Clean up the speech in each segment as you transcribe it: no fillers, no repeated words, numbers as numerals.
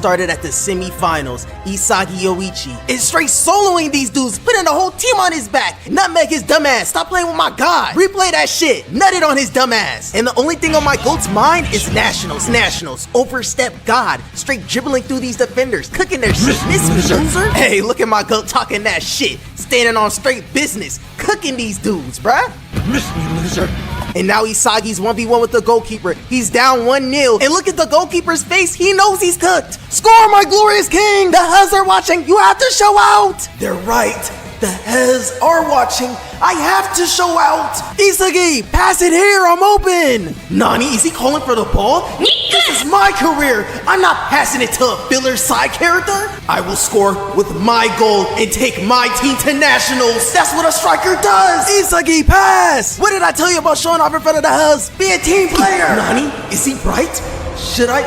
started at the semi-finals. Isagi Yoichi is straight soloing these dudes, putting the whole team on his back. Nutmeg his dumbass. Stop playing with my god. Replay that shit. Nutted on his dumbass. And the only thing on my goat's mind is nationals. Overstep god. Straight dribbling through these defenders, cooking their shit. Miss me, loser. Hey, look at my goat talking that shit. Standing on straight business, cooking these dudes, bruh. Miss me, loser. And now Isagi's 1v1 with the goalkeeper. He's down 1-0. And look at the goalkeeper's face. He knows he's cooked. Score, my glorious king. The Hez are watching. You have to show out. They're right. The Hez are watching. I have to show out. Isagi, pass it here. I'm open. Nani, is he calling for the ball? This is my career. I'm not passing it to a filler side character. I will score with my goal and take my team to nationals. That's what a striker does. Isagi, pass. What did I tell you about showing off in front of the Hez? Be a team player. Nani, is he right? Should I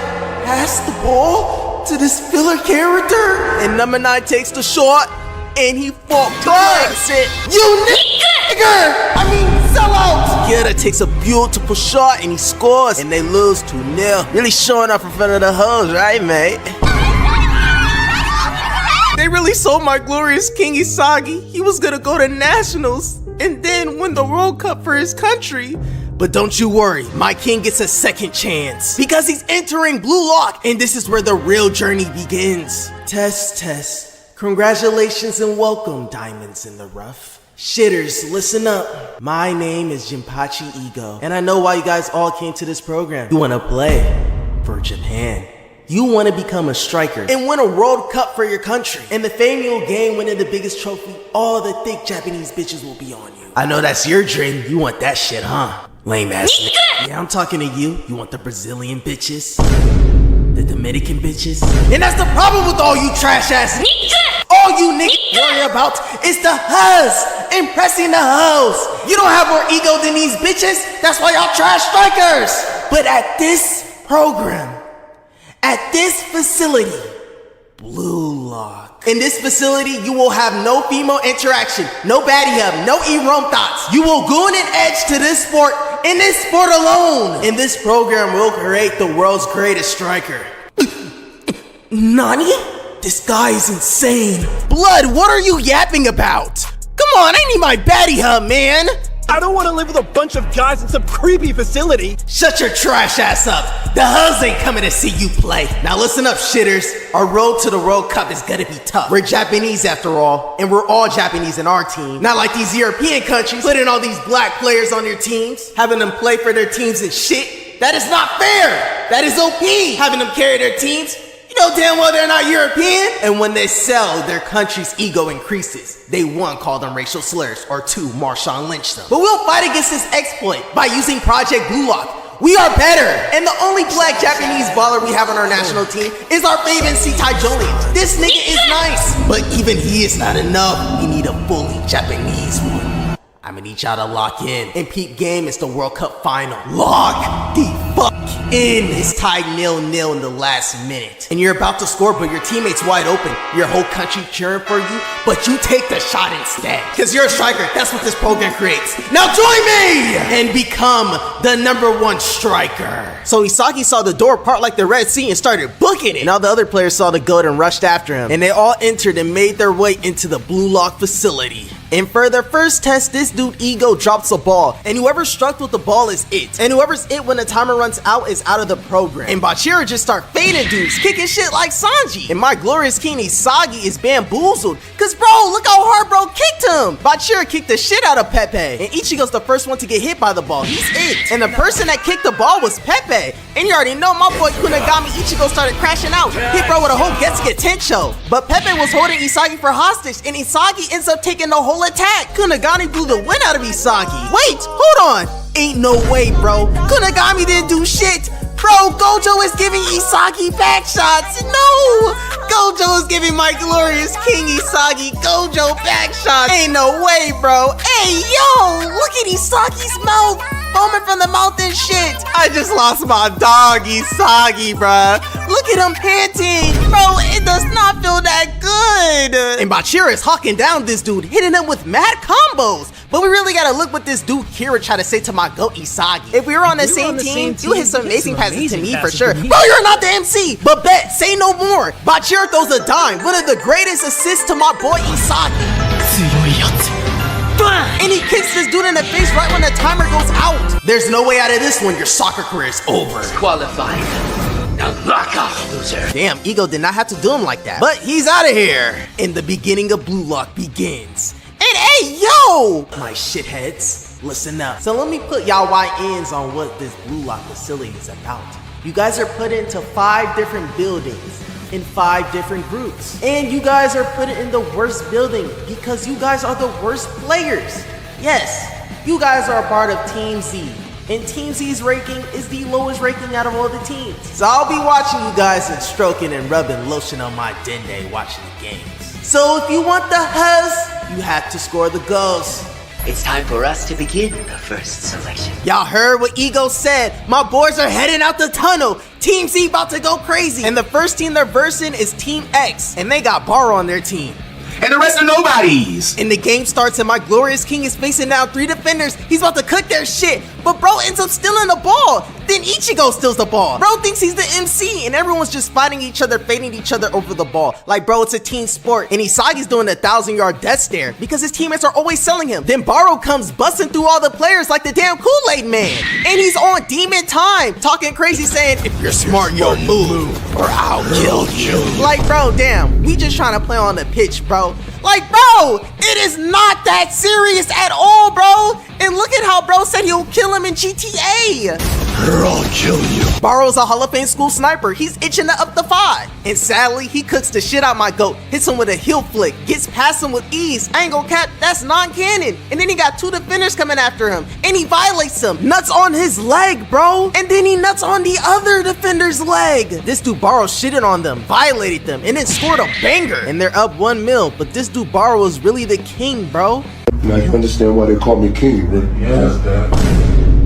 pass the ball to this filler character? And number 9 takes the shot. And he flex it. You nigger! I mean, sell out! Geta takes a beautiful shot and he scores. And they lose 2-0. Really showing up in front of the hoes, right, mate? They really sold my glorious king Isagi. He was gonna go to nationals and then win the World Cup for his country. But don't you worry, my king gets a second chance. Because he's entering Blue Lock. And this is where the real journey begins. Test. Congratulations and welcome, diamonds in the rough. Shitters, listen up. My name is Jinpachi Ego, and I know why you guys all came to this program. You wanna play for Japan. You wanna become a striker and win a World Cup for your country. And the fame you'll gain winning the biggest trophy, all the thick Japanese bitches will be on you. I know that's your dream. You want that shit, huh? Lame ass nigga. Yeah, I'm talking to you. You want the Brazilian bitches? The Dominican bitches? And that's the problem with all you trash ass niggas. All you niggas worry about is the Hez, impressing the hoes. You don't have more ego than these bitches. That's why y'all trash strikers. But at this program, at this facility, Blue Lock. In this facility, you will have no female interaction, no baddie hub, no e-rom thoughts. You will goon an edge to this sport, in this sport alone. In this program, we'll create the world's greatest striker. Nani? This guy is insane. Blood, what are you yapping about? Come on, I need my baddie hub, man. I don't want to live with a bunch of guys in some creepy facility. Shut your trash ass up. The Hez ain't coming to see you play. Now listen up, shitters. Our road to the World Cup is gonna be tough. We're Japanese after all, and we're all Japanese in our team. Not like these European countries putting all these black players on their teams, having them play for their teams and shit. That is not fair. That is OP. Having them carry their teams. You know damn well they're not European. And when they sell, their country's ego increases. They 1, call them racial slurs, or 2, Marshawn Lynch them. But we'll fight against this exploit by using Project Blue Lock. We are better. And the only black Japanese baller we have on our national team is our favorite Tyjolion. This nigga is nice, but even he is not enough. We need a fully Japanese one. I'ma need y'all to lock in. And peep game, it's the World Cup final. Lock the fuck in. It's tied 0-0 in the last minute. And you're about to score, but your teammate's wide open. Your whole country cheering for you, but you take the shot instead. Cause you're a striker, that's what this program creates. Now join me and become the #1 striker. So Isagi saw the door part like the Red Sea and started booking it. Now the other players saw the goat and rushed after him. And they all entered and made their way into the Blue Lock facility. And for their first test, this dude Ego drops a ball, and whoever struck with the ball is it. And whoever's it when the timer runs out is out of the program. And Bachira just start fading dudes, kicking shit like Sanji. And my glorious king Isagi is bamboozled, cause bro, look how hard bro kicked him. Bachira kicked the shit out of Pepe, and Ichigo's the first one to get hit by the ball. He's it. And the person that kicked the ball was Pepe. And you already know my boy Kunigami Ichigo started crashing out. Hit bro with a whole Getsuke Tencho. But Pepe was holding Isagi for hostage, and Isagi ends up taking the whole attack. Kunigami blew the win out of Isagi. Wait, hold on. Ain't no way, bro. Kunigami didn't do shit. Bro, Gojo is giving Isagi back shots. No! Gojo is giving my glorious king Isagi Gojo back shots. Ain't no way, bro. Hey, yo! Look at Isagi's mouth. Foaming from the mouth and shit. I just lost my dog Isagi, bruh. Look at him panting. Bro, it does not feel that good. And Bachira is hawking down this dude, hitting him with mad combos. But we really gotta look what this dude Kira tried to say to my goat Isagi. If we were on the same team, you hit some amazing passes to me for sure. Bro, you're not the MC. But bet, say no more. Bachira throws a dime, one of the greatest assists to my boy Isagi. And he kicks this dude in the face right when the timer goes out. There's no way out of this one. Your soccer career is over. Qualified. Now knock off, loser. Damn, Ego did not have to do him like that. But he's out of here. And the beginning of Blue Lock begins. And hey, yo! My shitheads, listen up. So let me put y'all YNs on what this Blue Lock facility is about. You guys are put into 5 different buildings in 5 different groups. And you guys are put in the worst building because you guys are the worst players. Yes, you guys are a part of Team Z. And Team Z's ranking is the lowest ranking out of all the teams. So I'll be watching you guys and stroking and rubbing lotion on my dende watching the games. So if you want the huzz, you have to score the goals. It's time for us to begin the first selection. Y'all heard what Ego said. My boys are heading out the tunnel. Team Z about to go crazy. And the first team they're versing is Team X. And they got Baro on their team. And the rest are nobodies. And the game starts and my glorious king is facing down 3 defenders. He's about to cook their shit. But bro ends up stealing the ball. Then Ichigo steals the ball. Bro thinks he's the MC and everyone's just fighting each other, fading each other over the ball. Like bro, it's a team sport. And Isagi's doing a 1,000-yard death stare because his teammates are always selling him. Then Baro comes busting through all the players like the damn Kool-Aid man. And he's on demon time, talking crazy saying, if you're smart, you'll move or I'll kill you. Like bro, damn, we just trying to play on the pitch, bro. Like bro, it is not that serious at all, bro. And look at how bro said he'll kill him in GTA. I'll kill you. Baro's a Hall of Fame school sniper. He's itching to up the 5. And sadly, he cooks the shit out my goat, hits him with a heel flick, gets past him with ease. I ain't gonna cap, that's non-canon. And then he got 2 defenders coming after him, and he violates them. Nuts on his leg, bro. And then he nuts on the other defender's leg. This dude Baro shitted on them, violated them, and then scored a banger. And they're up 1 mil, but this dude Baro is really the king, bro. Now you understand why they call me king, right? Yes, Dad.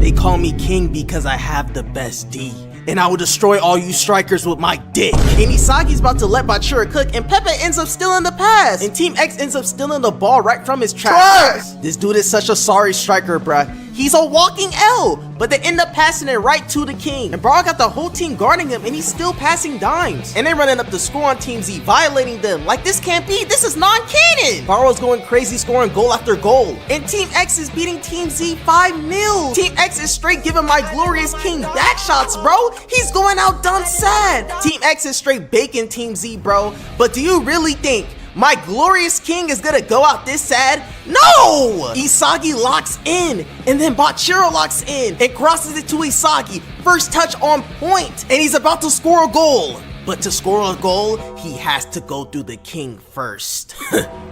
They call me king because I have the best D. And I will destroy all you strikers with my dick. And Isagi's about to let Bachira cook, and Pepe ends up stealing the pass. And Team X ends up stealing the ball right from his trap. This dude is such a sorry striker, bruh. He's a walking L, but they end up passing it right to the king. And Baro got the whole team guarding him, and he's still passing dimes. And they're running up the score on Team Z, violating them. Like, this can't be, this is non-canon. Baro's going crazy, scoring goal after goal. And Team X is beating Team Z 5-0. Team X is straight giving my glorious king back shots, bro. He's going out done sad. Team X is straight baking Team Z, bro. But do you really think my glorious king is gonna go out this sad? No! Isagi locks in, and then Bachira locks in and crosses it to Isagi. First touch on point, and he's about to score a goal. But to score a goal, he has to go through the king first.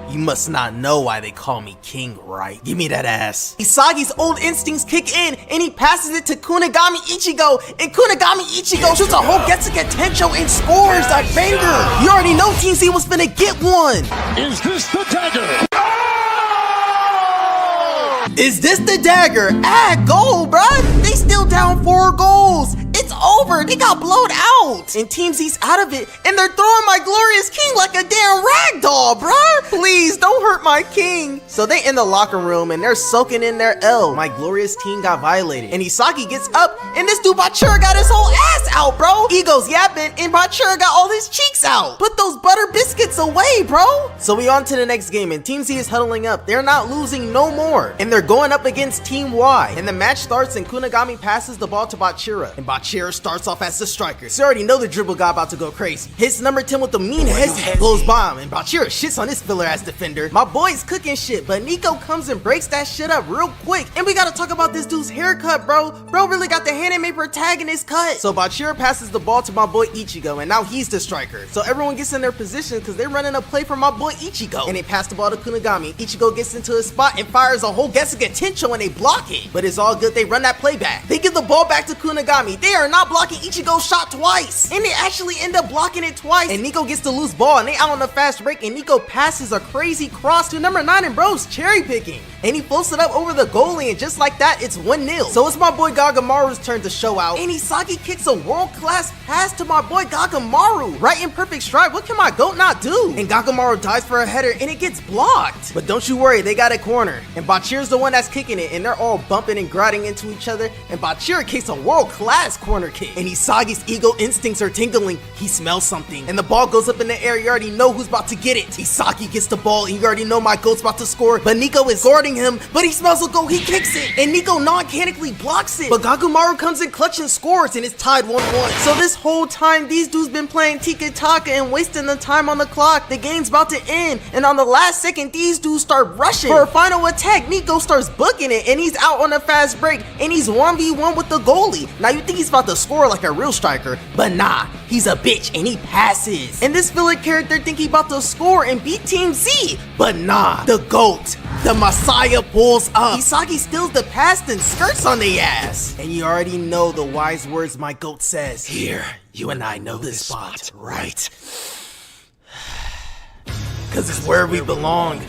You must not know why they call me king, right? Give me that ass. Isagi's old instincts kick in, and he passes it to Kunigami Ichigo, and Kunigami Ichigo shoots a whole Getsuga Tencho and scores a banger. You already know Team Z was finna get one. Is this the dagger? Is this the dagger? Goal, bruh. They still down 4 goals. It's over. They got blowed out. And Team Z's out of it, and they're throwing my glorious king like a damn rag doll, bruh. Please don't hurt my king. So they in the locker room, and they're soaking in their L. My glorious team got violated. And Isagi gets up, and this dude Bachira got his whole ass out, bro. Ego's yapping, and Bachira got all his cheeks out. Put those butter biscuits away, bro. So we on to the next game, and Team Z is huddling up. They're not losing no more. And they're going up against Team Y. And the match starts, and Kunigami passes the ball to Bachira. And Bachira starts off as the striker. So you already know the dribble guy about to go crazy. Hits number 10 with the mean hezzy, blows bomb, and Bachira shits on this filler ass defender. My boy's cooking shit, but Nico comes and breaks that shit up real quick. And we gotta talk about this dude's haircut, bro. Bro really got the anime protagonist cut. So Bachira passes the ball to my boy Ichigo, and now he's the striker. So everyone gets in their position because they're running a play for my boy Ichigo. And they pass the ball to Kunigami. Ichigo gets into his spot and fires a whole Getsuga Tencho, and they block it. But it's all good, they run that play back. They give the ball back to Kunigami. They are not blocking Ichigo's shot twice. And they actually end up blocking it twice. And Nico gets the loose ball and they out on the fast break and Nico passes a crazy cross to number 9 and bro's cherry picking. And he floats it up over the goalie and just like that, it's 1-0. So it's my boy Gagamaru's turn to show out. And Isagi kicks a world-class pass to my boy Gagamaru. Right in perfect stride, what can my GOAT not do? And Gagamaru dives for a header and it gets blocked. But don't you worry, they got a corner. And Bachira's the one that's kicking it and they're all bumping and grinding into each other. And Bachira kicks a world-class corner kick. And Isagi's ego instincts are tingling. He smells something. And the ball goes up in the air, you already know who's about to get it. Isagi gets the ball and you already know my GOAT's about to score. But Nico is guarding him, but he smells a goal, he kicks it. And Nico non-mechanically blocks it. But Gagamaru comes in clutch and scores and it's tied 1-1. So this whole time, these dudes been playing tiki-taka and wasting the time on the clock. The game's about to end. And on the last second, these dudes start rushing. For a final attack, Nico starts booking it and he's out on a fast break and he's 1v1 with the goalie. Now you think he's about to score like a real striker, but nah, he's a bitch and he passes. And this villain character think he about to score and beat Team Z, but nah, the GOAT, the Messiah pulls up. Isagi steals the pass and skirts on the ass. And you already know the wise words my GOAT says. Here, you and I know this spot, right? Cause it's where we belong.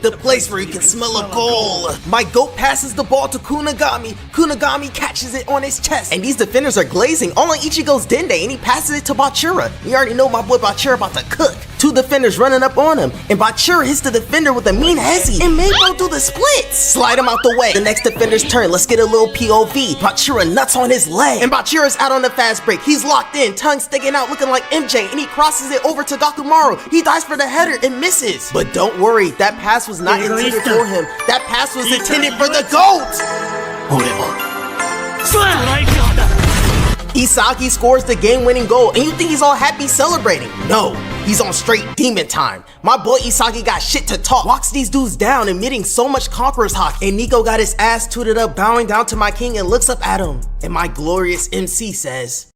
The place where you can smell a goal. My GOAT passes the ball to Kunigami. Kunigami catches it on his chest. And these defenders are glazing all on Ichigo's Dende and he passes it to Bachira. You already know my boy Bachira about to cook. 2 defenders running up on him. And Bachira hits the defender with a mean hezzy. And Mako do the splits. Slide him out the way. The next defender's turn. Let's get a little POV. Bachira nuts on his leg. And Bachira's out on the fast break. He's locked in, tongue sticking out looking like MJ. And he crosses it over to Gakumaru. He dives for the header and misses. But don't worry, that pass was not intended for him. That pass was intended for the GOAT! Isagi scores the game-winning goal, and you think he's all happy celebrating. No, he's on straight demon time. My boy Isagi got shit to talk, walks these dudes down, emitting so much conqueror's hawk, and Nico got his ass tooted up, bowing down to my king and looks up at him. And my glorious MC says,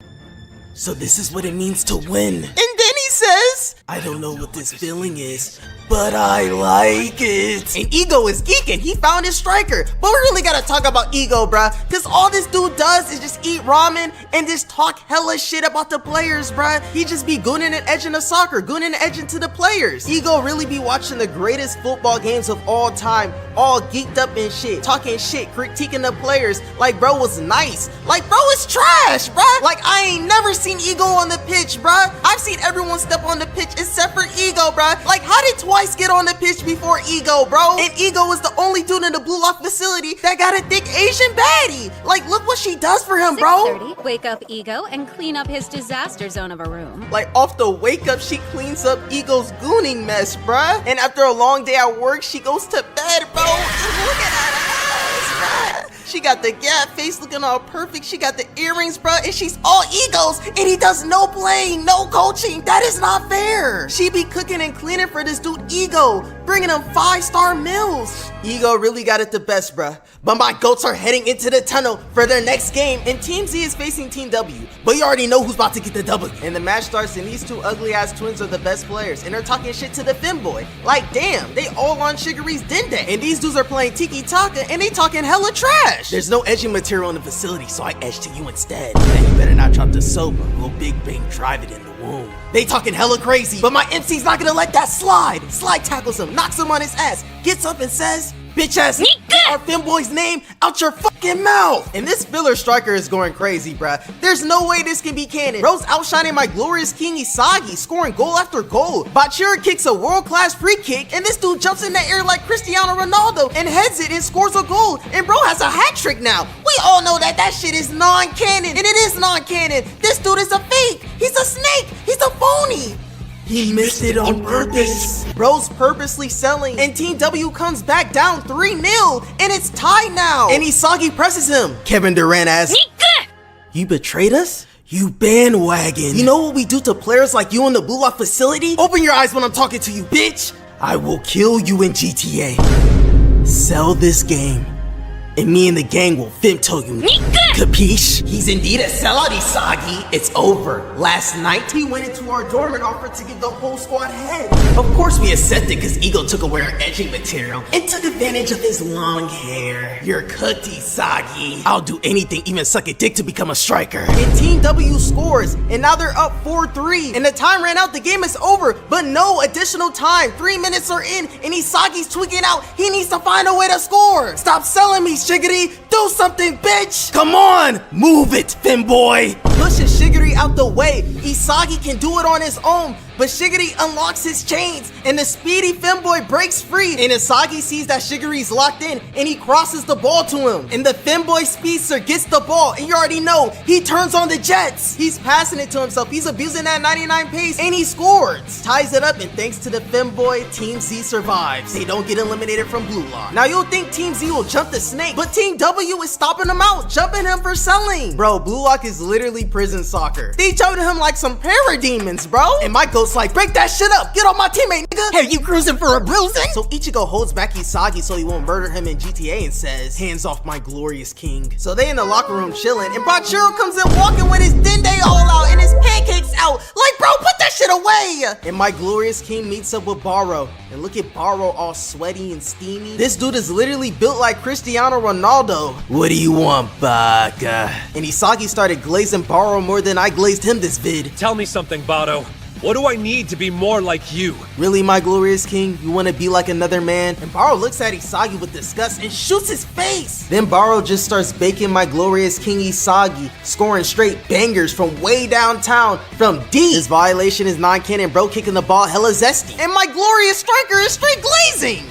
"So this is what it means to win." And then he says, "I don't know what this feeling is, but I like it." And Ego is geeking. He found his striker. But we really gotta talk about Ego, bruh. Cause all this dude does is just eat ramen and just talk hella shit about the players, bruh. He just be gooning and edging the soccer, gooning and edging to the players. Ego really be watching the greatest football games of all time, all geeked up and shit, talking shit, critiquing the players like bro was nice. Like bro is trash, bruh. Like I ain't never seen Ego on the pitch, bruh. I've seen everyone step on the pitch except for Ego, bruh. Like how did Twice get on the pitch before Ego, bro? And Ego is the only dude in the Blue Lock facility that got a thick Asian baddie. Like, look what she does for him, bro. 6:30, wake up Ego and clean up his disaster zone of a room. Like, off the wake up, she cleans up Ego's gooning mess, bruh. And after a long day at work, she goes to bed, bro. Just look at that ass, bruh. She got the gap face looking all perfect. She got the earrings, bruh, and she's all Egos. And he does no playing, no coaching. That is not fair. She be cooking and cleaning for this dude Ego, bringing him 5-star meals. Ego really got it the best, bruh. But my GOATs are heading into the tunnel for their next game, and Team Z is facing Team W. But you already know who's about to get the W. And the match starts, and these 2 ugly-ass twins are the best players, and they're talking shit to the femboy. Like, damn, they all on Shiguri's Dende. And these dudes are playing tiki-taka, and they talking hella trash. There's no edging material in the facility, so I edge to you instead. And you better not drop the soap, or we'll Big Bang drive it in the womb. They talking hella crazy, but my MC's not gonna let that slide. Slide tackles him, knocks him on his ass, gets up and says, "Bitch ass, get our femboy's name out your fucking mouth." And this filler striker is going crazy, bruh. There's no way this can be canon. Bro's outshining my glorious king Isagi, scoring goal after goal. Bachira kicks a world-class free kick, and this dude jumps in the air like Cristiano Ronaldo and heads it and scores a goal. And bro has a hat trick now. We all know that that shit is non-canon, and it is non-canon. This dude is a fake. He's a snake. He's a phony. He missed it on purpose. Bro's purposely selling, and Team W comes back down 3-0, and it's tied now. And Isagi presses him. Kevin Durant asks, "You betrayed us? You bandwagon. You know what we do to players like you in the Blue Lock facility? Open your eyes when I'm talking to you, bitch. I will kill you in GTA. Sell this game and me and the gang will femto you. Capiche? He's indeed a sellout, Isagi. It's over. Last night, he went into our dorm and offered to give the whole squad head. Of course, we accepted because Ego took away our edging material and took advantage of his long hair. You're cooked, Isagi. I'll do anything, even suck a dick to become a striker. And Team W scores, and now they're up 4-3. And the time ran out, the game is over, but no additional time. 3 minutes are in, and Isagi's tweaking out. He needs to find a way to score. Stop selling me, Shigiri. Do something, bitch. Come on, move it, Femboy. Pushes Shigiri out the way. Isagi can do it on his own, but Shigiri unlocks his chains, and the speedy Femboy breaks free, and Isagi sees that Shigiri's locked in, and he crosses the ball to him, and the Femboy speedster gets the ball, and you already know, he turns on the jets. He's passing it to himself, he's abusing that 99 pace, and he scores. Ties it up, and thanks to the Femboy, Team Z survives. They don't get eliminated from Blue Lock. Now you'll think Team Z will jump the snake, but Team W is stopping him out, jumping him for selling. Bro, Blue Lock is literally prison soccer. They jumped him like some parademons, bro, and my ghost like, break that shit up, get on my teammate, nigga. Hey, you cruising for a bruising? So Ichigo holds back Isagi so he won't murder him in GTA and says, hands off my glorious king. So they in the locker room chilling, and Bachiro comes in walking with his dende all out and his pancakes out. Like, bro, put that shit away. And my glorious king meets up with Baro, and look at Baro all sweaty and steamy. This dude is literally built like Cristiano Ronaldo. What do you want, Baka? And Isagi started glazing Baro more than I glazed him this vid. Tell me something, Bado. What do I need to be more like you? Really, my glorious king? You want to be like another man? And Baro looks at Isagi with disgust and shoots his face. Then Baro just starts baking my glorious king Isagi, scoring straight bangers from way downtown from D. His violation is non-canon, bro kicking the ball hella zesty. And my glorious striker is straight glazing.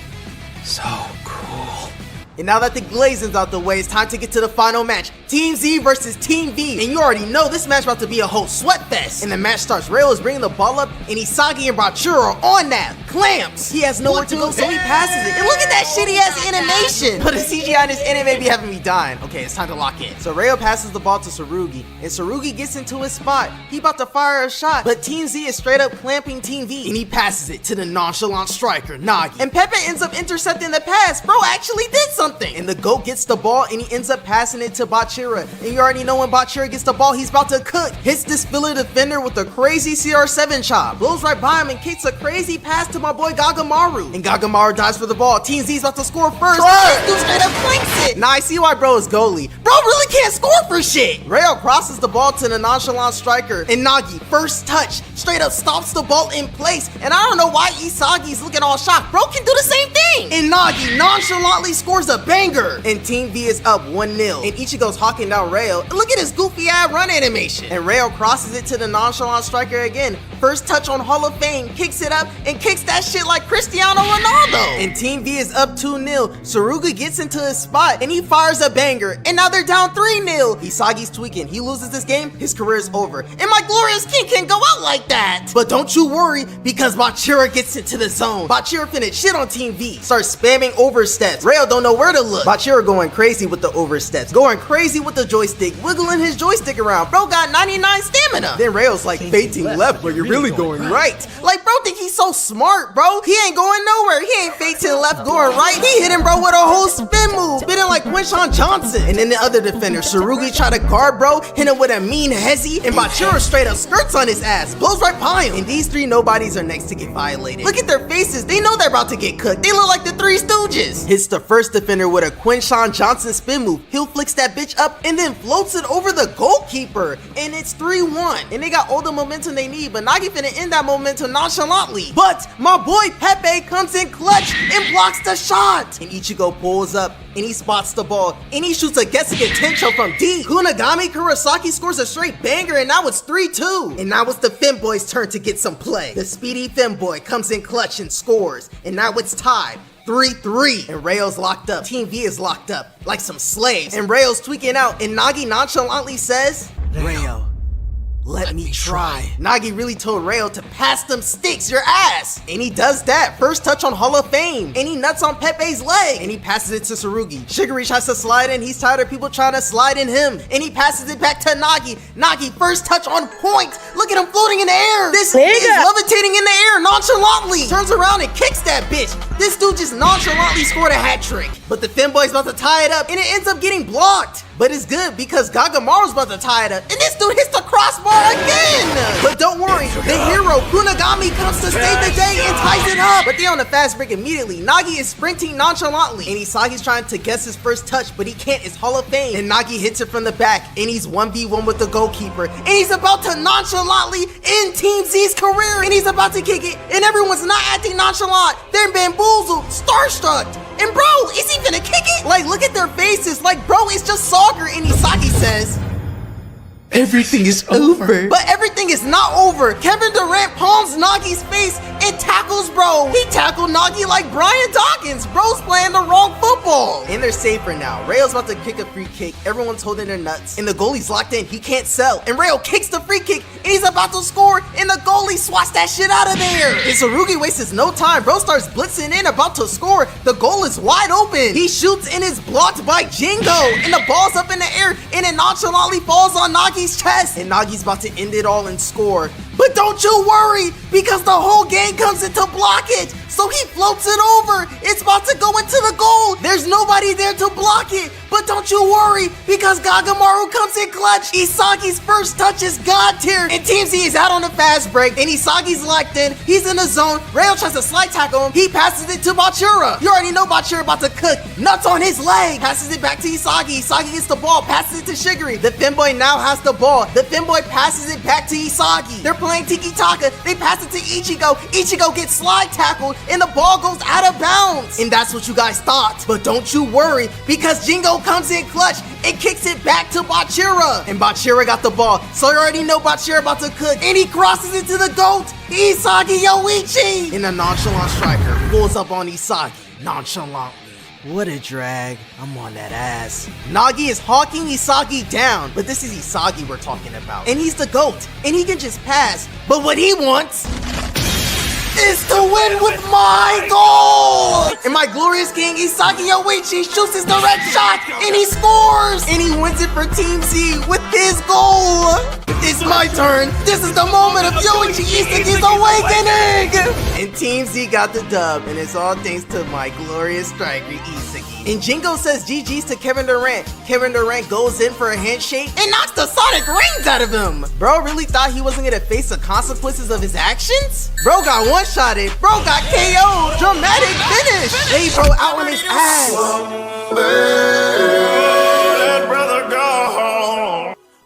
So cool. And now that the glazing's out the way, it's time to get to the final match. Team Z versus Team V. And you already know this match about to be a whole sweat fest. And the match starts. Rail is bringing the ball up, and Isagi and Bachiro are on that. Clamps. He has nowhere to go, so he passes it. And look at that shitty ass animation. But the CGI in this anime be having me dying. Okay, it's time to lock in. So Rail passes the ball to Tsurugi, and Tsurugi gets into his spot. He about to fire a shot, but Team Z is straight up clamping Team V, and he passes it to the nonchalant striker, Nagi. And Pepe ends up intercepting the pass. Bro actually did something. And the GOAT gets the ball, and he ends up passing it to Bachira. And you already know when Bachira gets the ball, he's about to cook. Hits this filler defender with a crazy CR7 chop. Blows right by him and kicks a crazy pass to my boy Gagamaru. And Gagamaru dives for the ball. Team Z's about to score first. This dude straight up flanks it. Now I see why bro is goalie. Bro really can't score for shit. Rail crosses the ball to the nonchalant striker. And Nagi, first touch, straight up stops the ball in place. And I don't know why Isagi's looking all shocked. Bro can do the same thing. And Nagi nonchalantly scores a banger. And Team V is up 1-0. And Ichigo's hawking down Rail. And look at his goofy ass run animation. And Rail crosses it to the nonchalant striker again. First touch on Hall of Fame, kicks it up and kicks that shit like Cristiano Ronaldo. And Team V is up 2-0. Tsurugi gets into his spot and he fires a banger. And now they're down 3-0. Isagi's tweaking. He loses this game, his career is over. And my glorious king can't go out like that. But don't you worry, because Bachira gets into the zone. Bachira finished shit on Team V. Starts spamming oversteps. Rail don't know where to look. Bachira going crazy with the oversteps. Going crazy with the joystick. Wiggling his joystick around. Bro got 99 stamina. Then Rail's like fainting left, but you're really going right. Like bro think he's so smart, bro. He ain't going nowhere. He ain't fake to the left, going right. He hit him, bro, with a whole spin move. Spinning like Quinshawn Johnson. And then the other defender, Tsurugi, try to guard bro. Hit him with a mean hezzy. And Bachira straight up skirts on his ass. Blows right by him. And these three nobodies are next to get violated. Look at their faces. They know they're about to get cooked. They look like the Three Stooges. Hits the first defender with a Quinshawn Johnson spin move. He'll flicks that bitch up and then floats it over the goalkeeper. And it's 3-1. And they got all the momentum they need, but Nagi finna end that momentum nonchalantly. But my boy Pepe comes in clutch and blocks the shot. And Ichigo pulls up and he spots the ball and he shoots a Getsuga Tencho from D. Kunagami Kurosaki scores a straight banger and now it's 3-2. And now it's the Femboy's turn to get some play. The speedy Femboy comes in clutch and scores. And now it's tied. 3-3. And Rail's locked up. Team V is locked up like some slaves. And Rail's tweaking out and Nagi nonchalantly says, Rail, let me try. Nagi really told Rail to pass them sticks your ass. And he does that. First touch on Hall of Fame. And he nuts on Pepe's leg. And he passes it to Tsurugi. Shigiri tries to slide in. He's tired of people trying to slide in him. And he passes it back to Nagi. Nagi, first touch on point. Look at him floating in the air. This is levitating in the air nonchalantly. Turns around and kicks that bitch. This dude just nonchalantly scored a hat trick. But the Femboy's about to tie it up, and it ends up getting blocked. But it's good because Gagamaru's about to tie it up, and this dude hits the crossbar again. But don't worry, the hero Kunagami comes to save the day and ties it up. But they're on the fast break immediately. Nagi is sprinting nonchalantly, and Isagi's trying to guess his first touch, but he can't. It's Hall of Fame. And Nagi hits it from the back, and he's 1v1 with the goalkeeper, and he's about to nonchalantly end Team Z's career, and he's about to kick it, and everyone's not acting nonchalant. They're bamboozled, starstruck. And bro, is he gonna kick it? Like, look at their faces. Like, bro, it's just soccer. And Isagi says, Everything is over. but everything is not over. Kevin Durant palms Nagi's face and tackles bro. He tackled Nagi like Brian Dawkins. Bro's playing the wrong football. And they're safer now. Rayo's about to kick a free kick. Everyone's holding their nuts. And the goalie's locked in. He can't sell. And Rayo kicks the free kick. And he's about to score. And the goalie swats that shit out of there. And Tsurugi wastes no time. Bro starts blitzing in, about to score. The goal is wide open. He shoots and is blocked by Jingo. And the ball's up in the air. And it nonchalantly falls on Nagi's chest. And Nagi's about to end it all and score. But don't you worry, because the whole gang comes in to block it. So he floats it over. It's about to go into the goal. There's nobody there to block it. But don't you worry, because Gagamaru comes in clutch. Isagi's first touch is God tier. And Team Z is out on the fast break. And Isagi's locked in. He's in the zone. Rayo tries to slide tackle him. He passes it to Bachira. You already know Bachira about to cook. Nuts on his leg. Passes it back to Isagi. Isagi gets the ball. Passes it to Shigiri. The Femboy now has the ball. The Femboy passes it back to Isagi. They're playing tiki-taka. They pass it to Ichigo. Ichigo gets slide tackled. And the ball goes out of bounds. And that's what you guys thought. But don't you worry, because Jingo comes in clutch and kicks it back to Bachira. And Bachira got the ball. So you already know Bachira about to cook. And he crosses it to the GOAT, Isagi Yoichi. And the nonchalant striker pulls up on Isagi nonchalantly. What a drag. I'm on that ass. Nagi is hawking Isagi down, but this is Isagi we're talking about. And he's the GOAT, and he can just pass. But what he wants is to win with my goal! And my glorious king, Isagi Yoichi, shoots his direct shot, and he scores! And he wins it for Team Z with his goal! It's my turn! This is the moment of Yoichi Isagi's awakening! And Team Z got the dub, and it's all thanks to my glorious striker, Isagi. And Jingo says GG's to Kevin Durant. Kevin Durant goes in for a handshake and knocks the Sonic rings out of him. Bro really thought he wasn't gonna face the consequences of his actions? Bro got one-shotted. Bro got KO'd. Dramatic finish. Hey, bro out on his ass.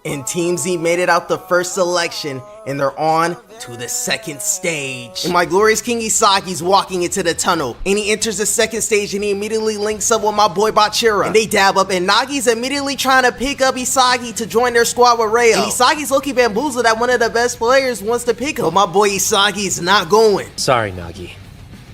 And Team Z made it out the first selection, and they're on to the second stage. And my glorious king Isagi's walking into the tunnel, and he enters the second stage, and he immediately links up with my boy Bachira. And they dab up, and Nagi's immediately trying to pick up Isagi to join their squad with Rayo. And Isagi's low-key bamboozled that one of the best players wants to pick him. But my boy Isagi's not going. Sorry, Nagi.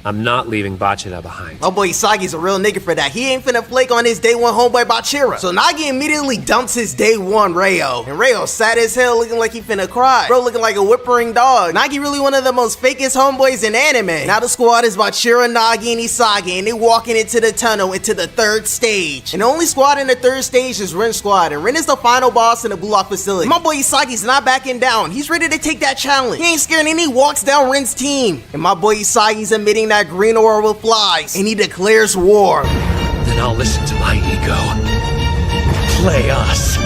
I'm not leaving Bachira behind. My boy Isagi's a real nigga for that. He ain't finna flake on his day one homeboy Bachira. So Nagi immediately dumps his day one Rayo. And Rayo sad as hell looking like he finna cry. Bro looking like a whimpering dog. Nagi really one of the most fakest homeboys in anime. Now the squad is Bachira, Nagi, and Isagi. And they walking into the tunnel into the third stage. And the only squad in the third stage is Ren squad. And Ren is the final boss in the Blue Lock facility. My boy Isagi's not backing down. He's ready to take that challenge. He ain't scared and he walks down Ren's team. And my boy Isagi's admitting that green aura will flies, and he declares war. Then I'll listen to my ego. Play us.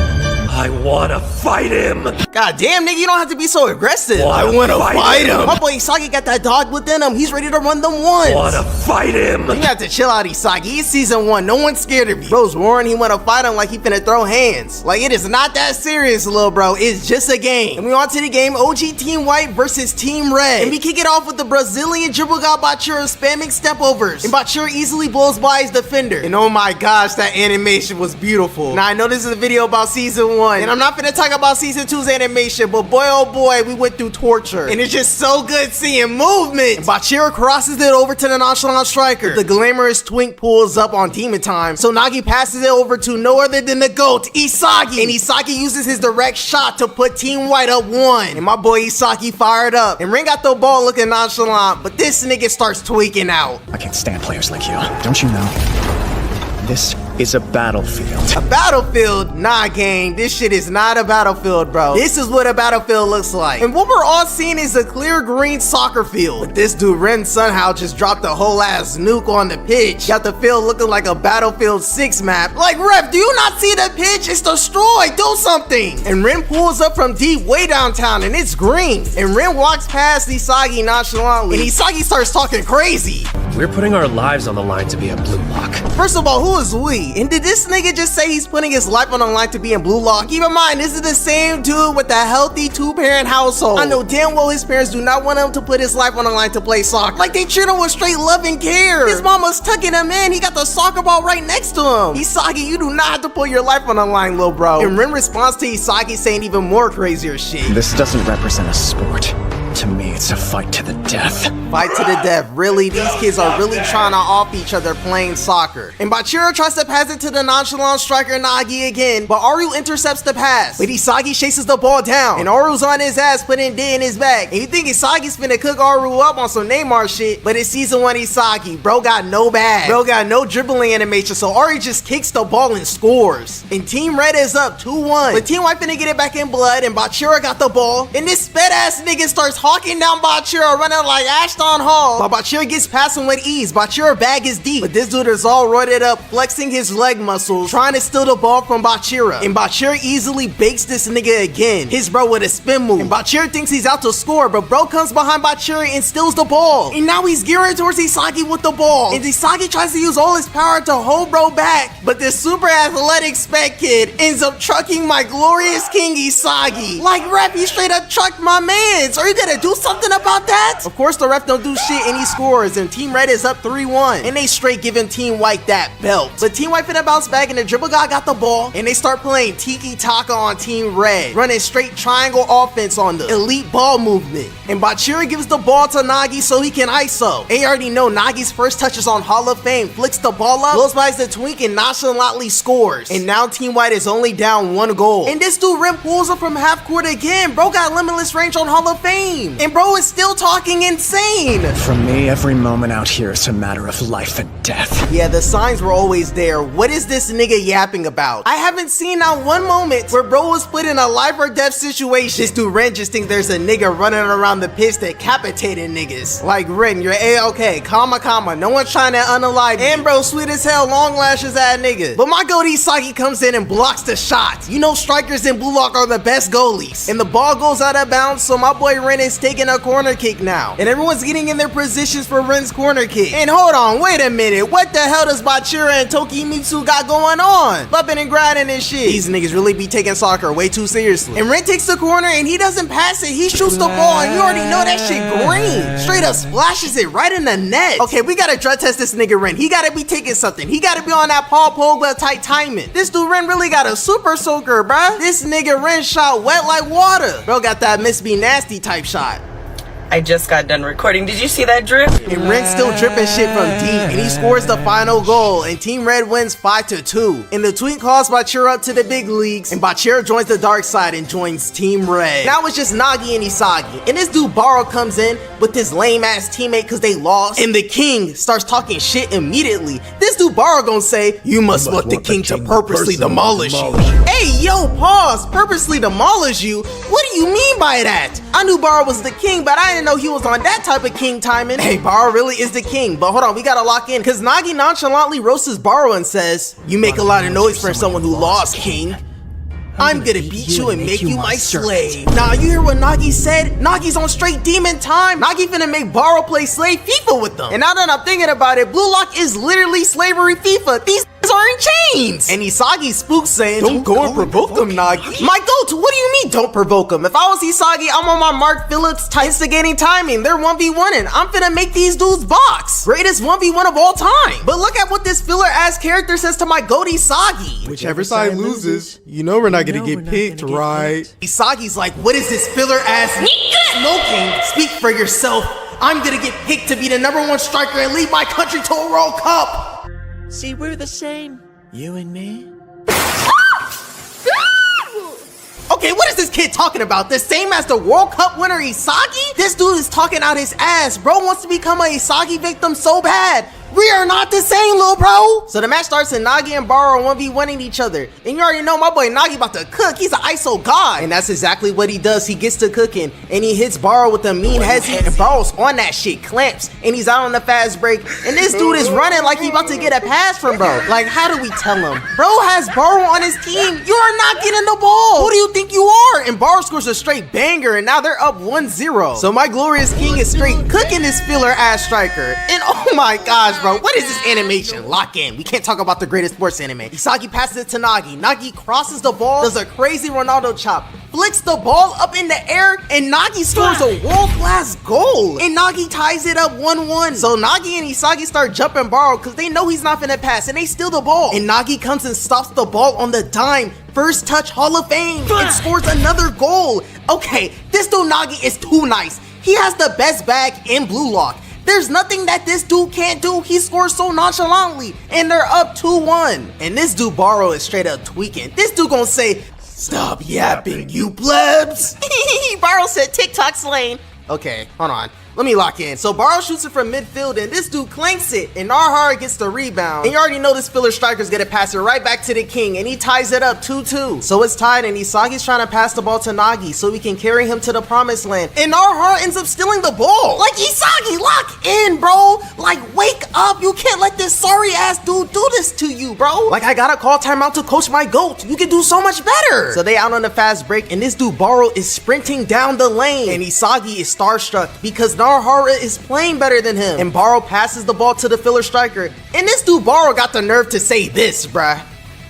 I wanna fight him! God damn, nigga, you don't have to be so aggressive. I wanna fight him! My boy Isagi got that dog within him. He's ready to run them ones. Wanna fight him! You have to chill out, Isagi. It's season 1. No one's scared of you. Bro's roaring he wanna fight him like he finna throw hands. Like, it is not that serious, little bro. It's just a game. And we on to the game, OG Team White versus Team Red. And we kick it off with the Brazilian dribble god Bachira spamming stepovers. And Bachira easily blows by his defender. And oh my gosh, that animation was beautiful. Now, I know this is a video about season 1. And I'm not gonna talk about season 2's animation, but boy oh boy, we went through torture. And it's just so good seeing movement. And Bachira crosses it over to the nonchalant striker. The glamorous twink pulls up on Demon Time. So Nagi passes it over to no other than the GOAT, Isagi. And Isagi uses his direct shot to put Team White up 1. And my boy Isagi fired up. And Ring got the ball looking nonchalant, but this nigga starts tweaking out. I can't stand players like you. Don't you know? This is a battlefield. A battlefield? Nah, gang, this shit is not a battlefield, bro. This is what a battlefield looks like. And what we're all seeing is a clear green soccer field. But this dude, Ren Sunhow, just dropped a whole ass nuke on the pitch. Got the field looking like a Battlefield 6 map. Like, ref, do you not see the pitch? It's destroyed. Do something. And Ren pulls up from deep way downtown, and it's green. And Ren walks past Isagi nonchalantly, and Isagi starts talking crazy. We're putting our lives on the line to be a blue lock. First of all, who is we? And did this nigga just say he's putting his life on the line to be in blue lock? Keep in mind, this is the same dude with a healthy 2-parent household. I know damn well his parents do not want him to put his life on the line to play soccer. Like, they treat him with straight love and care. His mama's tucking him in. He got the soccer ball right next to him. Isagi, you do not have to put your life on the line, little bro. And Ren responds to Isagi saying even more crazier shit. This doesn't represent a sport. To me, it's a fight to the death. Fight to the death. Really? These kids are really trying to off each other playing soccer. And Bachira tries to pass it to the nonchalant striker Nagi again, but Aru intercepts the pass. But Isagi chases the ball down, and Aru's on his ass putting D in his bag. And you think Isagi's finna cook Aru up on some Neymar shit, but it's season 1 Isagi. Bro got no bag. Bro got no dribbling animation, so Aru just kicks the ball and scores. And Team Red is up 2-1. But Team White finna get it back in blood, and Bachira got the ball. And this sped ass nigga starts hawking down Bachira, running like Ashton Hall. But Bachira gets past him with ease. Bachira bag is deep, but this dude is all roided up, flexing his leg muscles, trying to steal the ball from Bachira. And Bachira easily bakes this nigga again. His bro with a spin move. And Bachira thinks he's out to score, but bro comes behind Bachira and steals the ball. And now he's gearing towards Isagi with the ball. And Isagi tries to use all his power to hold bro back, but this super athletic spec kid ends up trucking my glorious king Isagi. Like, ref, he straight up trucked my mans. Are you gonna do something about that? Of course the ref don't do shit and he scores, and Team Red is up 3-1. And they straight giving Team White that belt. But Team White finna bounce back, and the dribble guy got the ball, and they start playing Tiki Taka on Team Red, running straight triangle offense on the elite ball movement. And Bachira gives the ball to Nagi so he can ISO. And you already know Nagi's first touch is on Hall of Fame, flicks the ball up, goes by the twink, and nonchalantly scores. And now Team White is only down 1 goal. And this dude Rim pulls up from half court again. Bro got limitless range on Hall of Fame. And bro is still talking insane. For me, every moment out here is a matter of life and death. Yeah, the signs were always there. What is this nigga yapping about? I haven't seen not one moment where bro was put in a life or death situation. This dude Ren just thinks there's a nigga running around the pitch decapitating niggas. Like, Ren, you're A-okay, comma, no one's trying to unalive you. And bro, sweet as hell, long lashes at nigga. But my goalie Isagi comes in and blocks the shot. You know strikers in Blue Lock are the best goalies. And the ball goes out of bounds, so my boy Ren is taking a corner kick now. And everyone's getting in their positions for Ren's corner kick. And hold on, wait a minute. What the hell does Bachira and Tokimitsu got going on? Bumping and grinding and shit. These niggas really be taking soccer way too seriously. And Ren takes the corner and he doesn't pass it. He shoots the ball and you already know that shit green. Straight up splashes it right in the net. Okay, we gotta drug test this nigga Ren. He gotta be taking something. He gotta be on that Paul Pogba type timing. This dude Ren really got a super soaker, bruh. This nigga Ren shot wet like water. Bro got that Miss Be Nasty type shot. I just got done recording. Did you see that drip? And Ren's still dripping shit from deep, and he scores the final goal, and Team Red wins 5-2. And the tweet calls Bachira up to the big leagues, and Bachira joins the dark side and joins Team Red. Now it's just Nagi and Isagi, and this dude Baro comes in with his lame ass teammate because they lost, and the king starts talking shit immediately. This dude Baro gonna say, "You must want the king to purposely demolish you." Hey, yo, pause. Purposely demolish you? What do you mean by that? I knew Baro was the king, but I didn't know he was on that type of king timing. Hey, Baro really is the king, but hold on, we gotta lock in, because Nagi nonchalantly roasts Baro and says, "You make a lot of noise for someone who lost, king. I'm gonna beat you and make you my slave." Nah, you hear what Nagi said? Nagi's on straight demon time. Nagi finna make Baro play slave FIFA with them. And now that I'm thinking about it, Blue Lock is literally slavery FIFA. These are in chains. And Isagi spooks saying, "Don't go and provoke them, Nagi." My goat, what do you mean don't provoke them? If I was Isagi, I'm on my Mark Phillips instigating timing. They're 1v1ing. I'm finna make these dudes box. Greatest 1v1 of all time. But look at what this filler ass character says to my goat Isagi. Whichever side loses, you know we're not gonna get picked, right? Isagi's like, "What is this filler ass smoking? Speak for yourself. I'm gonna get picked to be the #1 striker and lead my country to a World Cup." See, we're the same. You and me. Okay, what is this kid talking about? The same as the World Cup winner Isagi? This dude is talking out his ass. Bro wants to become a Isagi victim so bad. We are not the same, little bro. So the match starts and Nagi and Baro 1v1ing each other. And you already know my boy Nagi about to cook. He's an ISO god. And that's exactly what he does. He gets to cooking and he hits Baro with a mean hezzy. And Baro's on that shit, clamps. And he's out on the fast break. And this dude is running like he about to get a pass from bro. Like, how do we tell him? Bro has Baro on his team. You are not getting the ball. Who do you think you are? And Baro scores a straight banger. And now they're up 1-0. So my glorious king is straight cooking this filler ass striker. And oh my gosh, bro, what is this animation? Lock in. We can't talk about the greatest sports anime. Isagi passes it to Nagi. Nagi crosses the ball, does a crazy Ronaldo chop, flicks the ball up in the air, and Nagi scores a world-class goal. And Nagi ties it up 1-1. So Nagi and Isagi start jumping Baro because they know he's not finna pass, and they steal the ball. And Nagi comes and stops the ball on the dime. First touch Hall of Fame. And scores another goal. Okay, this dude Nagi is too nice. He has the best bag in Blue Lock. There's nothing that this dude can't do. He scores so nonchalantly, and they're up 2-1. And this dude Baro is straight up tweaking. This dude gonna say, "Stop yapping, you plebs." Baro said TikTok slaying. Okay, hold on. Let me lock in. So Baro shoots it from midfield and this dude clanks it and Narhara gets the rebound. And you already know this filler striker's gonna pass it right back to the king and he ties it up 2-2. So it's tied and Isagi's trying to pass the ball to Nagi so we can carry him to the promised land. And Narhara ends up stealing the ball. Like, Isagi, lock in, bro. Like, wake up. You can't let this sorry ass dude do this to you, bro. Like, I gotta call timeout to coach my GOAT. You can do so much better. So they out on the fast break and this dude Baro is sprinting down the lane. And Isagi is starstruck because Narhara is playing better than him. And Baro passes the ball to the filler striker. And this dude Baro got the nerve to say this, bruh.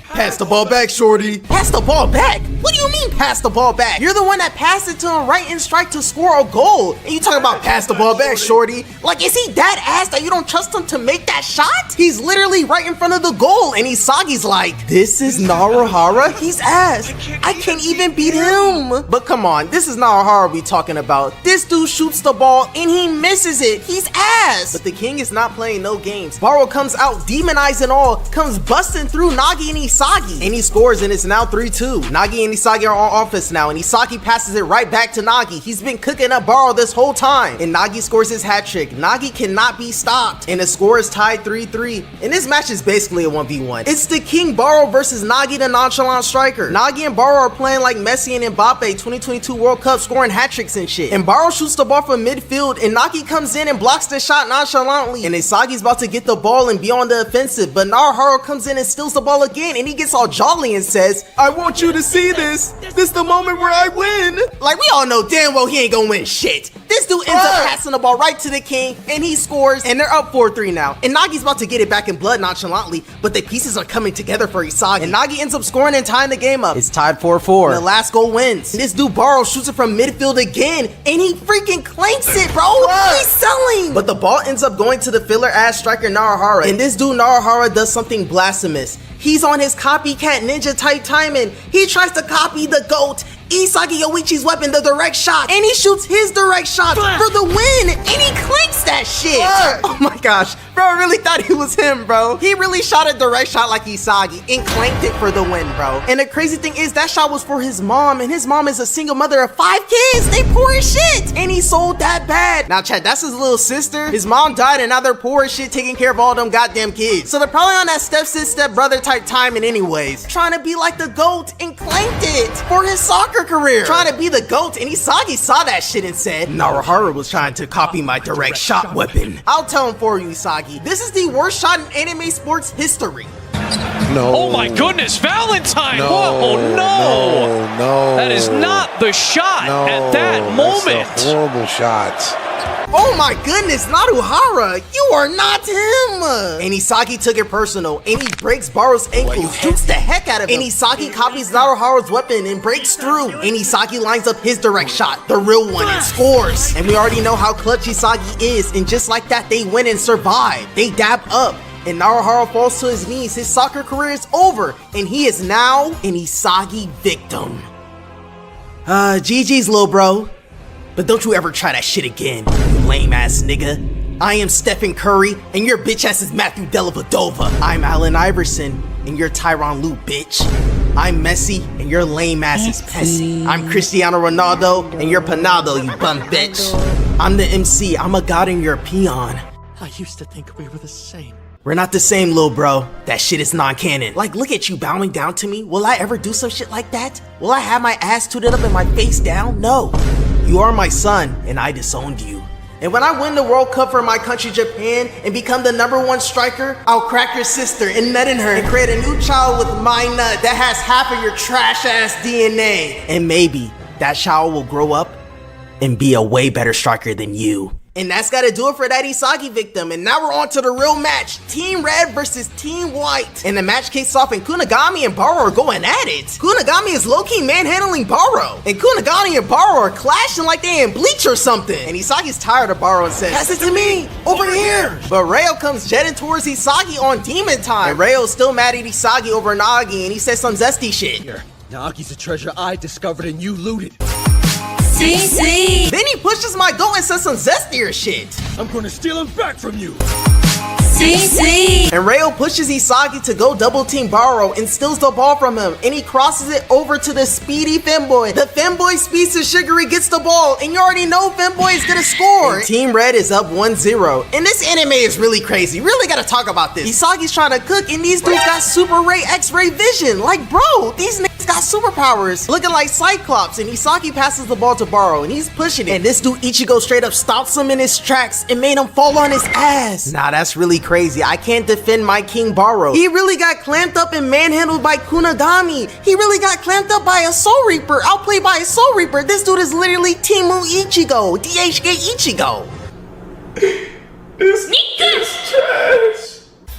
Pass the ball back, shorty. Pass the ball back? What do you mean pass the ball back? You're the one that passed it to him right in strike to score a goal. And you talking about pass the ball back, shorty? Like, is he that ass that you don't trust him to make that shot? He's literally right in front of the goal. And Isagi's like, this is Narahara? He's ass. I can't even beat him. But come on, this is Narahara we talking about. This dude shoots the ball and he misses it. He's ass. But the king is not playing no games. Baro comes out, demonized and all, comes busting through Nagi and Isagi. And he scores and it's now 3-2. Nagi and Isagi are on offense now and Isagi passes it right back to Nagi. He's been cooking up Baro this whole time. And Nagi scores his hat trick. Nagi cannot be stopped. And the score is tied 3-3. And this match is basically a 1v1. It's the King Baro versus Nagi the nonchalant striker. Nagi and Baro are playing like Messi and Mbappe 2022 World Cup, scoring hat tricks and shit. And Baro shoots the ball from midfield and Nagi comes in and blocks the shot nonchalantly. And Isagi's about to get the ball and be on the offensive. But Narhara comes in and steals the ball again and he gets all jolly and says, I want you to see this. This the moment where I win. Like, we all know damn well he ain't gonna win shit. This dude ends up passing the ball right to the king and he scores and they're up 4-3 now. And Nagi's about to get it back in blood nonchalantly, but the pieces are coming together for Isagi. And Nagi ends up scoring and tying the game up. It's tied 4-4. And the last goal wins. And this dude Baro shoots it from midfield again and he freaking clanks it, bro. He's selling. But the ball ends up going to the filler ass striker Narahara. And this dude Narahara does something blasphemous. He's on his copycat ninja type timing. He tries to copy the GOAT, Isagi Yoichi's weapon, the direct shot, and he shoots his direct shot for the win, and he clanks that shit. Oh my gosh, bro, I really thought he was him, bro. He really shot a direct shot like Isagi and clanked it for the win, bro. And the crazy thing is that shot was for his mom, and his mom is a single mother of 5 kids. They poor as shit, and he sold that bad. Now, Chad, that's his little sister. His mom died, and now they're poor as shit taking care of all them goddamn kids. So they're probably on that step-sis, step-brother type timing anyways. Trying to be like the GOAT and clanked it for his soccer career. Trying to be the GOAT, and Isagi saw that shit and said, Narahara was trying to copy my direct shot weapon. I'll tell him for you, Isagi. This is the worst shot in anime sports history. No. Oh my goodness, Valentine! No. Whoa, no! No. That is not the shot at that moment. That's a horrible shot. Oh my goodness, Naruhara, you are not him! And Isagi took it personal, and he breaks Baro's ankles, shoots the heck out of him. And Isagi copies Naruhara's weapon and breaks through. And Isagi lines up his direct shot, the real one, and scores. And we already know how clutch Isagi is, and just like that, they win and survive. They dab up. And Naruhara falls to his knees. His soccer career is over, and he is now an Isagi victim. GG's, lil' bro. But don't you ever try that shit again, you lame ass nigga. I am Stephen Curry, and your bitch ass is Matthew Dellavedova. I'm Allen Iverson, and you're Tyronn Lue, bitch. I'm Messi, and your lame ass is Pessy. I'm Cristiano Ronaldo, and you're Panado, you bum bitch. I'm the MC, I'm a god and you're a peon. I used to think we were the same. We're not the same, little bro. That shit is non-canon. Like, look at you bowing down to me. Will I ever do some shit like that? Will I have my ass tooted up and my face down? No. You are my son, and I disowned you. And when I win the World Cup for my country, Japan, and become the #1 striker, I'll crack your sister and nut in her and create a new child with my nut that has half of your trash-ass DNA. And maybe that child will grow up and be a way better striker than you. And that's gotta do it for that Isagi victim. And now we're on to the real match. Team Red versus Team White. And the match kicks off and Kunigami and Baro are going at it. Kunigami is low-key manhandling Baro. And Kunigami and Baro are clashing like they in Bleach or something. And Isagi's tired of Baro and says, "Pass it to me, over here." But Ryo comes jetting towards Isagi on Demon Time. And Ryo's still mad at Isagi over Nagi and he says some zesty shit. Here, Nagi's a treasure I discovered and you looted. CC. Then he pushes my goat and says some zestier shit. I'm gonna steal him back from you. CC. And Ryo pushes Isagi to go double team Baro and steals the ball from him. And he crosses it over to the speedy Femboy. The Femboy speeds to Shiguri, gets the ball. And you already know Femboy is gonna score. And Team Red is up 1-0. And this anime is really crazy. Really gotta talk about this. Isagi's trying to cook and these dudes got super ray X-ray vision. Like, bro, these niggas got superpowers. Looking like Cyclops. And Isagi passes the ball to Baro and he's pushing it. And this dude Ichigo straight up stops him in his tracks and made him fall on his ass. Nah, that's really crazy. I can't defend my King Baro. He really got clamped up and manhandled by Kunigami. He really got clamped up by a Soul Reaper, outplayed by a Soul Reaper. This dude is literally Teemu Ichigo, DHK Ichigo.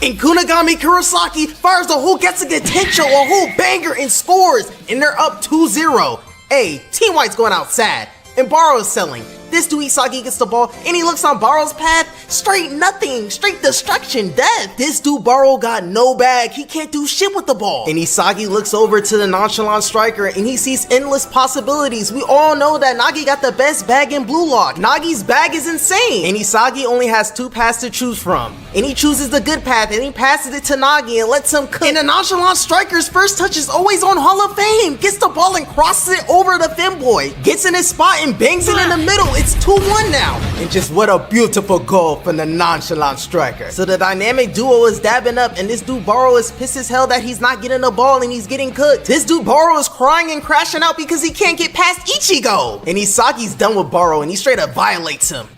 And Kunigami Kurosaki fires the whole Getsuga Tencho, a whole banger, and scores. And they're up 2-0. Hey, Team White's going out sad. And Baro is selling. This dude Isagi gets the ball and he looks on Baro's path. Straight nothing. Straight destruction. Death. This dude Baro got no bag. He can't do shit with the ball. And Isagi looks over to the nonchalant striker and he sees endless possibilities. We all know that Nagi got the best bag in Blue Lock. Nagi's bag is insane. And Isagi only has 2 paths to choose from. And he chooses the good path and he passes it to Nagi and lets him cook. And the nonchalant striker's first touch is always on Hall of Fame. Gets the ball and crosses it over the Femboy. Gets in his spot and bangs it in the middle. It's 2-1 now. And just what a beautiful goal from the nonchalant striker. So the dynamic duo is dabbing up and this dude Baro is pissed as hell that he's not getting the ball and he's getting cooked. This dude Baro is crying and crashing out because he can't get past Ichigo. And Isagi's done with Baro and he straight up violates him.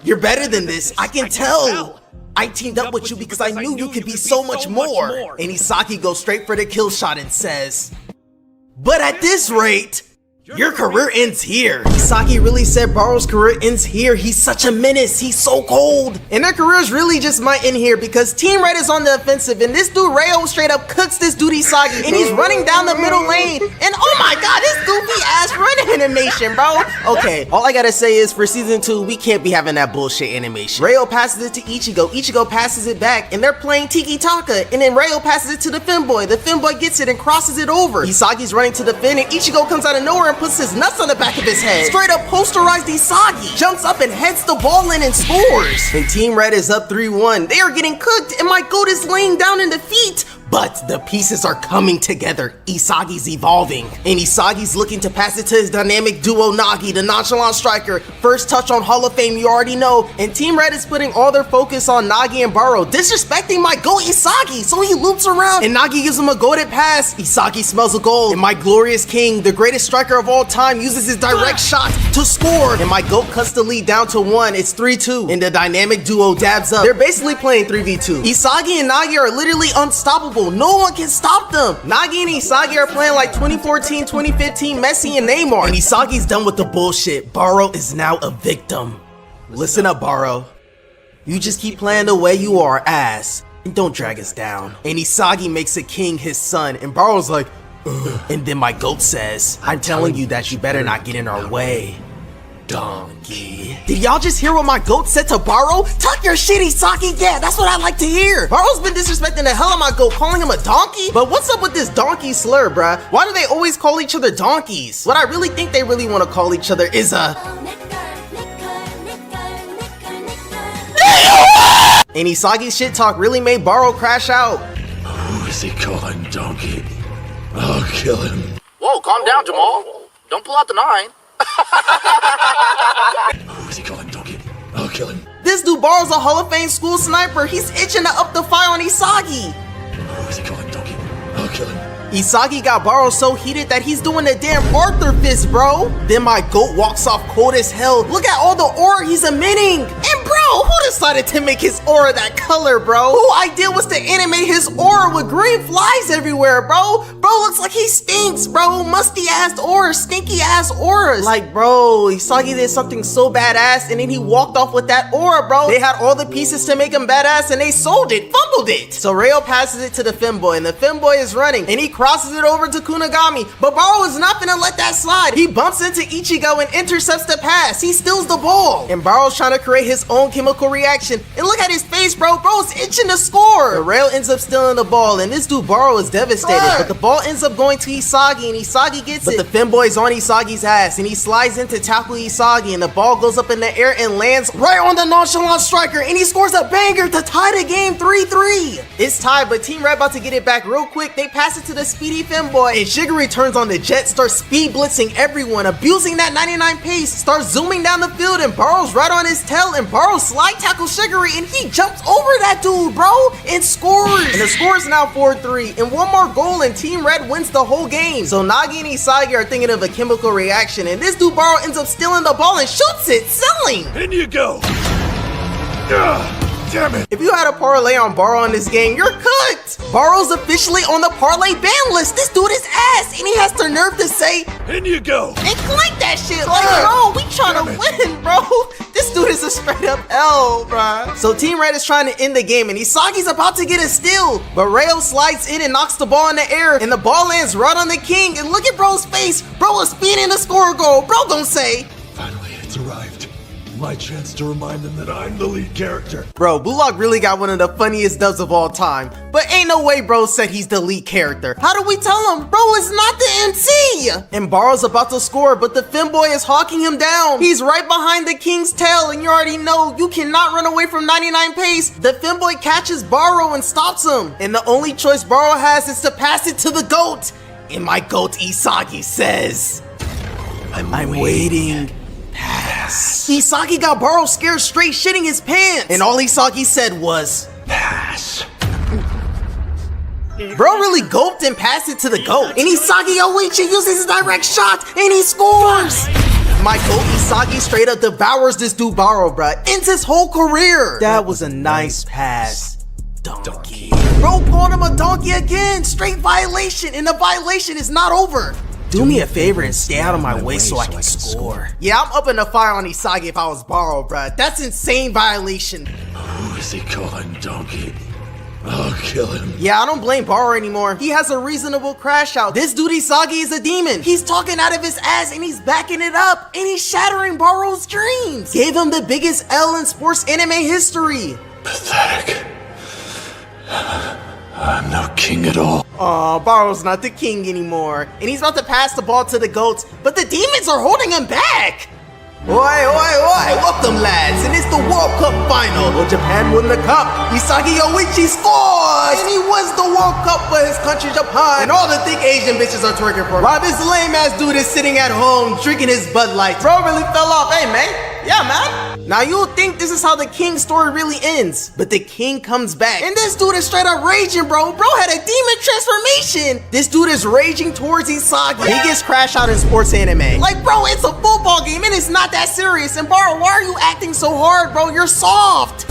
You're better than this, I can tell. I teamed up with you because I knew you could be so much more. And Isagi goes straight for the kill shot and says, "But at this rate, your career ends here." Isagi really said Baro's career ends here. He's such a menace. He's so cold. And their careers really just might end here because Team Red is on the offensive and this dude Ryo straight up cooks this dude Isagi and he's running down the middle lane. And oh my god, this goofy ass running animation, bro. Okay, all I gotta say is for season 2, we can't be having that bullshit animation. Ryo passes it to Ichigo. Ichigo passes it back and they're playing Tiki Taka. And then Ryo passes it to the Femboy. The Femboy gets it and crosses it over. Isagi's running to the Fin and Ichigo comes out of nowhere and puts his nuts on the back of his head. Straight up posterized Isagi. Jumps up and heads the ball in and scores. And Team Red is up 3-1. They are getting cooked and my goat is laying down in defeat. But the pieces are coming together. Isagi's evolving. And Isagi's looking to pass it to his dynamic duo Nagi, the nonchalant striker. First touch on Hall of Fame, you already know. And Team Red is putting all their focus on Nagi and Baro, disrespecting my goat Isagi. So he loops around and Nagi gives him a goated pass. Isagi smells a goal. And my glorious king, the greatest striker of all time, uses his direct shot to score. And my goat cuts the lead down to 1. It's 3-2. And the dynamic duo dabs up. They're basically playing 3v2. Isagi and Nagi are literally unstoppable. No one can stop them. Nagi and Isagi are playing like 2014, 2015 Messi and Neymar. And Isagi's done with the bullshit. Baro is now a victim. Listen up, Baro. You just keep playing the way you are, ass. And don't drag us down. And Isagi makes a king his son. And Baro's like, ugh. And then my goat says, I'm telling you that you better not get in our way. Donkey. Did y'all just hear what my goat said to Baro? Talk your shit, Isagi. Yeah, that's what I like to hear. Baro's been disrespecting the hell out of my goat, calling him a donkey. But what's up with this donkey slur, bruh? Why do they always call each other donkeys? What I really think they really want to call each other is a... And Isagi's shit talk really made Baro crash out. Who is he calling donkey? I'll kill him. Whoa, calm down, Jamal. Don't pull out the 9. Who is he calling donkey? I'll kill him. This dude borrows a Hall of Fame school sniper. He's itching to up the fire on Isagi. Where's he going, Donkey? I'll kill him. Isagi got Baro so heated that he's doing the damn Arthur fist, bro. Then my goat walks off cold as hell. Look at all the aura he's emitting. And bro, who decided to make his aura that color, bro? Who idea was to animate his aura with green flies everywhere, bro? Bro looks like he stinks, bro. Musty ass auras, stinky ass auras. Like, bro, Isagi did something so badass and then he walked off with that aura, bro. They had all the pieces to make him badass and they sold it, fumbled it. So Rayo passes it to the femboy and the femboy is running and he crosses it over to Kunigami, but Baro is not gonna let that slide. He bumps into Ichigo and intercepts the pass. He steals the ball. And Baro's trying to create his own chemical reaction. And look at his face, bro. Bro's itching to score. The Rail ends up stealing the ball, and this dude Baro is devastated. But the ball ends up going to Isagi, and Isagi gets it. But the femboy's on Isagi's ass, and he slides in to tackle Isagi, and the ball goes up in the air and lands right on the nonchalant striker, and he scores a banger to tie the game 3-3. It's tied, but Team Red about to get it back real quick. They pass it to the speedy femboy, and Shigure turns on the jet, starts speed blitzing everyone, abusing that 99 pace, starts zooming down the field, and Baro's right on his tail, and Baro slide tackles Shigure, and he jumps over that dude, bro, and scores. And the score is now 4-3, and one more goal, and Team Red wins the whole game. So Nagi and Isagi are thinking of a chemical reaction, and this dude Baro ends up stealing the ball and shoots it, selling. In you go. Damn it. If you had a parlay on Baro in this game, you're cooked. Baro's officially on the parlay ban list. This dude is ass, and he has the nerve to say, In you go. and clank that shit. Like, bro, we trying to win, bro. This dude is a straight up L, bro. So Team Red is trying to end the game, and Isagi's about to get a steal. But Rayo slides in and knocks the ball in the air, and the ball lands right on the king. And look at bro's face. Bro is speeding to score a goal. Bro don't say. Finally, it's arrived. My chance to remind them that I'm the lead character. Bro, Bullock really got one of the funniest dubs of all time. But ain't no way bro said he's the lead character. How do we tell him? Bro is not the MC. And Baro's about to score, but the femboy is hawking him down. He's right behind the king's tail, and you already know you cannot run away from 99 pace. The femboy catches Baro and stops him. And the only choice Baro has is to pass it to the GOAT. And my GOAT Isagi says, I'm waiting. Pass. Isagi got Baro scared straight shitting his pants. And all Isagi said was, Pass. bro really gulped and passed it to the GOAT. And Isagi Oichi uses his direct shot and he scores. My GOAT Isagi straight up devours this dude Baro, bruh. Ends his whole career. That was a nice pass. Donkey. Bro called him a donkey again. Straight violation. And the violation is not over. Do me a favor and stay out of my way so I can score. Yeah, I'm up in the fire on Isagi if I was Baro, bruh. That's insane violation. Who is he calling Donkey? I'll kill him. Yeah, I don't blame Baro anymore. He has a reasonable crash out. This dude Isagi is a demon. He's talking out of his ass and he's backing it up. And he's shattering Baro's dreams. Gave him the biggest L in sports anime history. Pathetic. I'm no king at all. Aw, Baro's not the king anymore. And he's about to pass the ball to the GOATs, but the demons are holding him back. Oi, welcome lads, and it's the World Cup final. Will Japan win the cup? Isagi Oichi scores! And he wins the World Cup for his country, Japan. And all the thick Asian bitches are twerking for him. While this lame ass dude is sitting at home drinking his Bud Light. Bro really fell off, hey man. Yeah, man. Now you'll think this is how the king story really ends, but the king comes back. And this dude is straight up raging, bro. Bro had a demon transformation. This dude is raging towards Isagi. Biggest crash out in sports anime. Like, bro, it's a football game and it's not that serious. And Baro, why are you acting so hard, bro? You're soft.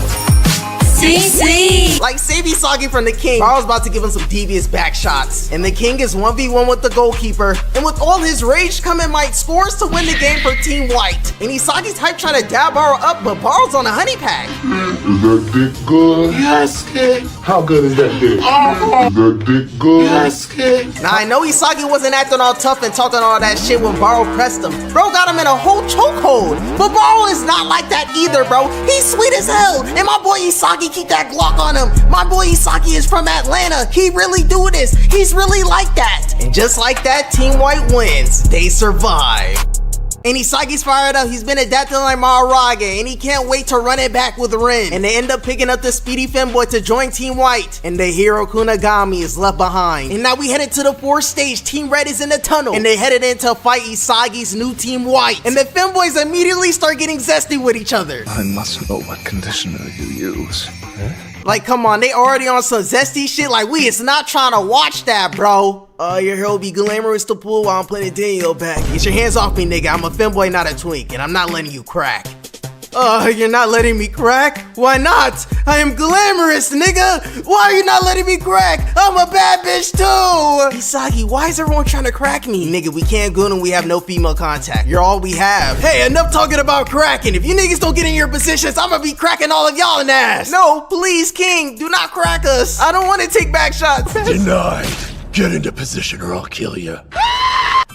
Like, save Isagi from the king. Baro's about to give him some devious back shots. And the king is 1v1 with the goalkeeper. And with all his rage coming, Mike scores to win the game for Team White. And Isagi's hype trying to dab Baro up, but Baro's on a honey pack. Is that dick good? Yes, kid. How good is that dick? Is that dick good? Yes, kid. Now, I know Isagi wasn't acting all tough and talking all that shit when Baro pressed him. Bro got him in a whole chokehold. But Baro is not like that either, bro. He's sweet as hell. And my boy Isagi keep that Glock on him. My boy Isagi is from Atlanta. He really do this. He's really like that. And just like that, Team White wins. They survive. And Isagi's fired up. He's been adapting like Maharage, and he can't wait to run it back with Rin. And they end up picking up the speedy femboy to join Team White. And the hero Kunagami is left behind. And now we headed to the 4th stage. Team Red is in the tunnel. And they headed in to fight Isagi's new Team White. And the femboys immediately start getting zesty with each other. I must know what conditioner you use. Like, come on, they already on some zesty shit. Like, we is not trying to watch that, bro. Your hair will be glamorous to pull while I'm putting it in your back. Get your hands off me, nigga. I'm a femboy, not a twink, and I'm not letting you crack. You're not letting me crack? Why not? I am glamorous, nigga. Why are you not letting me crack? I'm a bad bitch too. Isagi, why is everyone trying to crack me? Nigga, we can't go and we have no female contact. You're all we have. Hey, enough talking about cracking. If you niggas don't get in your positions, I'm gonna be cracking all of y'all in the ass. No, please, King, do not crack us. I don't want to take back shots. Denied. Get into position or I'll kill you.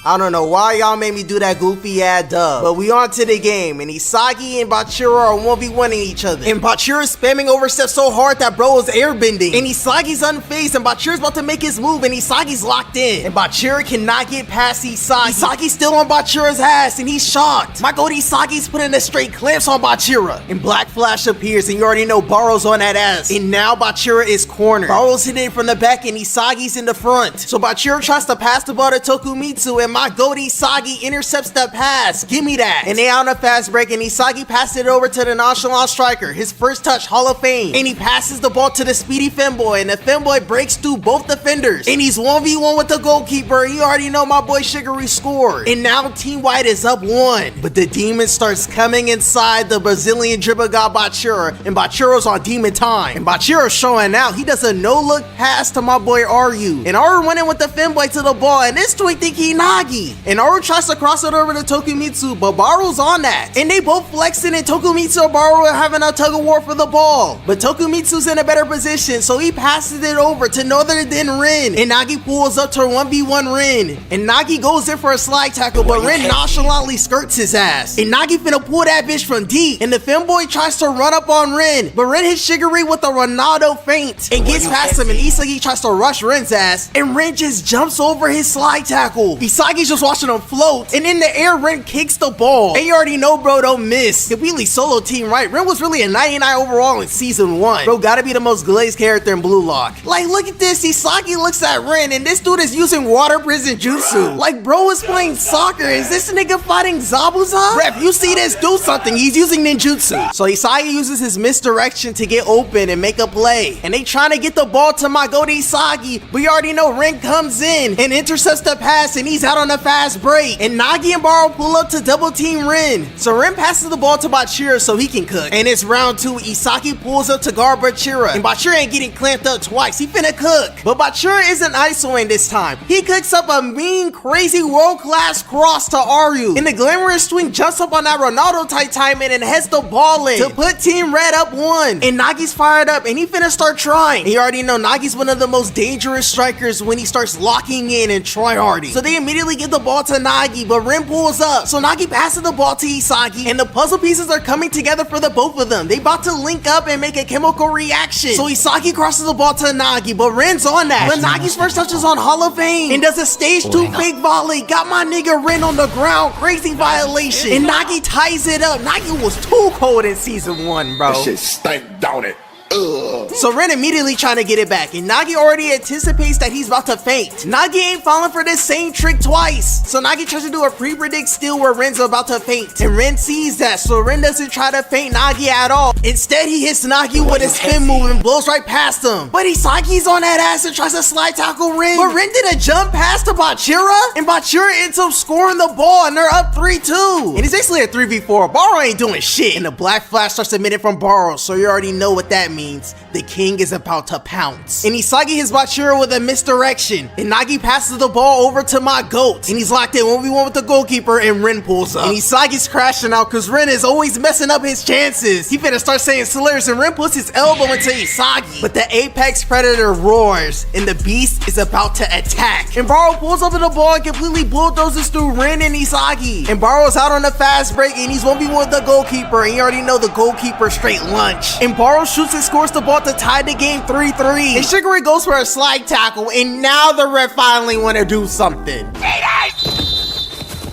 I don't know why y'all made me do that goofy ass dub, but we on to the game, and Isagi and Bachira are 1v1ing each other, and Bachira's spamming overstep so hard that bro is airbending, and Isagi's unfazed, and Bachira's about to make his move, and Isagi's locked in, and Bachira cannot get past Isagi. Isagi's still on Bachira's ass, and he's shocked. My god, Isagi's putting the straight clamps on Bachira, and Black Flash appears, and you already know Baro's on that ass, and now Bachira is cornered. Baro's hitting from the back, and Isagi's in the front, so Bachira tries to pass the ball to Tokumitsu, and my god, Isagi intercepts the pass. Give me that. And they on a fast break, and Isagi passes it over to the nonchalant striker. His first touch, Hall of Fame. And he passes the ball to the speedy femboy, and the femboy breaks through both defenders. And he's 1v1 with the goalkeeper. You already know my boy Shiguri scored. And now Team White is up 1. But the demon starts coming inside the Brazilian dribble god Bachira, and Bachira's on demon time. And Bachira's showing out. He does a no-look pass to my boy Ryu. And Aru went in with the femboy to the ball, and this twink think he Nagi. And Aru tries to cross it over to Tokumitsu, but Baru's on that. And they both flexing, and Tokumitsu and Baru are having a tug of war for the ball. But Tokumitsu's in a better position, so he passes it over to no other than Rin. And Nagi pulls up to 1v1 Rin. And Nagi goes in for a slide tackle, but Rin nonchalantly skirts his ass. And Nagi finna pull that bitch from deep. And the femboy tries to run up on Rin, but Rin hits Shiguri with a Ronaldo feint and gets past him, and Isagi tries to rush Rin's ass, and Rin just jumps over his slide tackle. Isagi's just watching him float, and in the air Rin kicks the ball, and you already know bro don't miss. Completely solo team, right? Rin was really a 99 overall in season 1. Bro gotta be the most glazed character in Blue Lock. Like, look at this. Isagi looks at Rin, and this dude is using water prison jutsu. Like, bro is playing soccer. Is this nigga fighting Zabuza? Ref, you see this? Do something. He's using ninjutsu. So Isagi uses his misdirection to get open and make a play, and they trying to get the ball to my goat Isagi, but you already know Rin comes in and intercepts the pass, and he's out on a fast break. And Nagi and Baro pull up to double team Rin. So Rin passes the ball to Bachira so he can cook. And it's round 2. Isagi pulls up to guard Bachira, and Bachira ain't getting clamped up twice. He finna cook. But Bachira isn't isoing this time. He cooks up a mean, crazy, world-class cross to Aru. And the glamorous swing jumps up on that Ronaldo type timing and heads the ball in to put Team Red up 1. And Nagi's fired up, and he finna start trying. And you already know Nagi's one of the most dangerous strikers when he starts locking in and tryharding. So they immediately give the ball to Nagi, but Rin pulls up. So Nagi passes the ball to Isagi, and the puzzle pieces are coming together for the both of them. They about to link up and make a chemical reaction. So Isagi crosses the ball to Nagi, but Rin's on that. But Nagi's first touch is on Hall of Fame and does a stage 2 fake volley. Got my nigga Rin on the ground. Crazy violation. And Nagi ties it up. Nagi was too cold in season 1, bro. That shit stank, don't it? So Rin immediately trying to get it back, and Nagi already anticipates that he's about to faint. Nagi ain't falling for this same trick twice. So Nagi tries to do a pre-predict steal where Rin's about to faint, and Rin sees that, so Rin doesn't try to feint Nagi at all. Instead, he hits Nagi with a spin move and blows right past him. But Isagi's on that ass and tries to slide tackle Rin. But Rin did a jump pass to Bachira, and Bachira ends up scoring the ball, and they're up 3-2. And it's basically a 3v4. Baro ain't doing shit, and the Black Flash starts emitting from Baro, so you already know what that means. The king is about to pounce. And Isagi hits Bachira with a misdirection, and Nagi passes the ball over to my goat, and he's locked in 1v1 with the goalkeeper, and Rin pulls up. And Isagi's crashing out because Rin is always messing up his chances. He finna start saying slurs, and Rin puts his elbow into Isagi. But the apex predator roars, and the beast is about to attack. And Baro pulls up to the ball and completely bulldozes through Rin and Isagi. And Baro's out on the fast break, and he's 1v1 with the goalkeeper, and you already know the goalkeeper straight lunch. And Baro shoots and scores the ball to tie the game 3-3. And Shiguri goes for a slide tackle, and now the ref finally want to do something.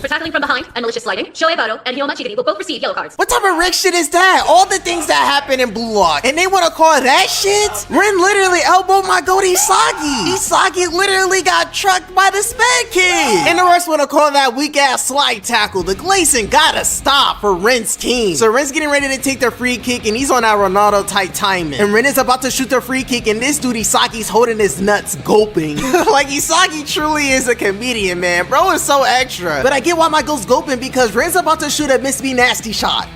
for tackling from behind and malicious sliding. Shohei Bato and Hyo Machigiri will both receive yellow cards. What type of Rick shit is that? All the things that happen in Blue Lock, and they want to call that shit? Rin literally elbowed my goat Isagi. Isagi literally got trucked by the Sped Kid. And the rest want to call that weak ass slide tackle. The Glacian gotta stop for Rin's team. So Rin's getting ready to take the free kick, and he's on that Ronaldo type timing. And Rin is about to shoot the free kick, and this dude Isagi's holding his nuts gulping. Like Isagi truly is a comedian, man. Bro is so extra. But I get why my goat's gulping, because Rin's about to shoot a Miss Me Nasty shot.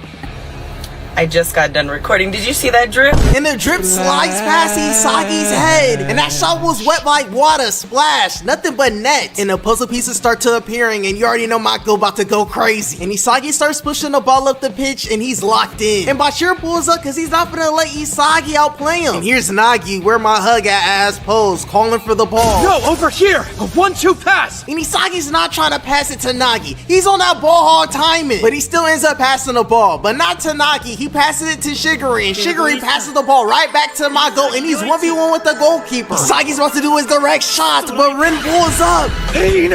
I just got done recording. Did you see that drip? And the drip slides past Isagi's head. And that shot was wet like water, splash, nothing but net. And the puzzle pieces start to appearing, and you already know Mako about to go crazy. And Isagi starts pushing the ball up the pitch, and he's locked in. And Bashir pulls up because he's not gonna let Isagi outplay him. And here's Nagi, where my hug at ass pose, calling for the ball. No, over here! A 1-2 pass! And Isagi's not trying to pass it to Nagi. He's on that ball hog timing. But he still ends up passing the ball. But not to Nagi. He passes it to Shiguri, and Shiguri passes the ball right back to my goal, and he's 1v1 with the goalkeeper. Isagi's about to do his direct shot, but Rin pulls up. Pain!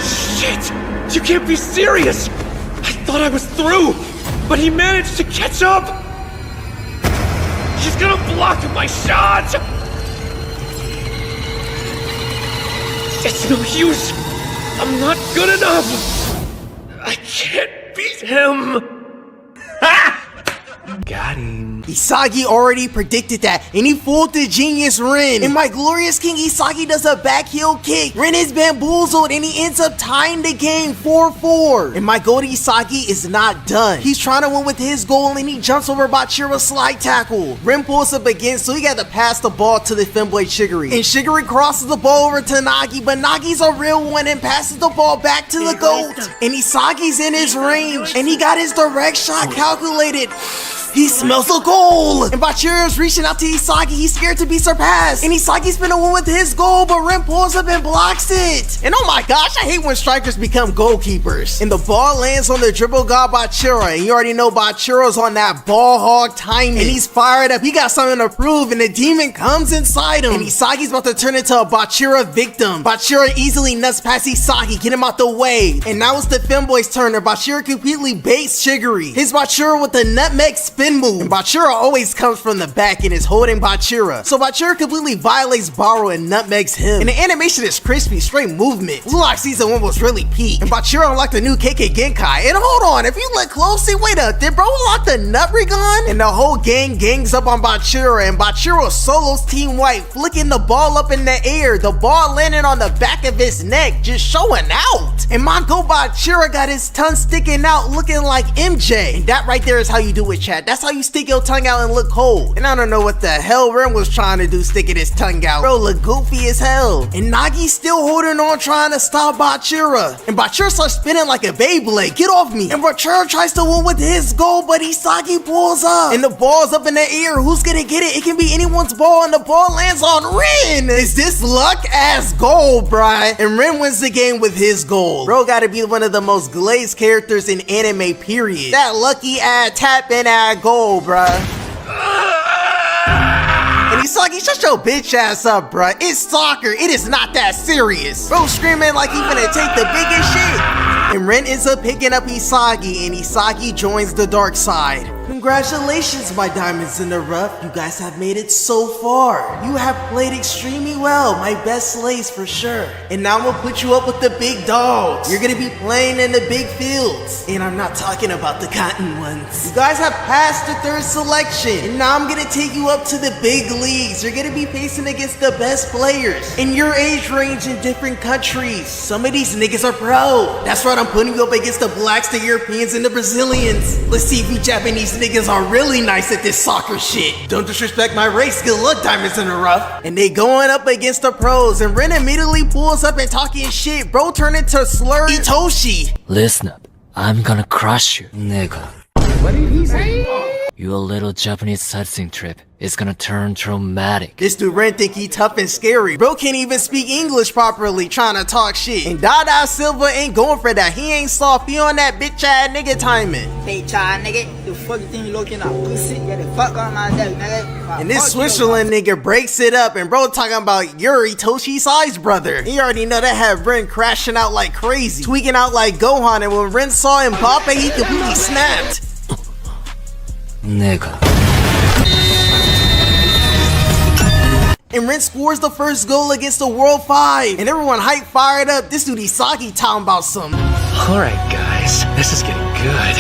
Shit! You can't be serious! I thought I was through, but he managed to catch up! He's gonna block my shot! It's no use! I'm not good enough! I can't beat him! Ha! Got him. Isagi already predicted that, and he fooled the genius Rin. And my glorious king Isagi does a back heel kick. Rin is bamboozled, and he ends up tying the game 4-4. And my goat Isagi is not done. He's trying to win with his goal, and he jumps over Bachira's slide tackle. Rin pulls up again, so he got to pass the ball to the femboy Shiguri. And Shiguri crosses the ball over to Nagi, but Nagi's a real one and passes the ball back to the goat. And Isagi's in his range, and he got his direct shot calculated. He smells a goal! And Bachira's reaching out to Isagi. He's scared to be surpassed. And Isagi's finna win with his goal, but Rin pulls up and blocks it. And oh my gosh, I hate when strikers become goalkeepers. And the ball lands on the dribble god Bachira. And you already know Bachira's on that ball hog timing. And he's fired up. He got something to prove. And the demon comes inside him. And Isagi's about to turn into a Bachira victim. Bachira easily nuts past Isagi. Get him out the way. And now it's the femboy's turn. And Bachira completely baits Shiguri. His Bachira with the nutmeg spin move. And Bachira always comes from the back and is holding Bachira. So Bachira completely violates Baro and nutmegs him. And the animation is crispy, straight movement. Blue Lock Season 1 was really peak. And Bachira unlocked the new KK Genkai. And hold on, if you look closely, wait up, did bro unlock the nut gun? And the whole gang gangs up on Bachira, and Bachira solos Team White, flicking the ball up in the air. The ball landing on the back of his neck, just showing out. And my go Bachira got his tongue sticking out, looking like MJ. And that right there is how you do it, chat. That's how you stick your tongue out and look cold. And I don't know what the hell Ren was trying to do sticking his tongue out. Bro look goofy as hell. And Nagi's still holding on trying to stop Bachira. And Bachira starts spinning like a Beyblade. Get off me. And Bachira tries to win with his goal, but Isagi pulls up. And the ball's up in the air. Who's gonna get it? It can be anyone's ball, and the ball lands on Ren. Is this luck ass goal, bruh? And Ren wins the game with his goal. Bro gotta be one of the most glazed characters in anime, period. That lucky ass tap in at goal, bruh. And Isagi, shut your bitch ass up, bruh. It's soccer. It is not that serious. Bro screaming like he finna take the biggest shit. And Ren ends up picking up Isagi, and Isagi joins the dark side. Congratulations, my diamonds in the rough. You guys have made it so far. You have played extremely well. My best slaves for sure. And now I'm gonna put you up with the big dogs. You're gonna be playing in the big fields. And I'm not talking about the cotton ones. You guys have passed the third selection. And now I'm gonna take you up to the big leagues. You're gonna be facing against the best players in your age range in different countries. Some of these niggas are pro. That's right, I'm putting you up against the blacks, the Europeans, and the Brazilians. Let's see if you Japanese niggas are really nice at this soccer shit. Don't disrespect my race. Good luck, diamonds in the rough. And they going up against the pros, and Ren immediately pulls up and talking shit. Bro turn into Slur Itoshi. Listen up. I'm gonna crush you, nigga. What did he say? Your little Japanese sightseeing trip is gonna turn traumatic. This dude Ren think he tough and scary. Bro can't even speak English properly trying to talk shit. And Dada Silva ain't going for that. He ain't soft. He on that bitch ass nigga timing. Bitch ass nigga, the fuck you think you looking at? Pussy, get the fuck on my dick, nigga. And this Switzerland nigga breaks it up, and bro talking about Yuri Toshi-Sai's brother. He already know that had Ren crashing out like crazy, tweaking out like Gohan, and when Ren saw Mbappe, he completely snapped. Nigga. And Ren scores the first goal against the World 5, and everyone hype fired up. This dude Isagi talking about some. Alright guys, this is getting good.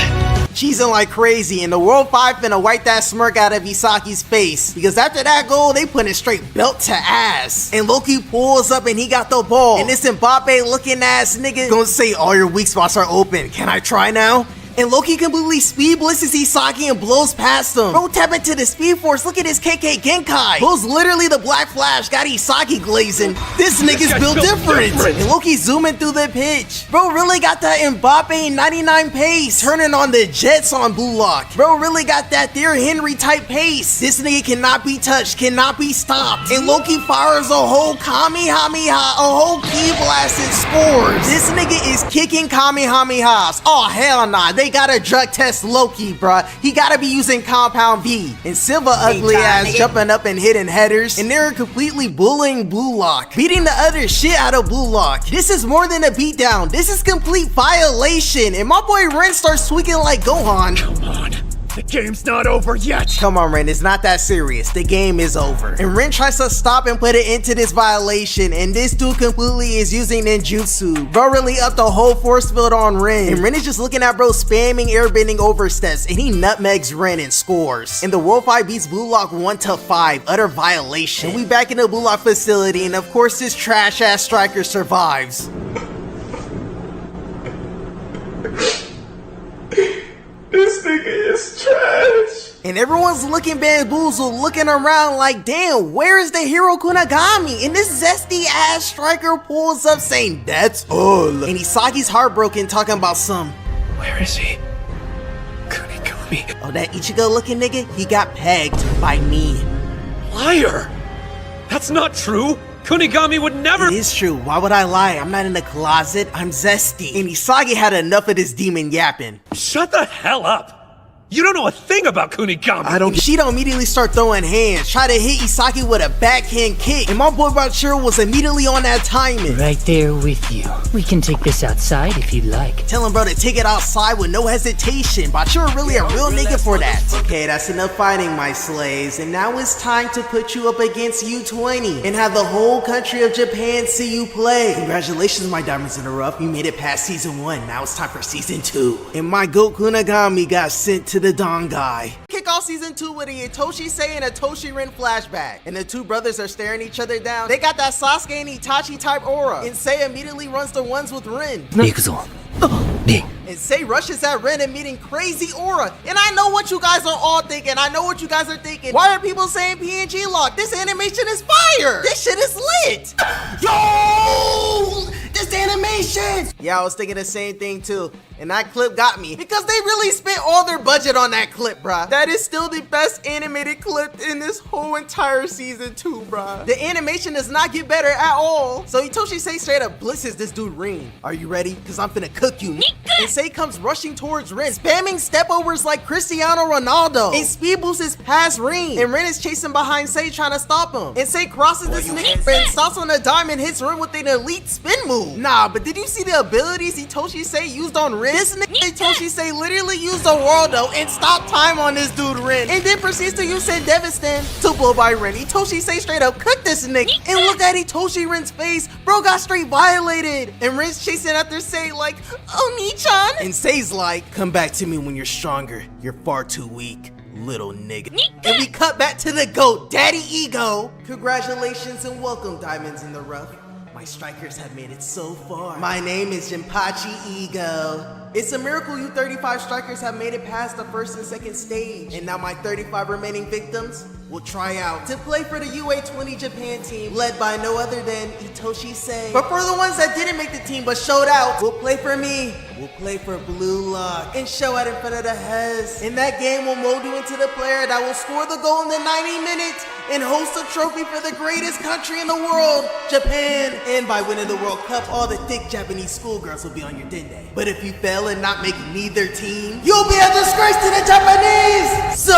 Cheesing like crazy, and the World 5 finna wipe that smirk out of Isagi's face, because after that goal, they put it straight belt to ass. And Loki pulls up and he got the ball, and this Mbappe looking ass nigga gonna say all your weak spots are open. Can I try now? And Loki completely speed blitzes Isagi and blows past him. Bro tap into the speed force. Look at his KK Genkai. Bro's literally the Black Flash. Got Isagi glazing. This nigga's built different. And Loki zooming through the pitch. Bro really got that Mbappe 99 pace. Turning on the Jets on Blue Lock. Bro really got that Thierry Henry type pace. This nigga cannot be touched. Cannot be stopped. And Loki fires a whole Kamehameha. A whole key blast and scores. This nigga is kicking Kamehamehas. Oh hell nah. They gotta drug test Loki, bruh. He gotta be using Compound V. And Silva ugly ass jumping up and hitting headers. And they're completely bullying Blue Lock, beating the other shit out of Blue Lock. This is more than a beatdown. This is complete violation. And my boy Ren starts tweaking like Gohan. Come on. The game's not over yet! Come on, Ren, it's not that serious. The game is over. And Ren tries to stop and put it into this violation, and this dude completely is using ninjutsu. Bro really upped the whole force field on Ren. And Ren is just looking at bro spamming airbending oversteps, and he nutmegs Ren and scores. And the World 5 beats Blue Lock 1-5, utter violation. And we back in the Blue Lock facility, and of course this trash ass striker survives. This nigga is trash. And everyone's looking bamboozled, looking around like, damn, where is the hero Kunigami? And this zesty ass striker pulls up saying, that's all. And Isagi's heartbroken, talking about some. Where is he? Kunigami. Oh, that Ichigo looking nigga? He got pegged by me. Liar! That's not true! Kunigami would never— It is true. Why would I lie? I'm not in the closet. I'm zesty. And Isagi had enough of this demon yapping. Shut the hell up! You don't know a thing about Kunigami! Shido immediately start throwing hands, try to hit Isagi with a backhand kick, and my boy Bachiro was immediately on that timing. Right there with you. We can take this outside if you'd like. Tell him bro to take it outside with no hesitation. Bachiro really a real nigga for that. Okay, that's enough fighting, my slaves, and now it's time to put you up against U20 and have the whole country of Japan see you play. Congratulations, my diamonds in the rough. You made it past season 1. Now it's time for season 2. And my goat Kunigami got sent to the Don guy. Kick off season 2 with a Itoshi Sei and a Toshirin flashback. And the two brothers are staring each other down. They got that Sasuke and Itachi type aura. And Sei immediately runs the ones with Rin. And Sei rushes at Ren and meeting crazy aura. And I know what you guys are all thinking. I know what you guys are thinking. Why are people saying PNG lock? This animation is fire. This shit is lit. Yo! This animation! Yeah, I was thinking the same thing too. And that clip got me because they really spent all their budget on that clip, bruh. That is still the best animated clip in this whole entire season 2, bruh. The animation does not get better at all. So Itoshi Sei straight up blitzes this dude Rin. Are you ready? Cause I'm finna cook you. And Sei comes rushing towards Rin, spamming stepovers like Cristiano Ronaldo. And speed boosts his past Rin. And Rin is chasing behind Sei trying to stop him. And Sei crosses this nigga and stops on the dime and hits Rin with an elite spin move. Nah, but did you see the abilities Itoshi Sei used on Rin? This nigga Itoshi Sei literally used a Worldo and stopped time on this dude Rin. And then proceeds to use Devastan to blow by Rin. Itoshi Sei straight up cooked this nigga. And look at Itoshi Rin's face. Bro got straight violated. And Rin's chasing after Sei like, Oni-chan. And Sei's like, come back to me when you're stronger. You're far too weak, little nigga. And we cut back to the GOAT, Daddy Ego. Congratulations and welcome, Diamonds in the Rough. My strikers have made it so far. My name is Jinpachi Ego. It's a miracle you 35 strikers have made it past the first and second stage. And now my 35 remaining victims will try out to play for the UA20 Japan team led by no other than Itoshi Sei. But for the ones that didn't make the team but showed out, will play for me. We'll play for Blue Lock and show out in front of the Hez. In that game, we'll mold you into the player that will score the goal in the 90 minutes and host a trophy for the greatest country in the world, Japan. And by winning the World Cup, all the thick Japanese schoolgirls will be on your dende. But if you fail and not make neither team, you'll be a disgrace to the Japanese! So,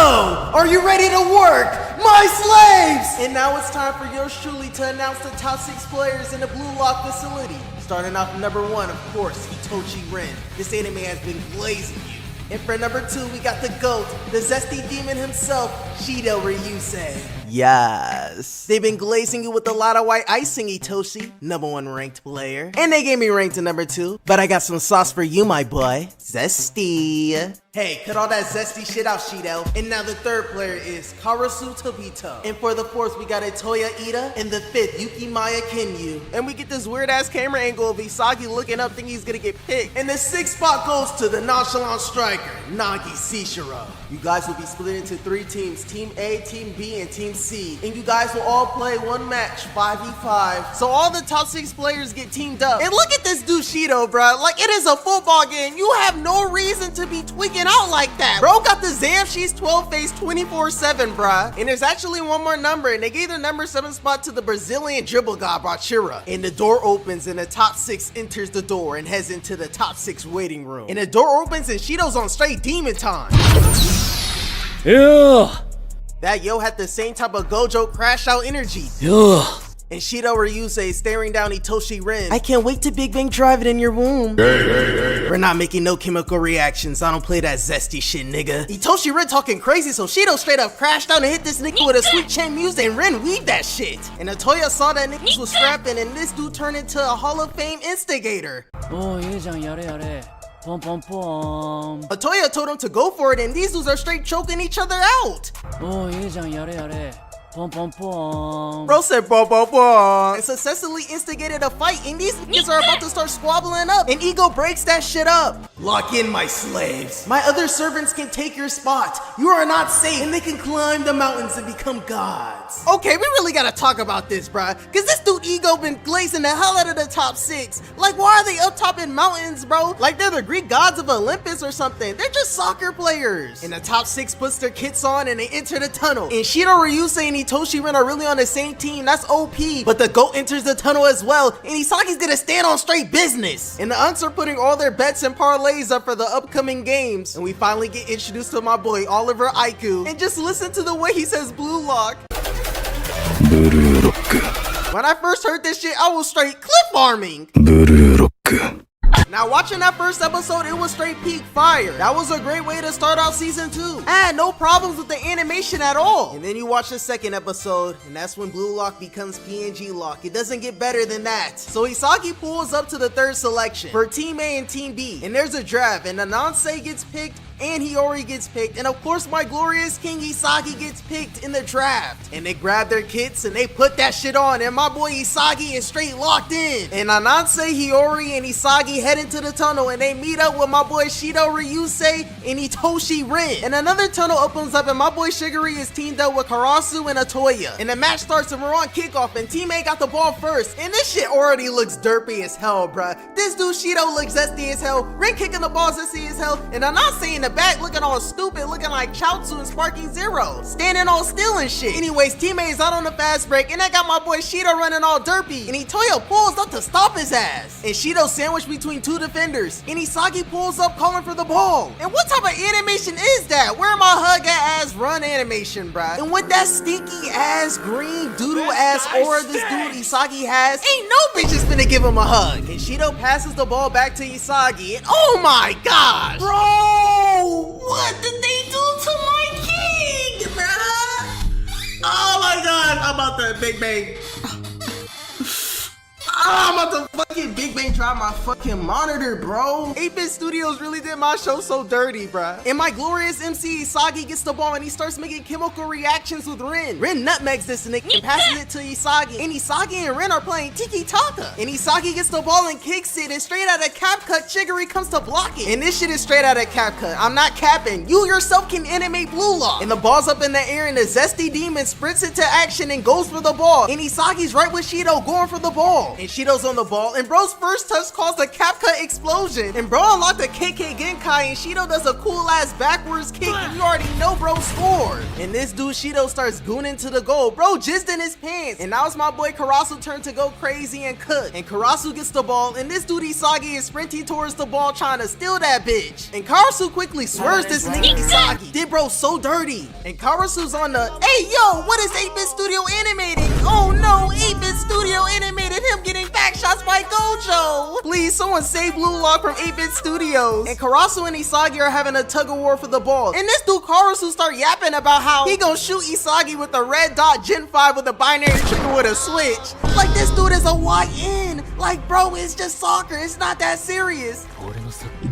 are you ready to work, my slaves? And now it's time for yours truly to announce the top 6 players in the Blue Lock facility. Starting off number 1, of course, Itoshi Ren. This anime has been glazing you. And for number 2, we got the GOAT, the zesty demon himself, Shido Ryusei. Yes. They've been glazing you with a lot of white icing, Itoshi, number 1 ranked player. And they gave me ranked to number 2. But I got some sauce for you, my boy. Zesty. Hey, cut all that zesty shit out, Shido. And now the 3rd player is Karasu Tobito. And for the 4th, we got Itoya Ida. And the 5th, Yukimaya Kinyu. And we get this weird ass camera angle of Isagi looking up thinking he's gonna get picked. And the 6th spot goes to the nonchalant striker, Nagi Sishiro. You guys will be split into 3 teams, Team A, Team B, and Team C. And you guys will all play 1 match, 5v5. So all the top 6 players get teamed up. And look at this dude Shido, bruh. Like, it is a football game. You have no reason to be tweaking out like that. Bro got the Zamshi's 12 face 24/7, bruh. And there's actually one more number, and they gave the number 7 spot to the Brazilian dribble god Bachira. And the door opens, and the top 6 enters the door and heads into the top 6 waiting room. And the door opens, and Shido's on straight demon time. Ew. That yo had the same type of Gojo crash out energy. Ew. And Shido Ryusei staring down Itoshi Ren. I can't wait to Big Bang drive it in your womb. We're not making no chemical reactions. I don't play that zesty shit, nigga. Itoshi Ren talking crazy, so Shido straight up crashed out and hit this nigga with a sweet chin music, and Ren weaved that shit. And Atoya saw that niggas was scrapping, and this dude turned into a Hall of Fame instigator. Oh, yare. Pom pom pom. Atoya told him to go for it, and these dudes are straight choking each other out. Oh, yare. Pom pom pom. Bro said pom pom pom and successfully instigated a fight, and these niggas are about to start squabbling up, and Ego breaks that shit up. Lock in, my slaves. My other servants can take your spot. You are not safe, and they can climb the mountains and become gods. Okay, we really gotta talk about this, bruh, cause this dude Ego been glazing the hell out of the top 6. Like, why are they up top in mountains, bro? Like they're the Greek gods of Olympus or something. They're just soccer players. And the top 6 puts their kits on and they enter the tunnel. And Shido Ryusei and Itoshi Ren are really on the same team. That's OP. But the GOAT enters the tunnel as well, and Isagi's gonna stand on straight business. And the Unks are putting all their bets and parlays up for the upcoming games. And we finally get introduced to my boy Oliver Aiku. And just listen to the way he says Blue Lock. Blue Lock. When I first heard this shit, I was straight cliff farming. Blue Lock. Now watching that first episode, it was straight peak fire. That was a great way to start out season 2. I had no problems with the animation at all. And then you watch the second episode, and that's when Blue Lock becomes PNG Lock. It doesn't get better than that. So Isagi pulls up to the 3rd selection for Team A and Team B. And there's a draft, and Ananse gets picked, and Hiyori gets picked, and of course my glorious King Isagi gets picked in the draft. And they grab their kits and they put that shit on, and my boy Isagi is straight locked in. And Ananse, Hiyori, and Isagi head into the tunnel, and they meet up with my boy Shido Ryusei and Itoshi Ren. And another tunnel opens up, and my boy Shiguri is teamed up with Karasu and Atoya. And the match starts, and we're on kickoff, and Team A got the ball first. And this shit already looks derpy as hell, bruh. This dude Shido looks zesty as hell, Ren kicking the ball zesty as hell, and Ananse in the back looking all stupid, looking like Chaozu and Sparking Zero, standing all still and shit. Anyways, Team A is out on the fast break, and I got my boy Shido running all derpy, and Itoya pulls up to stop his ass. And Shido sandwiched between 2 defenders, and Isagi pulls up calling for the ball. And what type of animation is that? Where my hug ass run animation, bruh? And with that stinky ass green doodle ass aura this dude Isagi has, ain't no bitch is finna give him a hug. And Shido passes the ball back to Isagi, and oh my gosh, bro! What did they do to my king, bruh? Oh my god, I'm about to Big Bang. I'm about to fucking Big Bang drive my fucking monitor, bro. 8-Bit Studios really did my show so dirty, bruh. In my glorious MC, Isagi gets the ball and he starts making chemical reactions with Rin. Rin nutmegs this nigga and passes it to Isagi. And Isagi and Rin are playing tiki-taka. And Isagi gets the ball and kicks it, and straight out of cap cut, Chigiri comes to block it. And this shit is straight out of cap cut. I'm not capping. You yourself can animate Blue Lock. And the ball's up in the air and the zesty demon sprints into action and goes for the ball. And Isagi's right with Shido going for the ball. And Shido's on the ball, and bro's first touch caused a cap cut explosion. And bro unlocked a KK Genkai, and Shido does a cool ass backwards kick, and you already know bro scored. And this dude Shido starts gooning to the goal. Bro jizzed in his pants. And now it's my boy Karasu turn to go crazy and cook. And Karasu gets the ball, and this dude Isagi is sprinting towards the ball trying to steal that bitch. And Karasu quickly swerves this nigga Isagi. Did bro so dirty. And Karasu's on the, hey yo, what is 8-Bit Studio animating? Oh no, 8-Bit Studio animated him getting back shots by Gojo. Please, someone save Blue Lock from 8-Bit Studios. And Karasu and Isagi are having a tug of war for the ball. And this dude Karasu start yapping about how he gonna shoot Isagi with a red dot Gen 5 with a binary trigger with a switch. Like this dude is a YN. Like bro, it's just soccer. It's not that serious.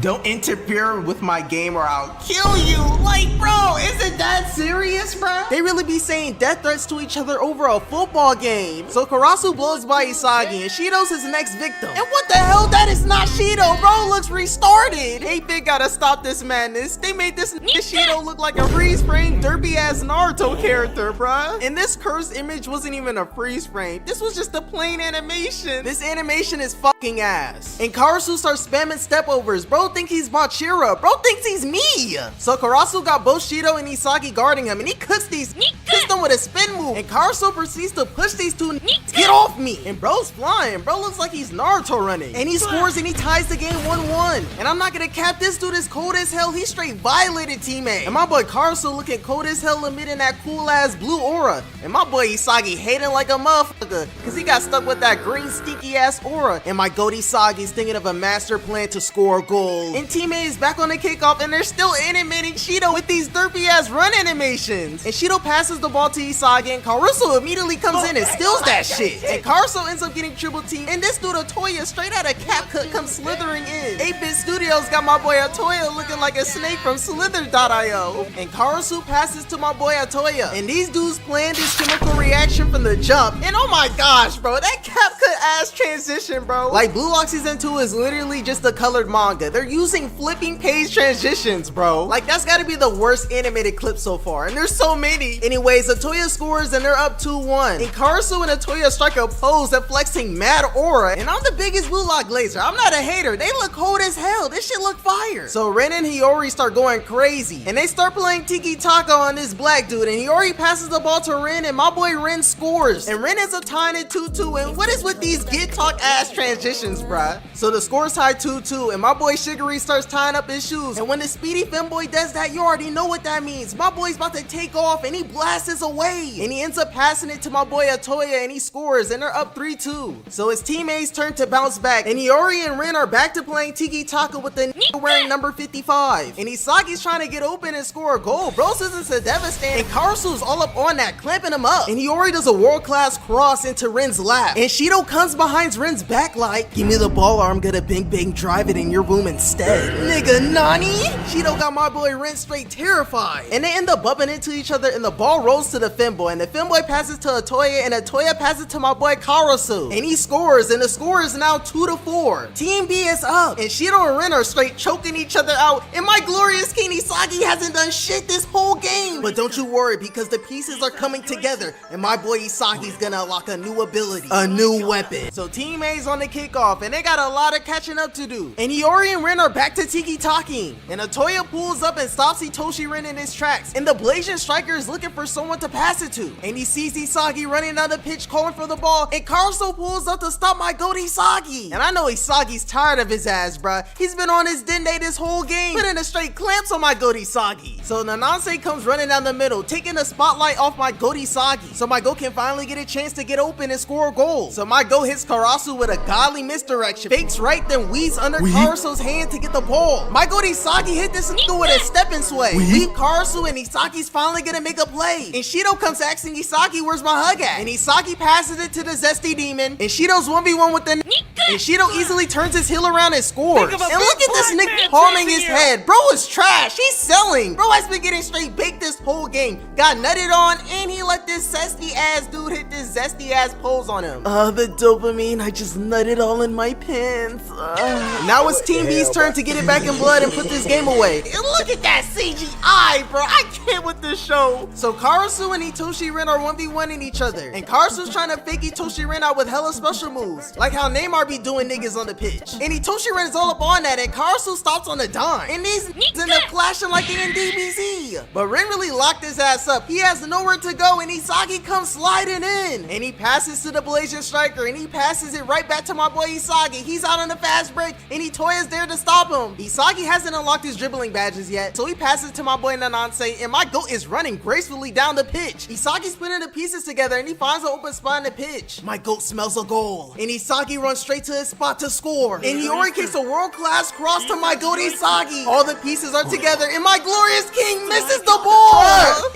Don't interfere with my game or I'll kill you. Like bro, is it that serious, bro? They really be saying death threats to each other over a football game. So Karasu blows by Isagi and Shido's his next victim. And what the hell? That is not Shido, bro. Looks restarted. 8-Bit gotta stop this madness. They made this Shido look like a freeze frame derpy ass Naruto character, bruh. And this cursed image wasn't even a freeze frame. This was just a plain animation. This animation is fucking ass. And Karasu starts spamming step overs. Bro think he's Machira. Bro thinks he's me. So Karasu got both Shido and Isagi guarding him, and he cuts them with a spin move. And Karasu proceeds to push these two get off me. And bro's flying. Bro looks like he's Naruto running. And he scores and he ties the game 1-1. And I'm not gonna cap, this dude is cold as hell. He straight violated teammate. And my boy Karasu looking cold as hell, emitting that cool ass blue aura. And my boy Isagi hating like a motherfucker cause he got stuck with that green stinky ass aura. And my goat Isagi's thinking of a master plan to score a goal. And teammate is back on the kickoff and they're still animating Shido with these derpy ass run animations. And Shido passes the ball to Isagi and Karasu immediately comes in and steals that shit. And Karasu ends up getting triple team. And this dude Otoya straight out of cap cut comes slithering in. 8-Bit Studios got my boy Otoya looking like a snake from Slither.io. And Karasu passes to my boy Otoya. And these dudes planned this chemical reaction from the jump. And oh my gosh, bro, that cap cut ass transition, bro. Like Blue Lock Season 2 is literally just a colored manga. They're using flipping page transitions, bro. Like that's gotta be the worst animated clip so far. And there's so many. Anyways, Otoya scores and they're up 2-1. And Karasu and Otoya strike a pose that flexing mad aura. And I'm the biggest Blue Lock glazer. I'm not a hater. They look cold as hell. This shit look fire. So Ren and Hiyori start going crazy. And they start playing Tiki Taka on this black dude. And Hiyori passes the ball to Ren and my boy Ren scores. And Ren ends up tying it 2-2. And what is with these get talk ass transitions, bruh? So the score's tied 2-2. And my boy Shigiri starts tying up his shoes. And when the speedy femboy does that, you already know what that means. My boy's about to take off and he blasts us away. And he ends up passing it to my boy Otoya and he scores and they're up 3-2. So his teammates turn to bounce back. And Hiyori and Ren are back to playing Tiki Taka with the wearing number 55. And Isagi's trying to get open and score a goal. Bros isn't so devastating. And Karasu's all up on that, clamping him up. And Hiyori does a world-class cross into Ren's lap. And Shido comes behind Ren's back like, give me the ball or I'm gonna bang drive it in your room instead. Nigga, nani? Shido got my boy Ren straight terrified. And they end up bumping into each other and the ball rolls to the femboy. And the femboy passes to Otoya and Otoya passes to my boy Karasu. And he scores and the score is now 2-4. Team B is up. And Shido and Ren are straight choking each other out. And my glorious King Isagi hasn't done shit this whole game. But don't you worry because the pieces are coming together. And my boy Isagi's gonna unlock a new ability, a new weapon. So Team A's on the kickoff and they got a lot of catching up to do. And Hiyori and Ren are back to Tiki Talking. And Otoya pulls up and stops Hitoshi Ren in his tracks. And the Blasian striker is looking for someone to pass it to. And he sees Isagi running down the pitch calling for the ball. And Karasu pulls up to stop my goat Isagi. And I know Isagi's tired of his ass, bruh. He's been on his dende this whole game, putting a straight clamps on my goat Isagi. So Nanase comes running down the middle, taking the spotlight off my goat Isagi. So my Go can finally get a chance to get open and score a goal. So my Go hits Karasu with a godly misdirection, fakes right, then weaves under Karasu's hand to get the ball. My Go Isagi hit this nigga with a step and sway. Leave Karasu and Isagi's finally gonna make a play. And Shido comes asking Isagi, where's my hug at? And Isagi passes it to the Zesty Demon, and Shido's 1v1 with the and Shido easily turns his heel around and scores. And look at this nigga palming his head. Bro is trash. He's selling. Bro has been getting straight baked this whole game. Got nutted on, and he let this zesty ass dude hit this zesty ass pose on him. The dopamine, I just nutted all in my pants. Now it's Team B's turn to get it back in blood and put this game away. And look at that CGI, bro. I can't with this show. So Karasu and Itoshi Ren are 1v1ing each other. And Karasu's trying to fake Itoshi Ren out with hella special moves, like how Neymar be doing niggas on the pitch. And Itoshi Ren is all up on that, and Karasu stops on the dime. And these niggas end up clashing like they in DBZ. But Ren really locked his ass up. He has nowhere to go, and Isagi comes sliding in. And he passes to the Blazing Striker, and he passes it right back to my boy Isagi. He's out on the fast break, and Itoya's there to stop him. Isagi hasn't unlocked his dribbling badges yet, so he passes to my boy Nanase, and my goat is running gracefully down the pitch. Isagi's putting the pieces together, and he finds an open spot in the pitch. My goat smells a goal, and Isagi runs straight to his spot to score. And Hiyori kicks a world-class cross to my goat Isagi. All the pieces are together, and my glorious king misses the ball.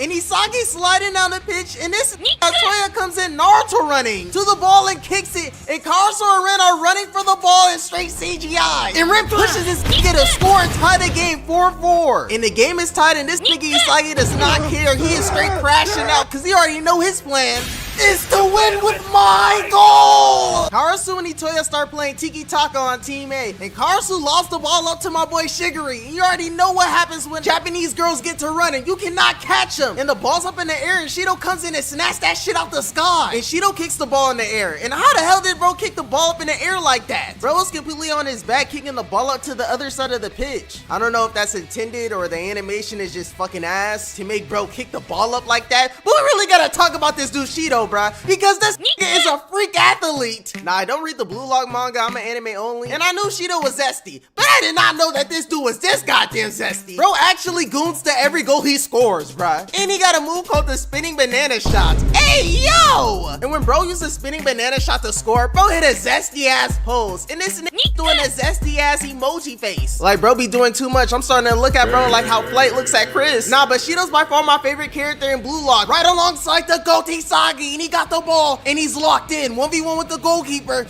And Isagi sliding down the pitch, and this Toya comes in Naruto running to the ball and kicks it. And Karasu and Ren are running for the ball in straight CGI. And Ren pushes his nigga to score and tie the game 4-4. And the game is tied, and this nigga Isagi does not care. He is straight crashing out because he already know his plan is to win with my goal. Karasu and Itoya start playing tiki-taka on Team A, and Karasu lost the ball up to my boy Shiguri. And you already know what happens when Japanese girls get to running. You cannot catch them. And the ball's up in the air, and Shido comes in and snatches that shit out the sky. And Shido kicks the ball in the air. And how the hell did bro kick the ball up in the air like that? Bro was completely on his back, kicking the ball up to the other side of the pitch. I don't know if that's intended or the animation is just fucking ass to make bro kick the ball up like that. But we really gotta talk about this dude Shido, bruh, because this nigga is a freak athlete. Now, I don't read the Blue Lock manga, I'm an anime only, and I knew Shido was zesty, but I did not know that this dude was this goddamn zesty. Bro actually goons to every goal he scores, bruh. And he got a move called the spinning banana shot. Hey, yo! And when bro used a spinning banana shot to score, bro hit a zesty ass pose, and this nigga doing a zesty ass emoji face. Like, bro be doing too much. I'm starting to look at bro like how Flight looks at Chris. Nah, but Shido's by far my favorite character in Blue Lock, right alongside the GOAT Isagi, and he got the ball, and he's locked in 1v1 with the goalkeeper.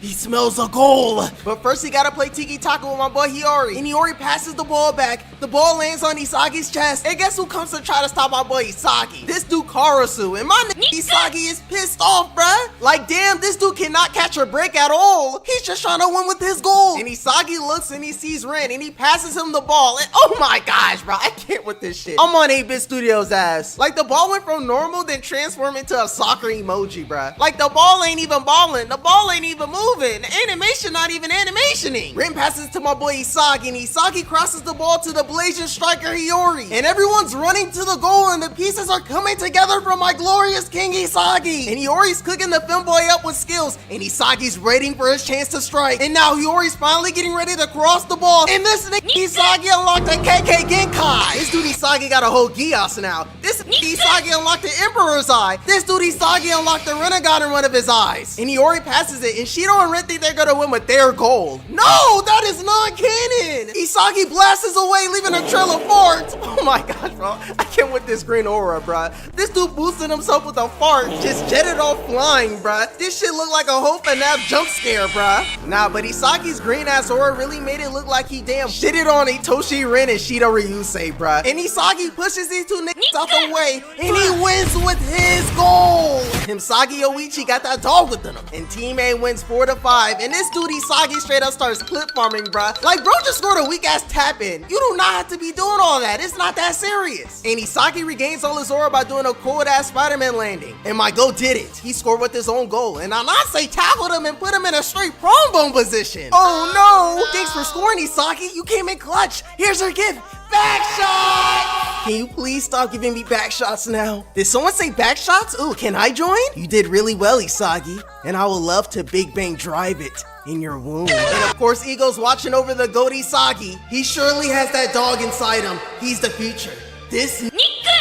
He smells a goal. But first he gotta play tiki-taka with my boy Hiyori. And Hiyori passes the ball back. The ball lands on Isagi's chest. And guess who comes to try to stop my boy Isagi? This dude Karasu. And my nigga Isagi is pissed off, bruh. Like, damn, this dude cannot catch a break at all. He's just trying to win with his goal. And Isagi looks and he sees Ren and he passes him the ball. And oh my gosh, bro, I can't with this shit. I'm on 8-Bit Studios ass. Like, the ball went from normal, then transformed into a soccer emoji, bruh. Like, the ball ain't even balling. The ball ain't even moving. The animation not even animationing. Ren passes to my boy Isagi, and Isagi crosses the ball to the Blazing Striker Hiyori. And everyone's running to the goal, and the pieces are coming together from my glorious King Isagi. And Hiyori's cooking the femboy up with skills, and Isagi's waiting for his chance to strike. And now Hiyori's finally getting ready to cross the ball, and this nigga Isagi unlocked a KK Genkai. This dude Isagi got a whole Gias now. This nigga Isagi unlocked the Emperor's Eye. This dude Isagi unlocked the Renegade in one of his eyes. And Hiyori passes it, and Shido and Ren think they're gonna win with their goal. No, that is non-canon. Isagi blasts away, leaving a trail of farts. Oh my gosh, bro. I can't with this green aura, bro. This dude boosted himself with a fart, just jetted off flying, bro. This shit looked like a whole FNAF jump scare, bro. Nah, but Isagi's green ass aura really made it look like he damn shitted on Itoshi Ren and Shido Ryusei, bro. And Isagi pushes these two niggas out the way, and he wins with his goal. Himsagi Oichi got that dog within him, and Team A wins 4-5. And this dude Isagi straight up starts clip farming, bruh. Like, bro just scored a weak ass tap in. You do not have to be doing all that. It's not that serious. And Isagi regains all his aura by doing a cold ass Spider-Man landing. And my goat did it. He scored with his own goal. And Nanase tackled him and put him in a straight prom bone position. Oh no! Thanks for scoring, Isagi. You came in clutch. Here's your gift. Back shot! Can you please stop giving me back shots now? Did someone say back shots? Ooh, can I join? You did really well, Isagi. And I would love to Big Bang drive it in your womb. And of course, Ego's watching over the GOAT Isagi. He surely has that dog inside him. He's the future. This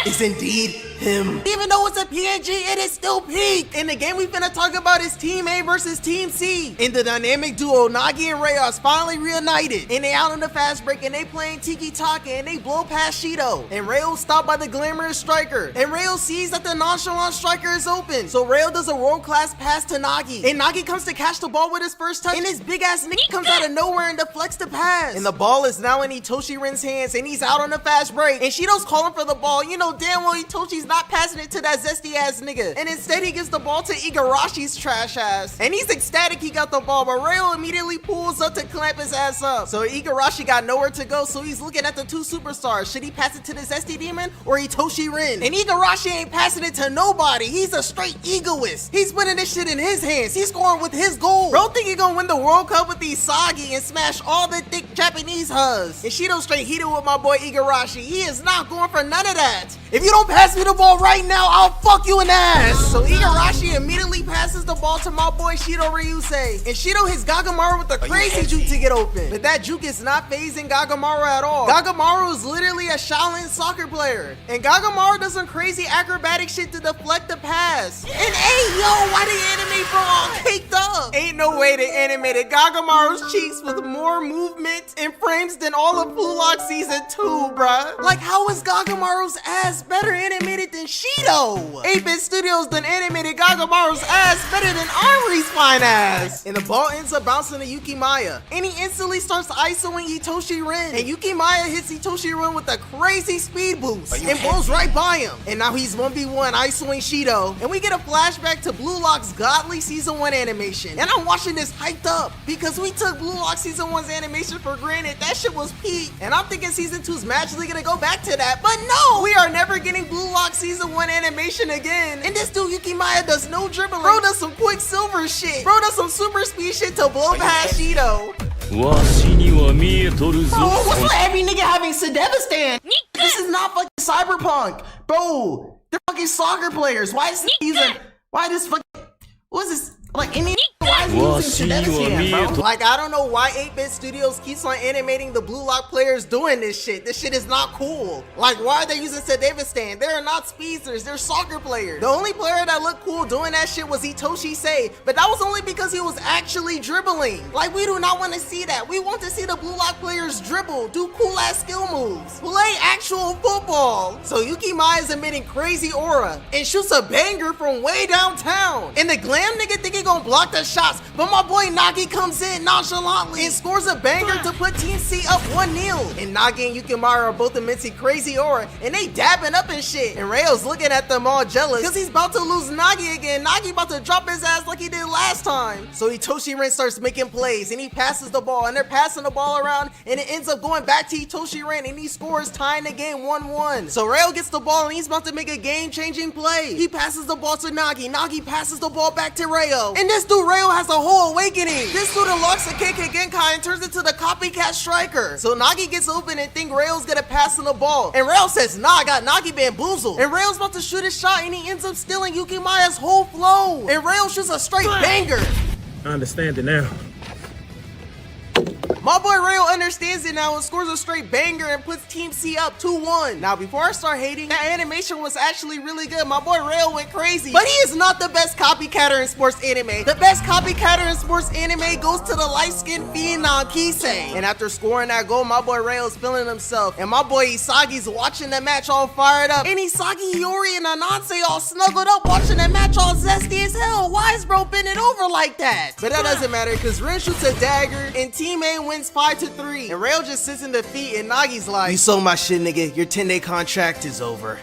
is indeed him. Even though it's a PNG, it is still peak. And the game we finna talk about is Team A versus Team C. And the dynamic duo Nagi and Rayo is finally reunited. And they out on the fast break and they playing Tiki Taka and they blow past Shido. And Rayo stopped by the glamorous striker. And Rayo sees that the nonchalant striker is open. So Rayo does a world-class pass to Nagi. And Nagi comes to catch the ball with his first touch. And his big-ass nigga comes out of nowhere and deflects the pass. And the ball is now in Itoshi Ren's hands and he's out on the fast break. And Shido's calling for the ball. You know damn well Itoshi's not passing it to that zesty-ass nigga. And instead he gives the ball to Igarashi's trash ass. And he's ecstatic he got the ball, but Rayo immediately pulls up to clamp his ass up. So Igarashi got nowhere to go, so he's looking at the two superstars. Should he pass it to the zesty demon or Itoshi Ren? And Igarashi ain't passing it to nobody. He's a straight egoist. He's putting this shit in his hands. He's scoring with his goal. Bro think he gonna win the World Cup with Isagi and smash all the thick Japanese hus. And Shido straight heated with my boy Igarashi. He is not going for none of that. If you don't pass me the ball right now, I'll fuck you in the ass. So Igarashi immediately passes the ball to my boy Shido Ryusei. And Shido hits Gagamaru with a crazy juke to get open. But that juke is not phasing Gagamaru at all. Gagamaru is literally a Shaolin soccer player. And Gagamaru does some crazy acrobatic shit to deflect the pass. And hey, yo, why the anime bro all caked up? Ain't no way they animated Gagamaru's cheeks with more movement and frames than all of Blue Lock Season 2, bruh. Like, how is Gagamaru's ass better animated than Shido? 8-Bit Studios done animated Gagamaru's ass better than Ari's fine ass. And the ball ends up bouncing to Yukimaya. And he instantly starts isoing Itoshi Ren. And Yukimaya hits Itoshi Ren with a crazy speed boost and blows right by him. And now he's 1v1 isoing Shido. And we get a flashback to Blue Lock's godly Season 1 animation. And I'm watching this hyped up because we took Blue Lock Season 1's animation for granted. That shit was peak. And I'm thinking Season 2's magically gonna go back to that. But no, we are never getting Blue Lock Season 1 animation again. And this dude Yukimaya does no dribbling. Bro does some Quicksilver shit. Bro does some super speed shit to blow past Shido. Bro, what's with every nigga having Sedevastan? This is not fucking Cyberpunk. Bro, they're fucking soccer players. Why is he using, why this fucking, what is this? Like, any why is he using Sedevastan, bro? Like, I don't know why 8-Bit Studios keeps on animating the Blue Lock players doing this shit. This shit is not cool. Like, why are they using Sedevastan? They're not speedsters, they're soccer players. The only player that looked cool doing that shit was Itoshi Sei, but that was only because he was actually dribbling. Like, we do not want to see that. We want to see the Blue Lock players dribble, do cool ass skill moves, play actual football. So Yukimaya is emitting crazy aura and shoots a banger from way downtown. And the glam nigga think he gonna block the shots, but my boy Nagi comes in nonchalantly and scores a banger to put Team C up 1-0. And Nagi and Yukimura are both emitting crazy aura and they dabbing up and shit. And Rayo's looking at them all jealous because he's about to lose Nagi again. Nagi about to drop his ass like he did last time. So Itoshi Ren starts making plays and he passes the ball and they're passing the ball around and it ends up going back to Itoshi Ren and he scores, tying the game 1-1. So Rayo gets the ball and he's about to make a game-changing play. He passes the ball to Nagi. Nagi passes the ball back to Rayo. And this dude Rayo has a whole awakening. This dude unlocks the KK Genkai and turns into the copycat striker. So Nagi gets open and think Rayo's gonna pass him the ball. And Rayo says, nah, I got Nagi bamboozled. And Rayo's about to shoot his shot and he ends up stealing Yukimaya's whole flow. And Rayo shoots a straight banger. I understand it now. My boy Rayo understands it now and scores a straight banger and puts Team C up 2-1. Now, before I start hating, that animation was actually really good. My boy Rayo went crazy. But he is not the best copycatter in sports anime. The best copycatter in sports anime goes to the light-skinned phenom Kisei. And after scoring that goal, my boy Rayo's feeling himself. And my boy Isagi's watching the match all fired up. And Isagi, Hiyori, and Ananse all snuggled up watching the match all zesty as hell. Why is bro bending over like that? But that doesn't matter because Ren shoots a dagger and Team A wins 5-3. And Rayo just sits in defeat and Nagi's like, you sold my shit, nigga. Your 10-day contract is over.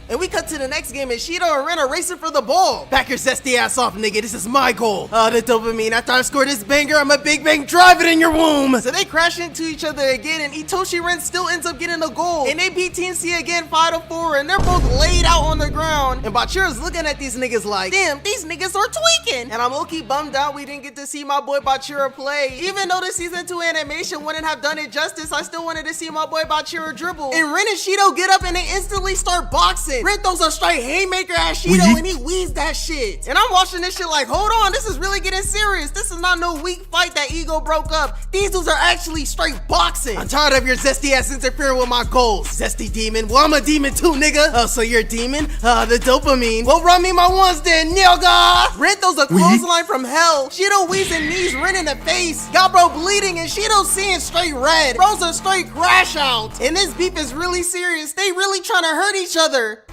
And we cut to the next game and Shido and Ren are racing for the ball. Back your zesty ass off, nigga. This is my goal. The dopamine. After I score this banger, I'm a big bang drive it in your womb. So they crash into each other again and Itoshi Ren still ends up getting a goal. And they beat Team C again 5-4 and they're both laid out on the ground. And Bachira's looking at these niggas like, damn, these niggas are tweaking. And I'm low-key bummed out we didn't get to see my boy Bachira play. Even though the season 2 animation wouldn't have done it justice, I still wanted to see my boy Bachira dribble. And Ren and Shido get up and they instantly start boxing. in. Ren throws a straight haymaker at Shido and he weaves that shit. And I'm watching this shit like, hold on, this is really getting serious. This is not no weak fight that Ego broke up. These dudes are actually straight boxing. I'm tired of your zesty ass interfering with my goals. Zesty demon? Well, I'm a demon too, nigga. Oh, so you're a demon? The dopamine. Well, run me my ones then, nigga. Ren throws a clothesline from hell. Shido weaves and knees Ren in the face. Got bro bleeding and Shido seeing straight red. Bro's a straight crash out. And this beef is really serious. They really trying to hurt each other.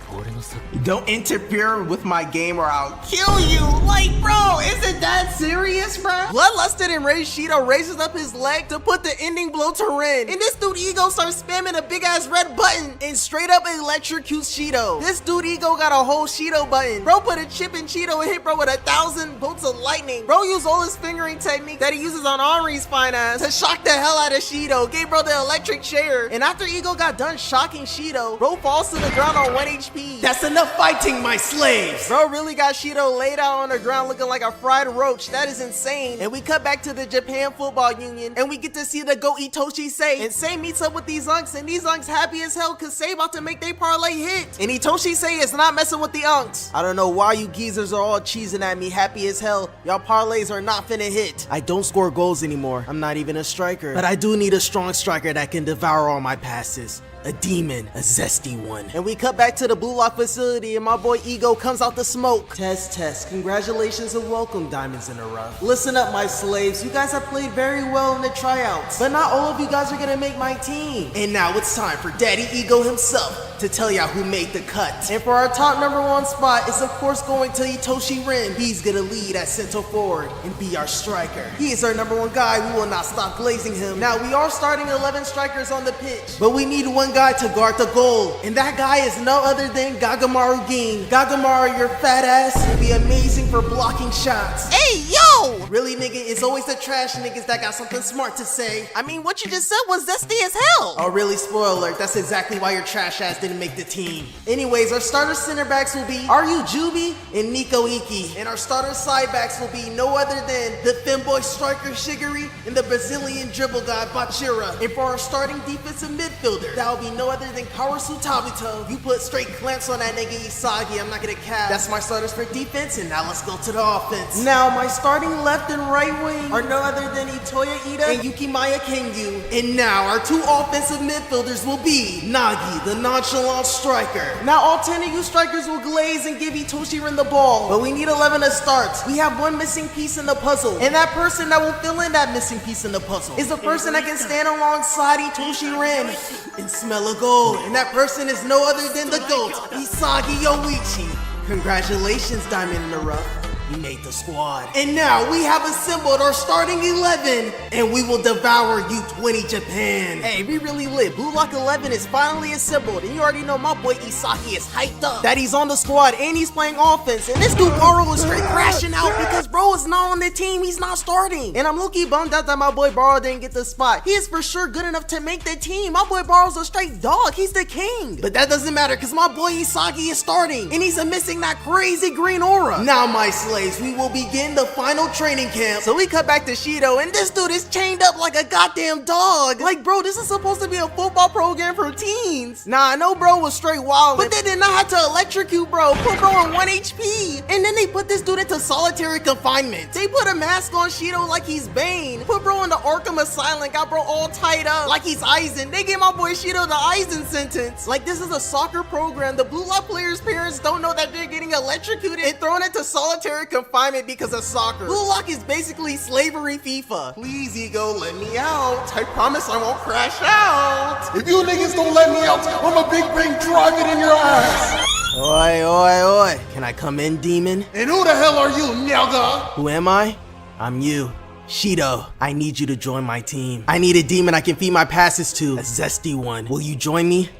Don't interfere with my game or I'll kill you. Like, bro, is it that serious, bro? Bloodlusted and Rage Shido raises up his leg to put the ending blow to Ren. And this dude Ego starts spamming a big ass red button and straight up electrocutes Shido. This dude Ego got a whole Shido button. Bro put a chip in Shido and hit bro with 1,000 bolts of lightning. Bro used all his fingering technique that he uses on Henri's fine ass to shock the hell out of Shido. Gave bro the electric chair. And after Ego got done shocking Shido, bro falls to the ground on 1 HP. That's enough fighting, my slaves. Bro really got Shido laid out on the ground looking like a fried roach. That is insane. And we cut back to the Japan Football Union and we get to see the Go Itoshi Sei. And Sei meets up with these unks and these unks happy as hell cause Sei about to make their parlay hit. And Itoshi Sei is not messing with the unks. I don't know why you geezers are all cheesing at me happy as hell. Y'all parlays are not finna hit. I don't score goals anymore. I'm not even a striker. But I do need a strong striker that can devour all my passes. A demon, a zesty one. And we cut back to the Blue Lock facility and my boy Ego comes out the smoke. Test. Congratulations and welcome, Diamonds in the Rough. Listen up, my slaves. You guys have played very well in the tryouts, but not all of you guys are gonna make my team. And now it's time for Daddy Ego himself to tell y'all who made the cut. And for our top #1 spot is of course going to Itoshi Ren. He's gonna lead at center forward and be our striker. He is our #1 guy. We will not stop glazing him. Now we are starting 11 strikers on the pitch, but we need one guy to guard the goal. And that guy is no other than Gagamaru Gin. Gagamaru, your fat ass will be amazing for blocking shots. Hey, yo! Really, nigga, it's always the trash niggas that got something smart to say. I mean, what you just said was zesty as hell. Oh, really? Spoiler alert. That's exactly why your trash ass didn't make the team. Anyways, our starter center backs will be Ryu Jubi and Nico Iki. And our starter side backs will be no other than the femboy striker Shigiri and the Brazilian dribble guy Bachira. And for our starting defensive midfielder, that will be no other than Karasu Tabito. You put straight clamps on that nigga Isagi, I'm not gonna cap. That's my starters for defense, and now let's go to the offense. Now, my starting left and right wing are no other than Itoya Ida and Yukimaya Kengyu. And now, our 2 offensive midfielders will be Nagi, the nonchalant striker. Now, all 10 of you strikers will glaze and give Itoshi Ren the ball, but we need 11 to start. We have one missing piece in the puzzle, and that person that will fill in that missing piece in the puzzle is the person that can stand alongside Itoshi Ren and smell a goal, and that person is no other than the GOAT, Isagi Yoichi. Congratulations, Diamond in the Rough. You made the squad. And now we have assembled our starting 11, and we will devour U20 Japan. Hey, we really lit. Blue Lock 11 is finally assembled, and you already know my boy Isaki is hyped up that he's on the squad and he's playing offense. And this dude Baro is straight crashing out because bro is not on the team. He's not starting. And I'm low-key bummed out that my boy Baro didn't get the spot. He is for sure good enough to make the team. My boy Baro's a straight dog. He's the king. But that doesn't matter because my boy Isaki is starting, and he's missing that crazy green aura. Now, my slaves, we will begin the final training camp. So we cut back to Shido, and this dude is chained up like a goddamn dog. Like, bro, this is supposed to be a football program for teens. Nah, I know bro was straight wild, but they did not have to electrocute bro. Put bro on 1 HP. And then they put this dude into solitary confinement. They put a mask on Shido like he's Bane. Put bro in the Arkham Asylum, got bro all tied up like he's Aizen. They gave my boy Shido the Aizen sentence. Like, this is a soccer program. The Blue Lock players' parents don't know that they're getting electrocuted and thrown into solitary confinement because of soccer. Blue Lock is basically slavery FIFA. Please, Ego, let me out. I promise I won't crash out. If you niggas don't let me out, I'm a big brain drive it in your ass. Oi. Can I come in, demon? And who the hell are you, nigga? Who am I? I'm you. Shido, I need you to join my team. I need a demon I can feed my passes to. A zesty one. Will you join me?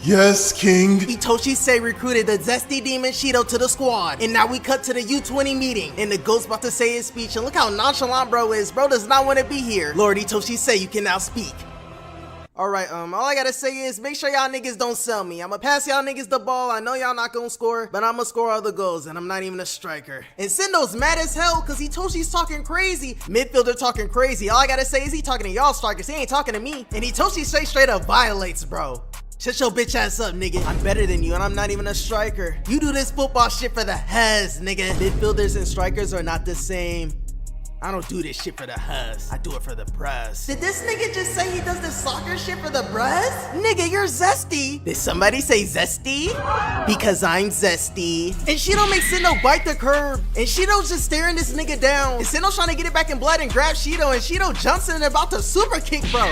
Yes, King. Itoshi Sei recruited the zesty demon Shido to the squad. And now we cut to the U20 meeting. And the GOAT's about to say his speech. And look how nonchalant bro is. Bro does not want to be here. Lord Itoshi Sei, you can now speak. Alright, all I gotta say is make sure y'all niggas don't sell me. I'ma pass y'all niggas the ball. I know y'all not gonna score, but I'ma score all the goals, and I'm not even a striker. And Sendo's mad as hell because Itoshi's talking crazy. Midfielder talking crazy. All I gotta say is he talking to y'all strikers. He ain't talking to me. And Itoshi straight up violates, bro. Shut your bitch ass up, nigga. I'm better than you and I'm not even a striker. You do this football shit for the Hez, nigga. Midfielders and strikers are not the same. I don't do this shit for the Huz. I do it for the Bruz. Did this nigga just say he does the soccer shit for the Bruz? Nigga, you're zesty. Did somebody say zesty? Because I'm zesty. And Shido makes Sendo bite the curb. And Shido's just staring this nigga down. And Sendo's trying to get it back in blood and grab Shido. And Shido jumps in and about to super kick, bro.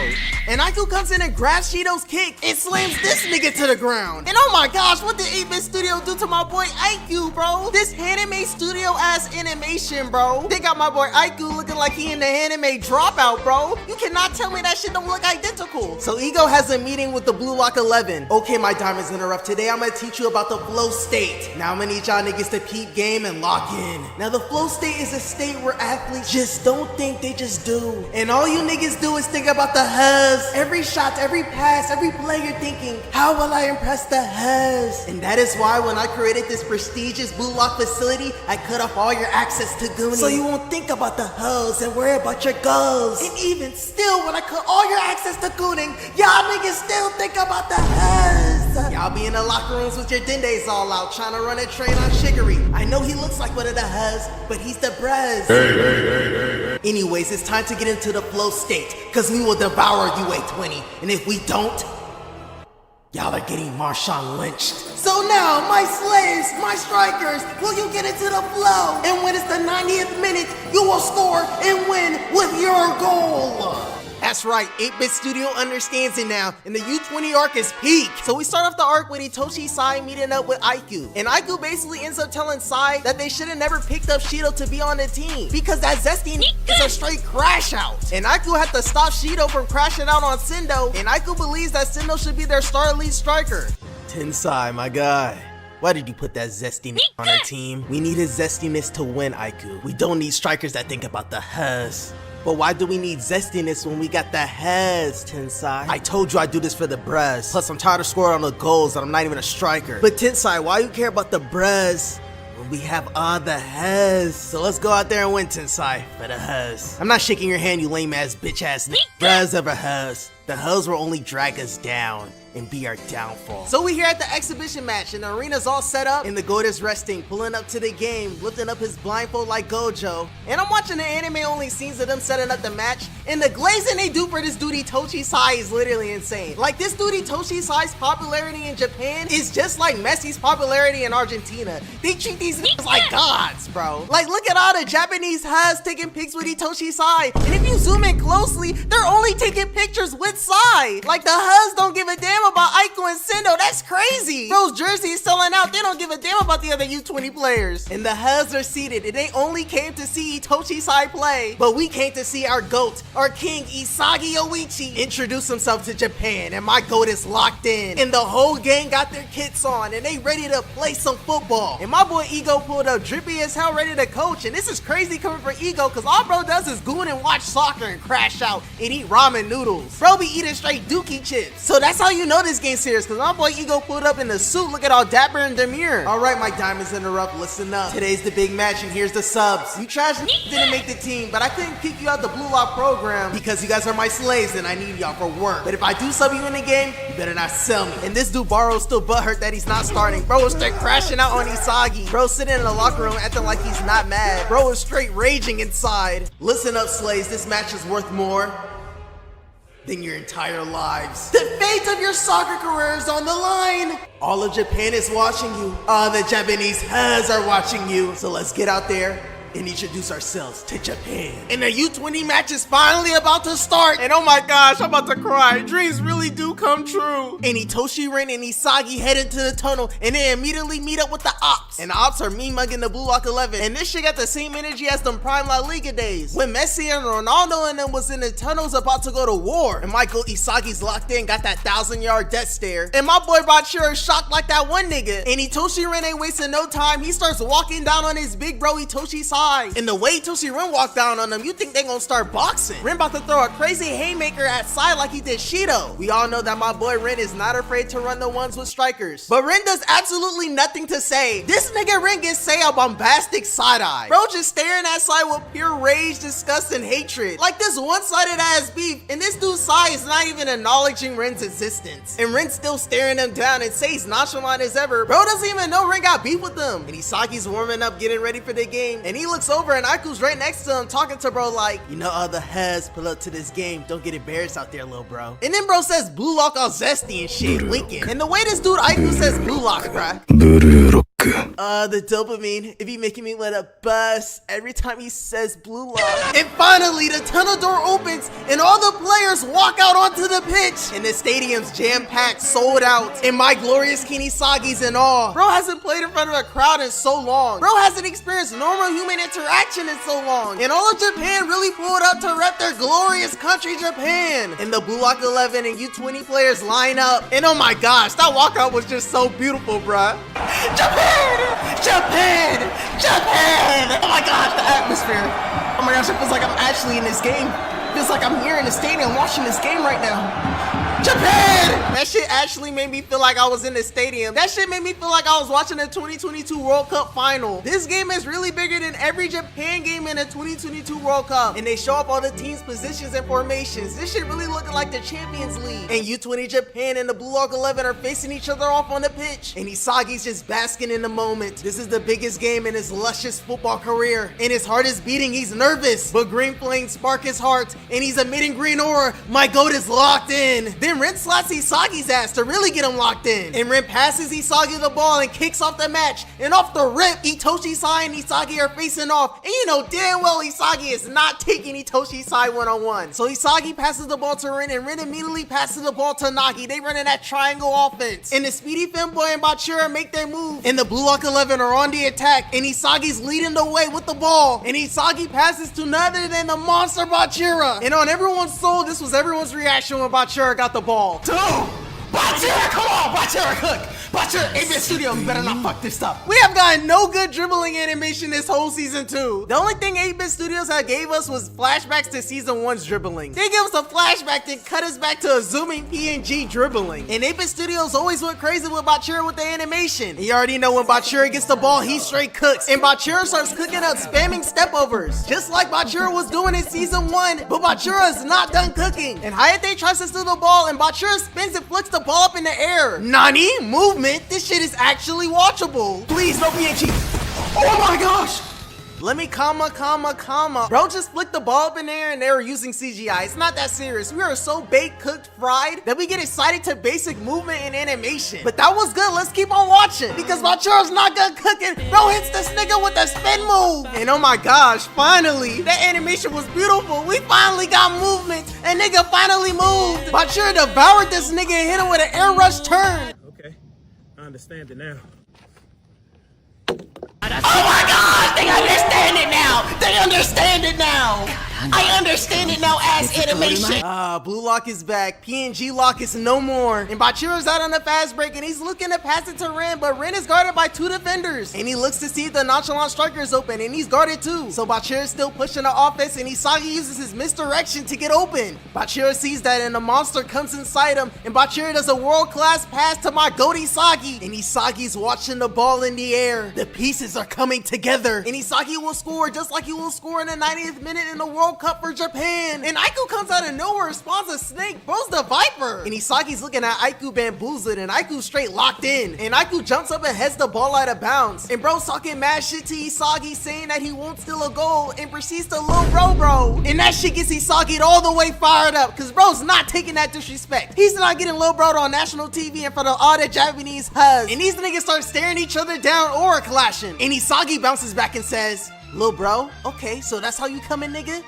And Aiku comes in and grabs Shido's kick and slams this nigga to the ground. And oh my gosh, what did 8-Bit Studio do to my boy Aiku, bro? This anime studio ass animation, bro. They got my boy Aiku looking like he in the anime Dropout, bro. You cannot tell me that shit don't look identical. So Ego has a meeting with the Blue Lock 11. Okay, my diamonds in the rough. Today I'm gonna teach you about the flow state. Now I'm gonna need y'all niggas to peep game and lock in. Now the flow state is a state where athletes just don't think, they just do. And all you niggas do is think about the Huz. Every shot, every pass, every play you're thinking, how will I impress the Huz? And that is why when I created this prestigious Blue Lock facility, I cut off all your access to Goonie. So you won't think about the Huz and worry about your goals. And even still, when I cut all your access to gooning, y'all niggas still think about the Huz. Y'all be in the locker rooms with your dendays all out, trying to run a train on Shigery. I know he looks like one of the Huz, but he's the Brez. Hey. Anyways, it's time to get into the flow state, cause we will devour UA20. And if we don't, y'all are getting Marshawn lynched. So now, my slaves, my strikers, will you get into the flow? And when it's the 90th minute, you will score and win with your goal. That's right, 8-Bit Studio understands it now, and the U20 arc is peak. So we start off the arc with Itoshi Sai meeting up with Aiku. And Aiku basically ends up telling Sai that they should have never picked up Shido to be on the team, because that zesty is a straight crash out. And Aiku had to stop Shido from crashing out on Sendo, and Aiku believes that Sendo should be their star lead striker. Tensai, my guy. Why did you put that zesty on our team? We need his zestiness to win, Aiku. We don't need strikers that think about the Huz. But why do we need zestiness when we got the Hez, Tensai? I told you I do this for the Brez. Plus, I'm tired of scoring on the goals and I'm not even a striker. But Tensai, why you care about the Brez when we have all the Hez? So let's go out there and win, Tensai, for the Hez. I'm not shaking your hand, you lame ass bitch ass nigga. Brez ever Hez. The Huz will only drag us down and be our downfall. So we here at the exhibition match and the arena's all set up and the goat is resting, pulling up to the game, lifting up his blindfold like Gojo. And I'm watching the anime only scenes of them setting up the match, and the glazing they do for this dude Itoshi Sai is literally insane. Like, this dude Itoshi Sai's popularity in Japan is just like Messi's popularity in Argentina. They treat these niggas like gods, bro. Like, look at all the Japanese Huz taking pics with Itoshi Sai, and if you zoom in closely, they're only taking pictures with Sai. Like, the Huz don't give a damn about Aiku and Sendo. That's crazy. Bro's jersey is selling out. They don't give a damn about the other U20 players. And the Huz are seated, and they only came to see Itoshi Sai play. But we came to see our GOAT, our king Isagi Oichi, introduce himself to Japan. And my GOAT is locked in. And the whole gang got their kits on, and they ready to play some football. And my boy Ego pulled up drippy as hell, ready to coach. And this is crazy coming from Ego, because all bro does is goon and watch soccer and crash out and eat ramen noodles. Bro be eating straight dookie chips. So that's how you know this game serious, because my boy Ego pulled up in the suit looking all dapper and demure. Alright, my diamonds in the rough, listen up. Today's the big match and here's the subs. You trash didn't make the team, but I couldn't kick you out the Blue Lock program because you guys are my slaves and I need y'all for work. But if I do sub you in the game, you better not sell me. And this dude Baro's still butthurt that he's not starting. Bro was straight crashing out on Isagi. Bro sitting in the locker room acting like he's not mad. Bro is straight raging inside. Listen up, slaves, this match is worth more than your entire lives. The fate of your soccer career is on the line. All of Japan is watching you. All the Japanese Huz are watching you. So let's get out there and introduce ourselves to Japan. And the U20 match is finally about to start. And oh my gosh, I'm about to cry. Dreams really do come true. And Itoshi Rin and Isagi head into the tunnel and they immediately meet up with the Ops. And the Ops are me mugging the Blue Lock 11. And this shit got the same energy as them Prime La Liga days, when Messi and Ronaldo and them was in the tunnels about to go to war. And Michael Isagi's locked in, got that 1,000-yard death stare. And my boy Bachira is shocked like that one nigga. And Itoshi Rin ain't wasting no time. He starts walking down on his big bro Itoshi Sai. Sai. And the way Itoshi Rin walked down on them, you think they gonna start boxing. Rin about to throw a crazy haymaker at Sai like he did Shido. We all know that my boy Rin is not afraid to run the ones with strikers. But Rin does absolutely nothing to say. This nigga Rin gets say a bombastic side-eye. Bro just staring at Sai with pure rage, disgust, and hatred. Like this one-sided ass beef, and this dude Sai is not even acknowledging Rin's existence. And Rin's still staring him down and says nonchalant as ever. Bro doesn't even know Rin got beef with them. And Isagi's warming up, getting ready for the game. And he looks over and Aiku's right next to him talking to bro like, you know all the heads pull up to this game. Don't get embarrassed out there, little bro. And then bro says blue lock all zesty and shit, winking. And the way this dude Aiku says blue lock, bruh. The dopamine, it be making me let a bust every time he says blue lock. And finally, the tunnel door opens and all the players walk out onto the pitch. And the stadium's jam-packed, sold out. And my glorious Kinisagi's in awe. Bro hasn't played in front of a crowd in so long. Bro hasn't experienced normal human interaction in so long. And all of Japan really pulled up to rep their glorious country, Japan. And the Blue Lock 11 and U20 players line up. And oh my gosh, that walkout was just so beautiful, bruh. Japan! Japan! Japan! Oh my gosh, the atmosphere. Oh my gosh, it feels like I'm actually in this game. It feels like I'm here in the stadium watching this game right now. Japan! That shit actually made me feel like I was in the stadium. That shit made me feel like I was watching the 2022 World Cup final. This game is really bigger than every Japan game in the 2022 World Cup. And they show up all the teams' positions and formations. This shit really looking like the Champions League. And U20 Japan and the Blue Lock 11 are facing each other off on the pitch. And Isagi's just basking in the moment. This is the biggest game in his luscious football career. And his heart is beating. He's nervous. But green flames spark his heart. And he's emitting green aura. My goat is locked in. Then Rin slaps Isagi's ass to really get him locked in. And Rin passes Isagi the ball and kicks off the match. And off the rip, Itoshi Sai and Isagi are facing off. And you know damn well Isagi is not taking Itoshi Sai one-on-one. So Isagi passes the ball to Rin and Rin immediately passes the ball to Nagi. They running that triangle offense. And the Speedy Femboy and Bachira make their move. And the Blue Lock 11 are on the attack. And Isagi's leading the way with the ball. And Isagi passes to none other than the monster Bachira. And on everyone's soul, this was everyone's reaction when Bachira got the ball. Dude! Bachira, come on! Bachira, cook! Bachira, 8-Bit Studios, better not fuck this up. We have gotten no good dribbling animation this whole season 2. The only thing 8-Bit Studios had gave us was flashbacks to season 1's dribbling. They gave us a flashback, then cut us back to a zooming PNG dribbling. And 8-Bit Studios always went crazy with Bachira with the animation. And you already know when Bachira gets the ball, he straight cooks. And Bachira starts cooking up, spamming stepovers. Just like Bachira was doing in season 1, but Bachira is not done cooking. And Hayate tries to steal the ball, and Bachira spins and flicks the ball up in the air. Nani? Movement? This shit is actually watchable. Please, no PNG. Oh my gosh. Let me comma. Bro just flicked the ball up in there and they were using CGI. It's not that serious. We are so baked, cooked, fried that we get excited to basic movement and animation. But that was good. Let's keep on watching because Bachira's not done cooking. Bro hits this nigga with the spin move. And oh my gosh, finally, that animation was beautiful. We finally got movement and nigga finally moved. Bachira devoured this nigga and hit him with an air rush turn. Okay, I understand it now. Oh my god, they understand it now! They understand it now! I understand it now as animation! Blue Lock is back, PNG Lock is no more, and Bachira's out on the fast break and he's looking to pass it to Rin, but Rin is guarded by 2 defenders, and he looks to see if the nonchalant striker is open, and he's guarded too. So Bachira's still pushing the offense, and Isagi uses his misdirection to get open. Bachira sees that, and the monster comes inside him, and Bachira does a world-class pass to my goat Isagi, and Isagi's watching the ball in the air. The pieces are coming together, and Isagi will score just like he will score in the 90th minute in the World Cup for Japan. And Aiku comes out of nowhere, spawns a snake, bro's the viper. And Isagi's looking at Aiku bamboozled, and Aiku straight locked in. And Aiku jumps up and heads the ball out of bounds. And bro's talking mad shit to Isagi, saying that he won't steal a goal, and proceeds to lil bro. And that shit gets Isagi all the way fired up, cause bro's not taking that disrespect. He's not getting lil bro on national TV in front of all the Japanese huzz. And these niggas start staring each other down or clashing. And Isagi bounces back and says, "Lil bro, okay, so that's how you coming, nigga?"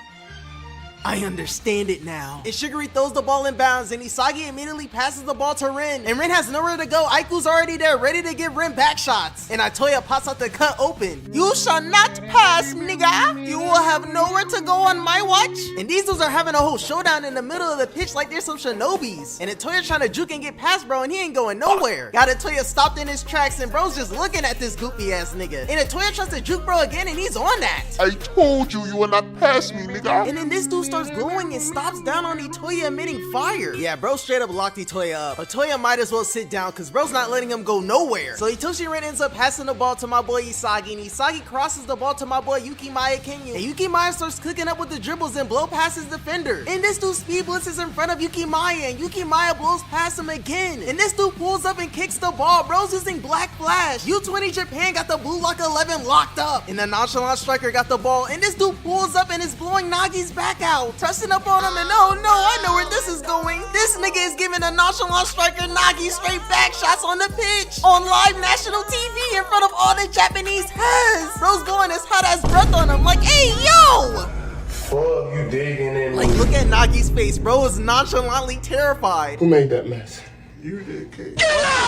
I understand it now. And Shiguri throws the ball in bounds, and Isagi immediately passes the ball to Rin. And Rin has nowhere to go. Aiku's already there, ready to give Rin back shots. And Itoya pops out the cut open. You shall not pass, nigga. You will have nowhere to go on my watch. And these dudes are having a whole showdown in the middle of the pitch like they're some shinobis. And Itoya trying to juke and get past bro, and he ain't going nowhere. Got Itoya stopped in his tracks, and bro's just looking at this goofy ass nigga. And Itoya tries to juke bro again, and he's on that. I told you will not pass me, nigga. And then this dude starts glowing and stops down on Itoya, emitting fire. Yeah, bro straight up locked Itoya up. Itoya might as well sit down because bro's not letting him go nowhere. So Itoshi Rin ends up passing the ball to my boy Isagi, and Isagi crosses the ball to my boy Yukimaya Kenyu. And Yukimaya starts cooking up with the dribbles and blow past his defender. And this dude speed blitzes in front of Yukimaya, and Yukimaya blows past him again. And this dude pulls up and kicks the ball. Bro's using Black Flash. U20 Japan got the Blue Lock 11 locked up. And the nonchalant striker got the ball, and this dude pulls up and is blowing Nagi's back out. Touching up on him, and no, I know where this is going. This nigga is giving a nonchalant striker Nagi straight back shots on the pitch on live national TV in front of all the Japanese heads. Bro's blowing his hot ass breath on him like, hey, yo! Fuck, you digging in. Like, look at Nagi's face. Bro is nonchalantly terrified. Who made that mess? You did, kid.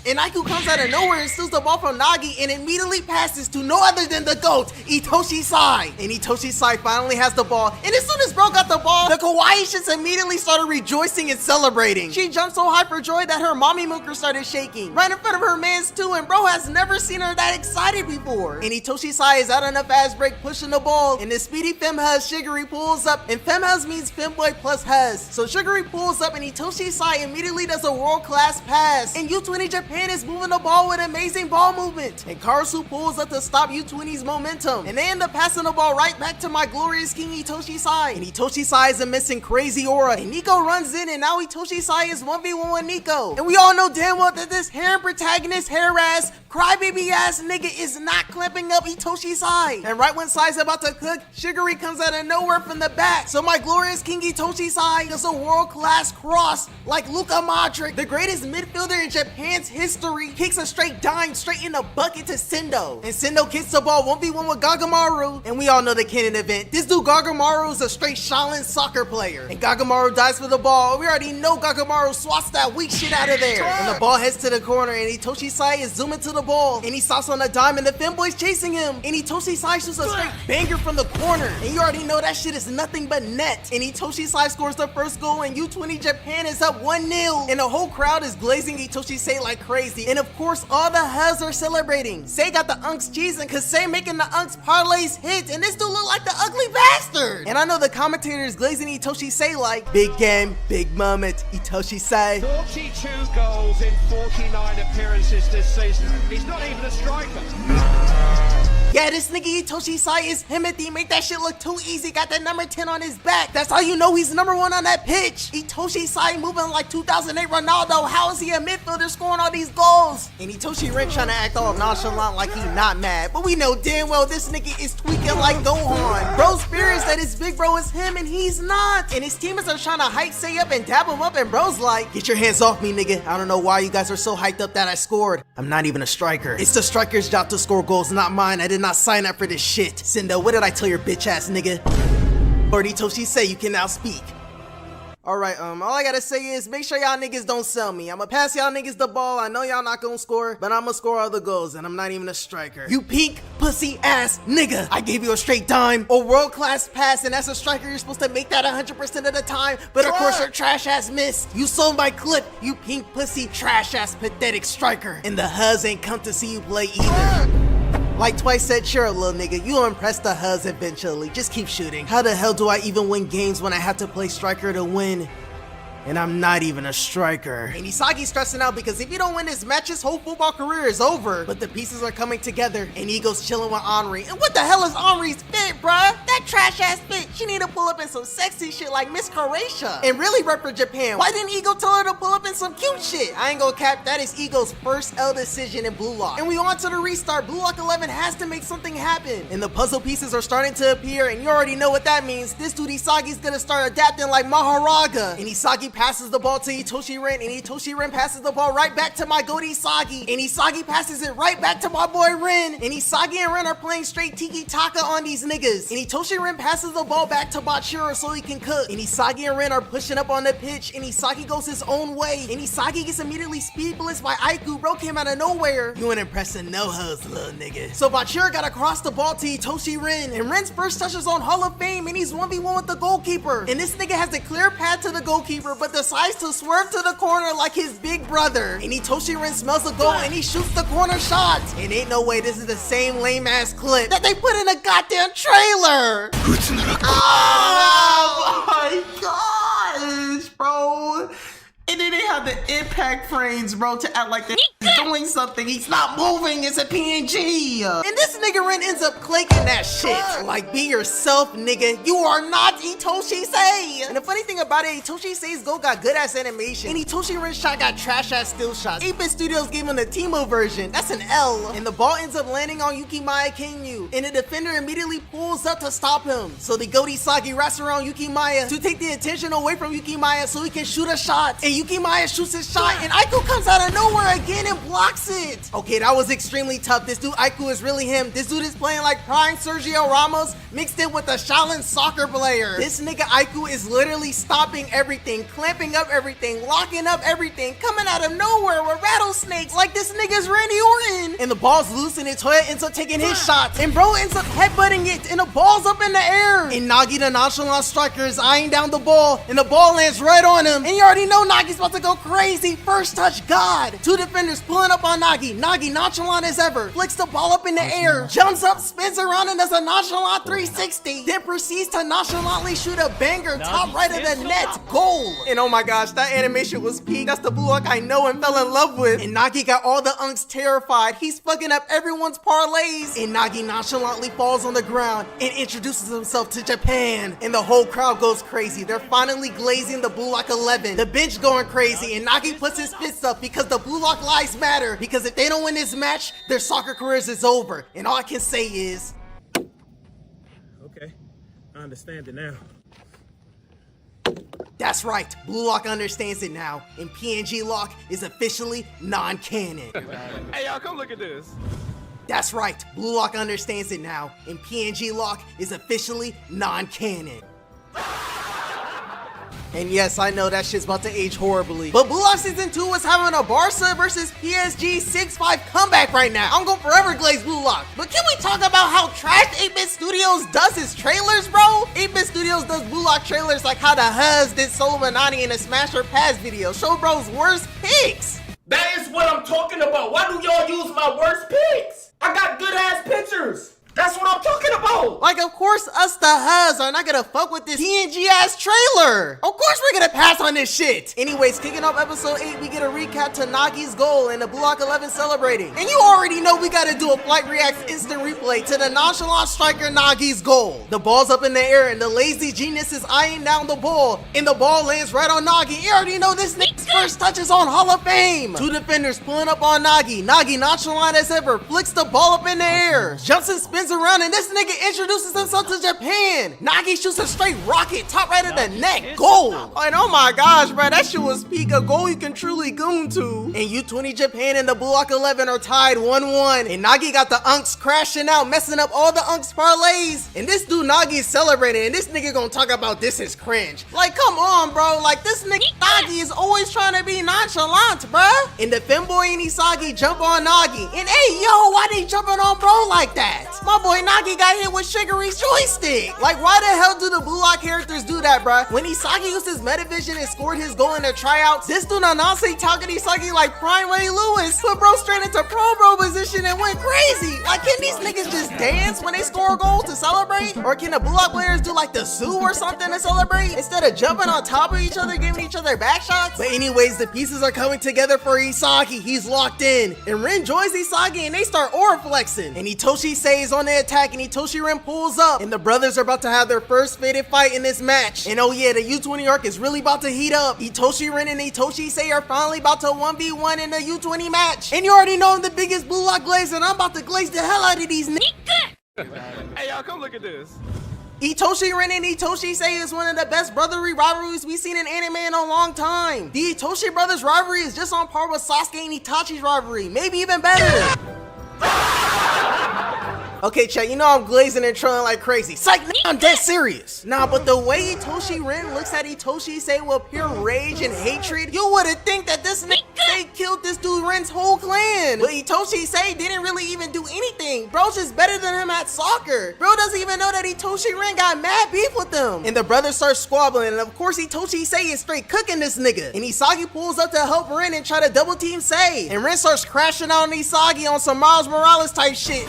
And Aiku comes out of nowhere and steals the ball from Nagi and immediately passes to no other than the GOAT, Itoshi Sai. And Itoshi Sai finally has the ball. And as soon as bro got the ball, the kawaii shits immediately started rejoicing and celebrating. She jumped so high for joy that her mommy milker started shaking. Right in front of her mans too, and bro has never seen her that excited before. And Itoshi Sai is out on a fast break pushing the ball. And the speedy Femhuz Shiguri pulls up. And Femhuz means femboy plus Huz. So Shiguri pulls up and Itoshi Sai immediately does a world-class pass. And U20 Japan is moving the ball with amazing ball movement. And Karasu pulls up to stop U20's momentum. And they end up passing the ball right back to my glorious king Itoshi Sai. And Itoshi Sai is missing crazy aura. And Nico runs in, and now Itoshi Sai is 1v1 with Nico. And we all know damn well that this harem protagonist, hair ass, crybaby ass nigga is not clamping up Itoshi Sai. And right when Sai's about to cook, Shiguri comes out of nowhere from the back. So my glorious king Itoshi Sai does a world-class cross like Luka Modric, the greatest midfielder in Japan's history, kicks a straight dime straight in the bucket to Sendo. And Sendo kicks the ball 1v1 with Gagamaru. And we all know the canon event. This dude Gagamaru is a straight Shaolin soccer player. And Gagamaru dives for the ball. We already know Gagamaru swats that weak shit out of there. And the ball heads to the corner, and Itoshi Sai is zooming to the ball. And he stops on a dime, and the femboy's chasing him. And Itoshi Sai shoots a straight banger from the corner. And you already know that shit is nothing but net. And Itoshi Sai scores the first goal, and U20 Japan is up 1-0. And the whole crowd is glazing Itoshi Sai like crazy. And of course, all the Huz are celebrating. Say got the unks cheesing, cause Say making the unks parlays hit. And this dude look like the ugly bastard. And I know the commentator is glazing Itoshi Sai like, big game, big moment, Itoshi Sai. 42 goals in 49 appearances this season. He's not even a striker. Yeah, this nigga Itoshi Sai is Himothy. Make that shit look too easy. Got that number 10 on his back. That's how you know he's number 1 on that pitch. Itoshi Sai moving like 2008 Ronaldo. How is he a midfielder scoring all these goals? And Itoshi Rin trying to act all nonchalant like he not mad. But we know damn well this nigga is tweaking like Gohan. Bro's fears that his big bro is him and he's not. And his teammates are trying to hype Say up and dab him up, and bro's like, get your hands off me, nigga. I don't know why you guys are so hyped up that I scored. I'm not even a striker. It's the striker's job to score goals, not mine. I did not sign up for this shit. Sendo, what did I tell your bitch ass nigga? Lord Itoshi Sai, you can now speak. Alright, all I gotta say is make sure y'all niggas don't sell me. I'ma pass y'all niggas the ball. I know y'all not gonna score, but I'ma score all the goals, and I'm not even a striker. You pink pussy ass nigga. I gave you a straight dime, a world class pass, and as a striker, you're supposed to make that 100% of the time, but of course your trash ass missed. You sold my clip, you pink pussy trash ass pathetic striker. And the Huz ain't come to see you play either. Like Twice said, sure, little nigga, you'll impress the Huz eventually. Just keep shooting. How the hell do I even win games when I have to play striker to win? And I'm not even a striker. And Isagi's stressing out because if you don't win this match, his whole football career is over. But the pieces are coming together, and Ego's chilling with Henri. And what the hell is Henri's fit, bruh? That trash ass fit. She need to pull up in some sexy shit like Miss Croatia. And really rep for Japan. Why didn't Ego tell her to pull up in some cute shit? I ain't gonna cap, that is Ego's first L decision in Blue Lock. And we on to the restart. Blue Lock 11 has to make something happen. And the puzzle pieces are starting to appear, and you already know what that means. This dude Isagi's gonna start adapting like Maharaga. And Isagi Nagi passes the ball to Itoshi Ren, and Itoshi Ren passes the ball right back to my goat Isagi, and Isagi passes it right back to my boy Ren, and Isagi and Ren are playing straight tiki-taka on these niggas, and Itoshi Ren passes the ball back to Bachiro so he can cook, and Isagi and Ren are pushing up on the pitch, and Isagi goes his own way, and Isagi gets immediately speed blitzed by Aiku. Bro came out of nowhere. You ain't impressing no hoes, little nigga. So Bachiro gotta cross the ball to Itoshi Ren, and Ren's first touch is on Hall of Fame, and he's 1v1 with the goalkeeper, and this nigga has the clear path to the goalkeeper, but decides to swerve to the corner like his big brother, and Itoshi Ren smells the goal, and he shoots the corner shot, and ain't no way this is the same lame ass clip that they put in a goddamn trailer. Oh my gosh, bro. And then they have the impact frames, bro, to act like they're doing something. He's not moving, it's a PNG. And this nigga Ren ends up clanking that shit. Like, be yourself, nigga. You are not Itoshi Sei. And the funny thing about it, Itoshi Sei's goal got good ass animation, and Itoshi Ren's shot got trash ass still shots. 8-Bit Studios gave him the Timo version. That's an L. And the ball ends up landing on Yukimaya Kinyu, and the defender immediately pulls up to stop him. So the goat Isagi wraps around Yukimaya to take the attention away from Yukimaya so he can shoot a shot. And Yukimaya shoots his shot, and Aiku comes out of nowhere again and blocks it. Okay, that was extremely tough. This dude Aiku is really him. This dude is playing like prime Sergio Ramos mixed in with a Shaolin soccer player. This nigga Aiku is literally stopping everything, clamping up everything, locking up everything, coming out of nowhere with rattlesnakes like this nigga's Randy Orton. And the ball's loose, and Toya ends up taking his shots, and bro ends up headbutting it, and the ball's up in the air. And Nagi, the nonchalant striker, is eyeing down the ball, and the ball lands right on him. And you already know Nagi's about to go crazy. First touch God. Two defenders pulling up on Nagi. Nagi nonchalant as ever, flicks the ball up in the air, jumps up, spins around, and does a nonchalant 360. Then proceeds to nonchalantly shoot a banger top right of the net. Goal. And oh my gosh, that animation was peak. That's the blue lock I know and fell in love with. And Nagi got all the unks terrified. He's fucking up everyone's parlays. And Nagi nonchalantly falls on the ground and introduces himself to Japan. And the whole crowd goes crazy. They're finally glazing the blue lock 11. The bench going crazy, and Nagi puts his fists up because the blue lock lives matter. Because if they don't win this match, their soccer careers is over. And all I can say is, Okay, I understand it now. that's right, Blue Lock understands it now, and PNG Lock is officially non-canon. Hey, y'all, come look at this. That's right, Blue Lock understands it now, and PNG Lock is officially non-canon. And yes, I know that shit's about to age horribly, but Blue Lock Season 2 is having a Barca versus PSG 6-5 comeback right now. I'm gonna forever glaze Blue Lock, but can we talk about how trash 8-Bit Studios does his trailers, bro? 8-Bit Studios does Blue Lock trailers like how the Huz did Solo Manani in a Smash or Pass video. Show bro's worst picks. That is what I'm talking about. Why do y'all use my worst picks? I got good ass pictures. That's what I'm talking about. Like, of course, us the Huz are not gonna fuck with this PNG ass trailer. Of course we're gonna pass on this shit. Anyways, kicking off episode 8, we get a recap to Nagi's goal and the Blue Lock 11 celebrating. And you already know we gotta do a Flight Reacts instant replay to the nonchalant striker Nagi's goal. The ball's up in the air, and the lazy genius is eyeing down the ball, and the ball lands right on Nagi. You already know this nigga's first touch is on Hall of Fame. Two defenders pulling up on Nagi. Nagi nonchalant as ever, flicks the ball up in the air, jumps and spins around, and this nigga introduces himself to Japan. Nagi shoots a straight rocket, top right of the neck. Goal. And oh my gosh, bro, that shit was peak. A goal you can truly goon to. And U20 Japan and the Blue Lock 11 are tied 1-1. And Nagi got the unks crashing out, messing up all the unks parlays. And this dude Nagi is celebrating, and this nigga gonna talk about this is cringe. Like, come on, bro. Like, this nigga Nagi is always trying to be nonchalant, bro. And the femboy and Isagi jump on Nagi. And hey, yo, why they jumping on bro like that? My boy Nagi got hit with Shigeru's joystick. Like, why the hell do the Blue Lock characters do that, bruh? When Isagi used his Metavision and scored his goal in the tryouts, this dude Nanase talking Isagi like Prime Ray Lewis, put bro straight into pro bro position and went crazy. Like, can these niggas just dance when they score a goal to celebrate? Or can the Blue Lock players do like the Sue or something to celebrate instead of jumping on top of each other, giving each other back shots? But anyways, the pieces are coming together for Isagi. He's locked in. And Ren joins Isagi and they start aura flexing. And Itoshi Sei is on the attack, and Itoshi Ren pulls up, and the brothers are about to have their first fated fight in this match. And oh yeah, the U20 arc is really about to heat up. Itoshi Ren and Itoshi Sei are finally about to 1v1 in the U20 match. And you already know I'm the biggest Blue Lock glazer, and I'm about to glaze the hell out of these niggas. Hey, y'all, come look at this. Itoshi Ren and Itoshi Sei is one of the best brotherly rivalries we've seen in anime in a long time. The Itoshi brothers rivalry is just on par with Sasuke and Itachi's rivalry, maybe even better. Okay, chat, you know I'm glazing and trolling like crazy. Psych, I'm dead serious. Nah, but the way Itoshi Ren looks at Itoshi Sei with pure rage and hatred, you wouldn't think that this nigga Sei killed this dude Ren's whole clan. But Itoshi Sei didn't really even do anything. Bro's just better than him at soccer. Bro doesn't even know that Itoshi Ren got mad beef with them. And the brothers start squabbling, and of course Itoshi Sei is straight cooking this nigga. And Isagi pulls up to help Ren and try to double team Sei. And Ren starts crashing out on Isagi on some Miles Morales type shit.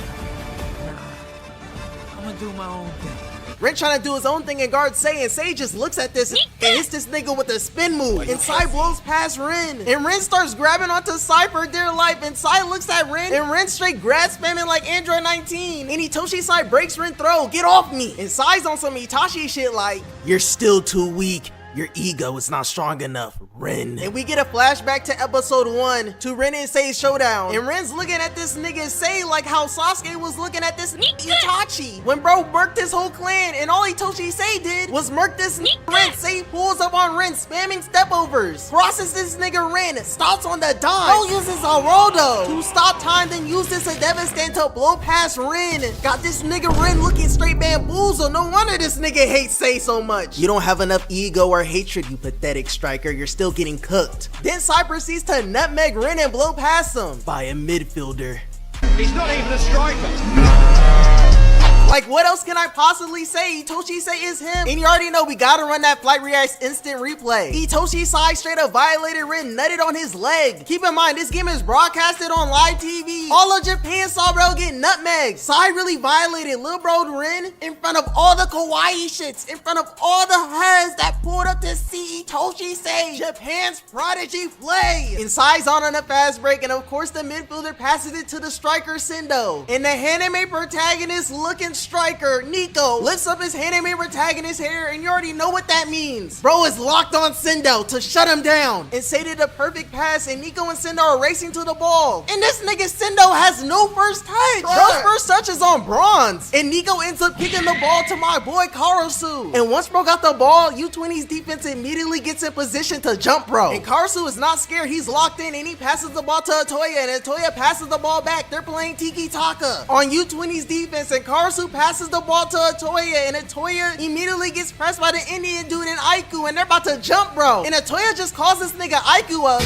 I'm gonna do my own thing. Ren trying to do his own thing and guard Sei, and Sei just looks at this and hits this nigga with a spin move. And Sai blows past Ren. And Ren starts grabbing onto Sai for dear life. And Sai looks at Ren, and Ren straight grab spamming like Android 19. And Itoshi Sai breaks Ren throw. Get off me. And Sai's on some Itachi shit like, you're still too weak. Your ego is not strong enough, Ren. And we get a flashback to episode 1 to Ren and Sei's showdown. And Ren's looking at this nigga Sei like how Sasuke was looking at this Itachi. When bro murked his whole clan, and all Itoshi Sei did was murk this Ren. Sei pulls up on Ren, spamming stepovers. Crosses this nigga Ren, stops on the dime. Bro uses Haroldo to stop time, then uses a Devastate to blow past Ren. Got this nigga Ren looking straight bamboozled. No wonder this nigga hates Sei so much. You don't have enough ego or hatred, you pathetic striker. You're still getting cooked. Then Sai proceeds to nutmeg Ren and blow past him by a midfielder. He's not even a striker. Like, what else can I possibly say? Itoshi Sei is him. And you already know we gotta run that Flight Reacts instant replay. Itoshi Sai straight up violated Ren, nutted on his leg. Keep in mind, this game is broadcasted on live TV. All of Japan saw bro get nutmegged. Sai really violated lil bro Ren in front of all the kawaii shits, in front of all the heads that pulled up to see Itoshi Sei, Japan's prodigy, play. And Sai's on a fast break, and of course the midfielder passes it to the striker Sendo. And the anime protagonist looking striker Nico lifts up his anime protagonist hair, and you already know what that means. Bro is locked on Sendo to shut him down. And Sei did a perfect pass, and Nico and Sendo are racing to the ball. And this nigga Sendo has no first touch. Bro's first touch is on bronze. And Nico ends up kicking the ball to my boy Karasu. And once bro got the ball, U20's defense immediately gets in position to jump bro. And Karasu is not scared. He's locked in, and he passes the ball to Atoya, and Atoya passes the ball back. They're playing Tiki Taka on U20's defense, and Karasu passes the ball to Atoya, and Atoya immediately gets pressed by the Indian dude in Aiku, and they're about to jump bro. And Atoya just calls this nigga Aiku up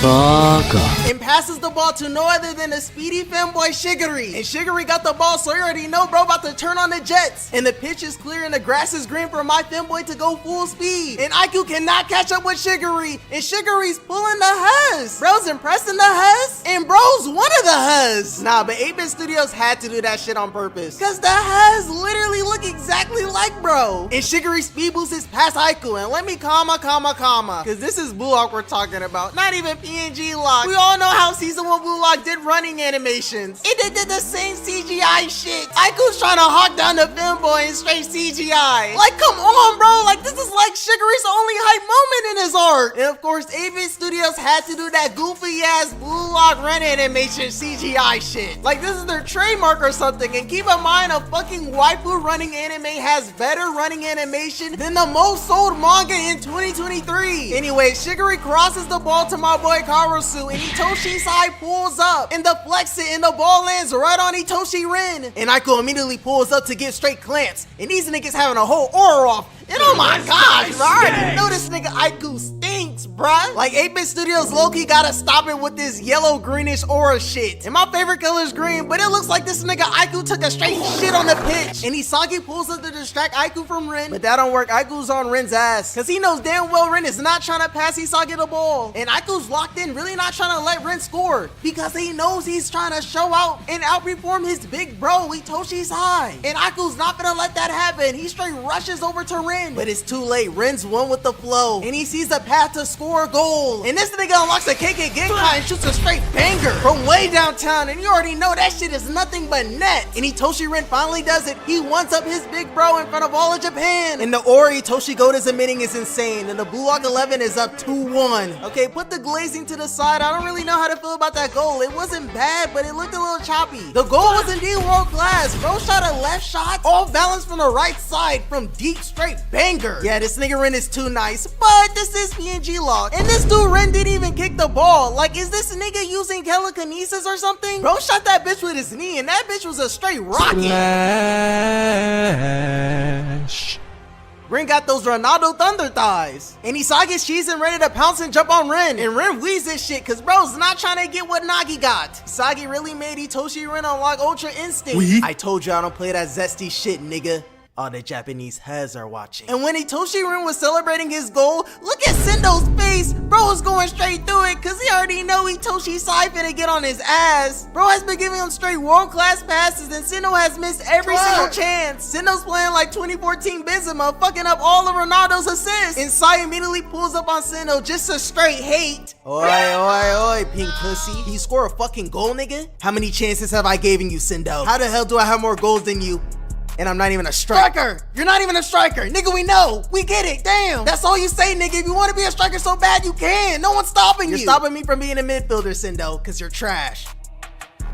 and passes the ball to no other than the speedy femboy Shiguri. And Shiguri got the ball, so you already know bro about to turn on the jets. And the pitch is clear and the grass is green for my femboy to go full speed. And Aiku cannot catch up with Shiguri, and Shiguri's pulling the huzz. Bro's impressing the huzz, and bro's one of the huzz. Nah, but 8-Bit Studios had to do that shit on purpose, cause the huzz literally look exactly like bro. And Shiguri speed boosts his past Aiku, and let me comma, cause this is Blue Lock we're talking about, not even PNG Lock. We all know how season 1 Blue Lock did running animations. It did the same CGI shit. Aiku's trying to hawk down the femboy in straight CGI. Like, come on bro, like this is like Shiguri's only hype moment in his arc. And of course 8-Bit Studios had to do that goofy ass Blue Lock run animation CGI shit. Like this is their trademark or something. And keep in mind, a fucking waifu running anime has better running animation than the most sold manga in 2023. Anyway, Shiguri crosses the ball to my boy Karasu, and Itoshi Sai pulls up and deflects it, and the ball lands right on Itoshi Ren. And Aiko immediately pulls up to get straight clamps, and these niggas having a whole aura off. And oh my gosh, bro, I already know this nigga Aiku stinks, bruh. Like 8-Bit Studios low-key gotta stop it with this yellow greenish aura shit. And my favorite color is green, but it looks like this nigga Aiku took a straight shit on the pitch. And Isagi pulls up to distract Aiku from Ren, but that don't work. Aiku's on Ren's ass, cause he knows damn well Ren is not trying to pass Isagi the ball. And Aiku's locked in, really not trying to let Ren score, because he knows he's trying to show out and outperform his big bro Itoshi Sai. And Aiku's not gonna let that happen. He straight rushes over to Ren, but it's too late. Ren's one with the flow, and he sees a path to to score a goal. And this nigga unlocks a KK Genkai and shoots a straight banger from way downtown, and you already know that shit is nothing but net. And Tyjolion finally does it. He wants up his big bro in front of all of Japan. And the aura Tyjolion is emitting is insane, and the Blue Lock 11 is up 2-1. Okay, put the glazing to the side. I don't really know how to feel about that goal. It wasn't bad, but it looked a little choppy. The goal was indeed world class. Bro shot a left shot, all balanced from the right side from deep straight banger. Yeah, this nigga Ren is too nice, but this is PNG Lock. And this dude Ren didn't even kick the ball. Like, is this nigga using telekinesis or something? Bro shot that bitch with his knee, and that bitch was a straight rocket. Flash. Ren got those Ronaldo Thunder thighs. And Isagi's cheesing ready to pounce and jump on Ren. And Ren wheezes this shit because bro's not trying to get what Nagi got. Isagi really made Tyjolion unlock Ultra Instinct. I told you I don't play that zesty shit, nigga. All the Japanese heads are watching. And when Tyjolion was celebrating his goal, look at Sendo's face. Bro was going straight through it because he already know Itoshi Sai finna get on his ass. Bro has been giving him straight world-class passes, and Sendo has missed every single chance. Sendo's playing like 2014 Benzema, fucking up all of Ronaldo's assists. And Sai immediately pulls up on Sendo just to straight hate. Oi, pink pussy. Can you score a fucking goal, nigga? How many chances have I given you, Sendo? How the hell do I have more goals than you? And I'm not even a striker. You're not even a striker. Nigga, we know. We get it. Damn. That's all you say, nigga. If you want to be a striker so bad, you can. No one's stopping you. You're stopping me from being a midfielder, Sendo, because you're trash.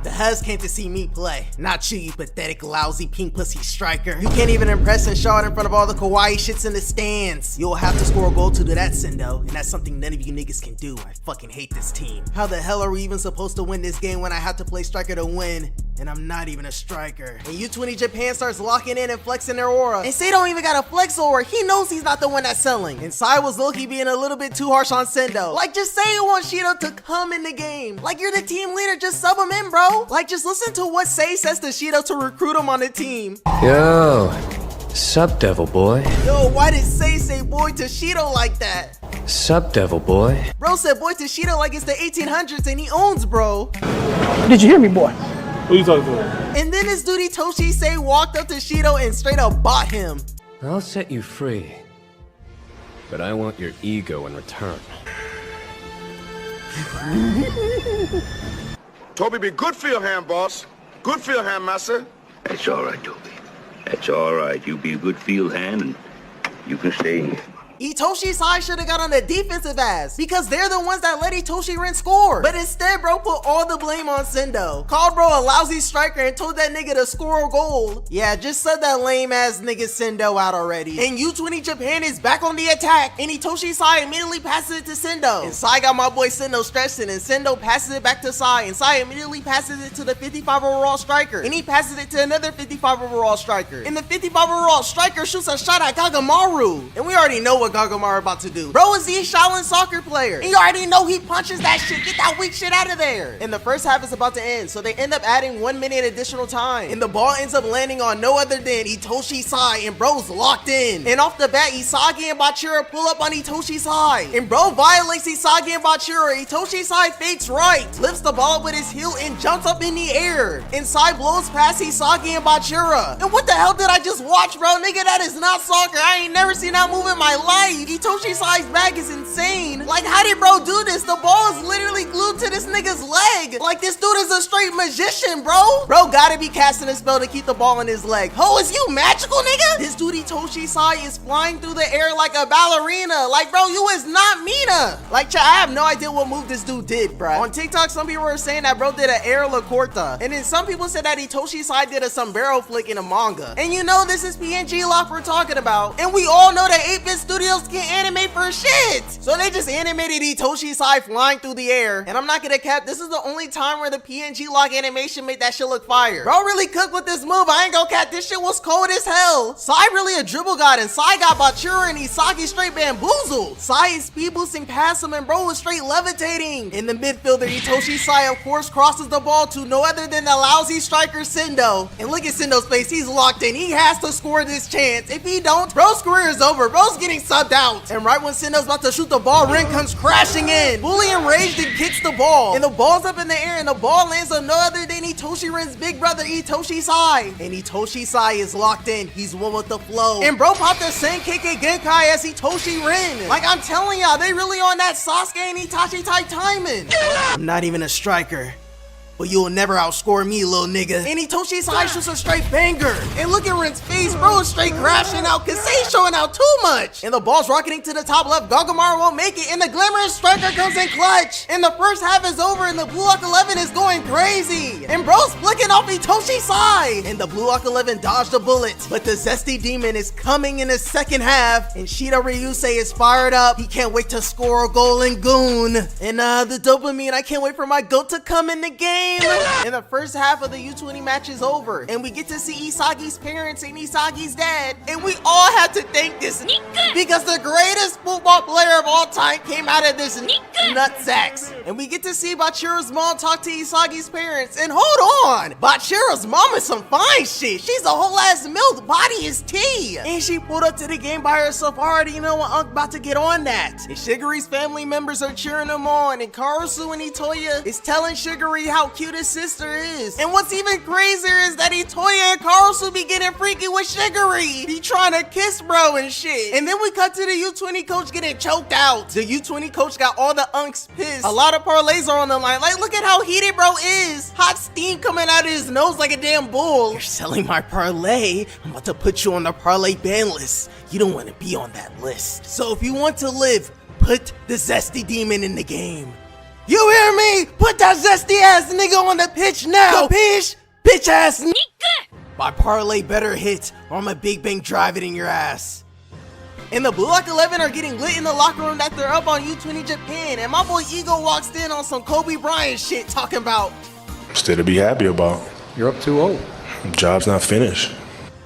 The Huz came to see me play, not you, you pathetic, lousy, pink pussy striker. You can't even impress and show it in front of all the kawaii shits in the stands. You'll have to score a goal to do that, Sendo, and that's something none of you niggas can do. I fucking hate this team. How the hell are we even supposed to win this game when I have to play striker to win? And I'm not even a striker. And U20 Japan starts locking in and flexing their aura. And Sai don't even got a flex aura. He knows he's not the one that's selling. And Sai was low-key being a little bit too harsh on Sendo. Like, just say you want Shido to come in the game. Like, you're the team leader, just sub him in, bro. Like, just listen to what Sai says to Shido to recruit him on the team. Yo, sup, devil boy? Yo, why did Sai say boy to Shido like that? Sup, devil boy? Bro said boy to Shido like it's the 1800s and he owns bro. Did you hear me, boy? Who you talking to? And then this dude Itoshi Sai walked up to Shido and straight up bought him. I'll set you free, but I want your ego in return. Toby, be good for your hand, boss. Good for your hand, master. That's all right, Toby. That's all right. You be a good field hand and you can stay here. Itoshi Sai should have got on the defensive ass because they're the ones that let Tyjolion score. But instead, bro put all the blame on Sendo. Called bro a lousy striker and told that nigga to score a goal. Yeah, just said that lame ass nigga Sendo out already. And U20 Japan is back on the attack. And Itoshi Sai immediately passes it to Sendo. And Sai got my boy Sendo stretching, and Sendo passes it back to Sai. And Sai immediately passes it to the 55 overall striker. And he passes it to another 55 overall striker. And the 55 overall striker shoots a shot at Gagamaru. And we already know what Gagamaru about to do. Bro is the Shaolin soccer player. And you already know he punches that shit. Get that weak shit out of there. And the first half is about to end, so they end up adding 1 minute additional time. And the ball ends up landing on no other than Itoshi Sai, and bro's locked in. And off the bat, Isagi and Bachira pull up on Itoshi Sai. And bro violates Isagi and Bachira. Itoshi Sai fakes right, lifts the ball up with his heel and jumps up in the air. And Sai blows past Isagi and Bachira. And what the hell did I just watch, bro? Nigga, that is not soccer. I ain't never seen that move in my life. Itoshi Sai's back is insane. Like, how did bro do this? The ball is literally glued to this nigga's leg. Like, this dude is a straight magician, bro. Bro gotta be casting a spell to keep the ball in his leg. Ho, is you magical, nigga? This dude Itoshi Sai is flying through the air like a ballerina. Like, bro, you is not Mina. Like, I have no idea what move this dude did, bro. On TikTok, some people were saying that bro did an air la corta. And then some people said that Itoshi Sai did a sombrero flick in a manga. And you know this is PNG Lock we're talking about. And we all know that 8-bit studios can't animate for shit. So they just animated Itoshi Sai flying through the air. And I'm not gonna cap, this is the only time where the PNG Lock animation made that shit look fire. Bro really cooked with this move. I ain't gonna cap, this shit was cold as hell. Sai really a dribble god, and Sai got Bachira and Isagi straight bamboozled. Sai is speed boosting past him, and bro was straight levitating. In the midfielder, Itoshi Sai of course crosses the ball to no other than the lousy striker Sendo. And look at Sendo's face, he's locked in. He has to score this chance. If he don't, bro's career is over. Bro's getting subbed out. And right when Sinnoh's about to shoot the ball, Rin comes crashing in, fully enraged and kicks the ball. And the ball's up in the air and the ball lands on no other than Itoshi Rin's big brother, Itoshi Sai. And Itoshi Sai is locked in. He's one with the flow. And bro popped the Senkeke Genkai as Itoshi Rin. Like I'm telling y'all, they really on that Sasuke and Itachi type timing. I'm not even a striker, but you'll never outscore me, little nigga. And Itoshi Sai shoots a straight banger. And look at Rin's face, bro, is straight crashing out because he's showing out too much. And the ball's rocketing to the top left. Gagamaru won't make it, and the glamorous striker comes in clutch. And the first half is over, and the Blue Hawk 11 is going crazy. And bro's flicking off Itoshi Sai. And the Blue Hawk 11 dodged a bullet, but the Zesty Demon is coming in the second half. And Shida Ryusei is fired up. He can't wait to score a goal in Goon. And the dopamine, I can't wait for my goat to come in the game. And the first half of the U20 match is over, and we get to see Isagi's parents and Isagi's dad, and we all have to thank this because the greatest football player of all time came out of this nutsacks. And we get to see Bachiro's mom talk to Isagi's parents, and hold on, Bachiro's mom is some fine shit. She's a whole ass milk, body is tea, and she pulled up to the game by herself. I already know what Unc about to get on that. And Shiguri's family members are cheering him on, and Karasu and Itoya is telling Shiguri how cute his sister is. And what's even crazier is that Itoya and Karasu be getting freaky with Shiguri. He trying to kiss bro and shit. And then we cut to the U20 coach getting choked out. The U20 coach got all the unks pissed. A lot of parlays are on the line. Like, look at how heated bro is. Hot steam coming out of his nose like a damn bull. You're selling my parlay. I'm about to put you on the parlay ban list. You don't want to be on that list. So if you want to live, put the Zesty Demon in the game. You hear me? Put that zesty ass nigga on the pitch now. Capiche? Bitch ass nigga. My parlay better hit or I'm a big bang drive it in your ass. And the Blue Hawk 11 are getting lit in the locker room that they're up on U20 Japan. And my boy Ego walks in on some Kobe Bryant shit talking about. Still to be happy about. You're up 2-0. Job's not finished.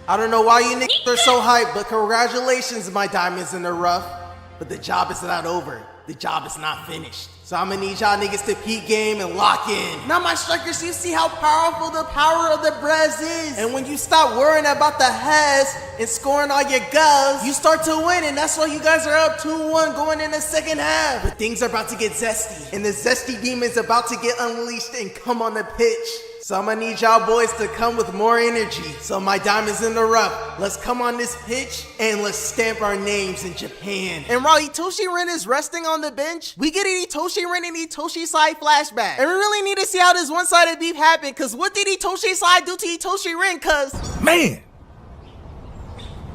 I don't know why you niggas are so hyped, but congratulations, my diamonds in the rough. But the job is not over. The job is not finished. So I'm gonna need y'all niggas to peak game and lock in. Now my strikers, you see how powerful the power of the Brez is. And when you stop worrying about the has and scoring all your goals, you start to win, and that's why you guys are up 2-1 going in the second half. But things are about to get zesty, and the Zesty Demon's about to get unleashed and come on the pitch. So I'm gonna need y'all boys to come with more energy. So my diamonds in the rough, let's come on this pitch and let's stamp our names in Japan. And while Itoshi Rin is resting on the bench, we get an Itoshi Rin and Itoshi Sai flashback. And we really need to see how this one-sided beef happened, cause what did Itoshi Sai do to Itoshi Rin? Cause man,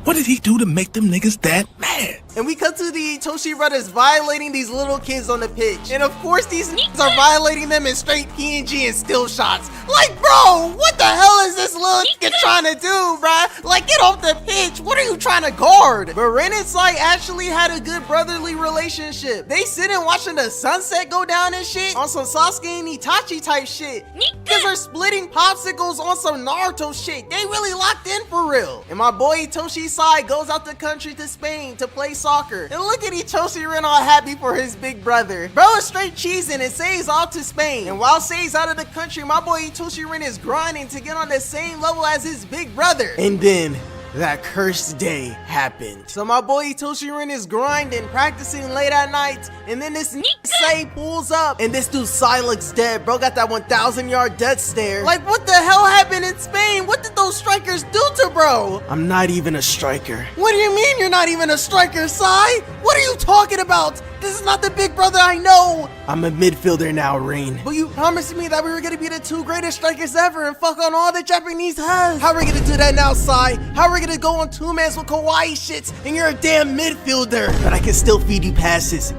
what did he do to make them niggas that mad? And we cut to the Itoshi brothers violating these little kids on the pitch. And of course these niggas are violating them in straight PNG and still shots. Like, bro, what the hell is this little nigga trying to do, bruh? Like, get off the pitch. What are you trying to guard? But Ren and Sai actually had a good brotherly relationship. They sitting watching the sunset go down and shit on some Sasuke and Itachi type shit. Niggas are splitting popsicles on some Naruto shit. They really locked in for real. And my boy Itoshi Sai goes out the country to Spain to play soccer. And look at Itoshi Rin all happy for his big brother. Bro is straight cheesing and Sei's off to Spain. And while Sei's out of the country, my boy Itoshi Rin is grinding to get on the same level as his big brother. And then that cursed day happened. So my boy Itoshi Rin is grinding, practicing late at night, and then this Sei pulls up, and this dude Sai looks dead. Bro got that 1,000-yard death stare. Like, what the hell happened in Spain? What did those strikers do to bro? I'm not even a striker. What do you mean you're not even a striker, Sai? What are you talking about? This is not the big brother I know. I'm a midfielder now, Rin. But you promised me that we were gonna be the 2 greatest strikers ever and fuck on all the Japanese has. How are we gonna do that now, Sai? How are we gonna go on 2-mans with kawaii shits and you're a damn midfielder? But I can still feed you passes.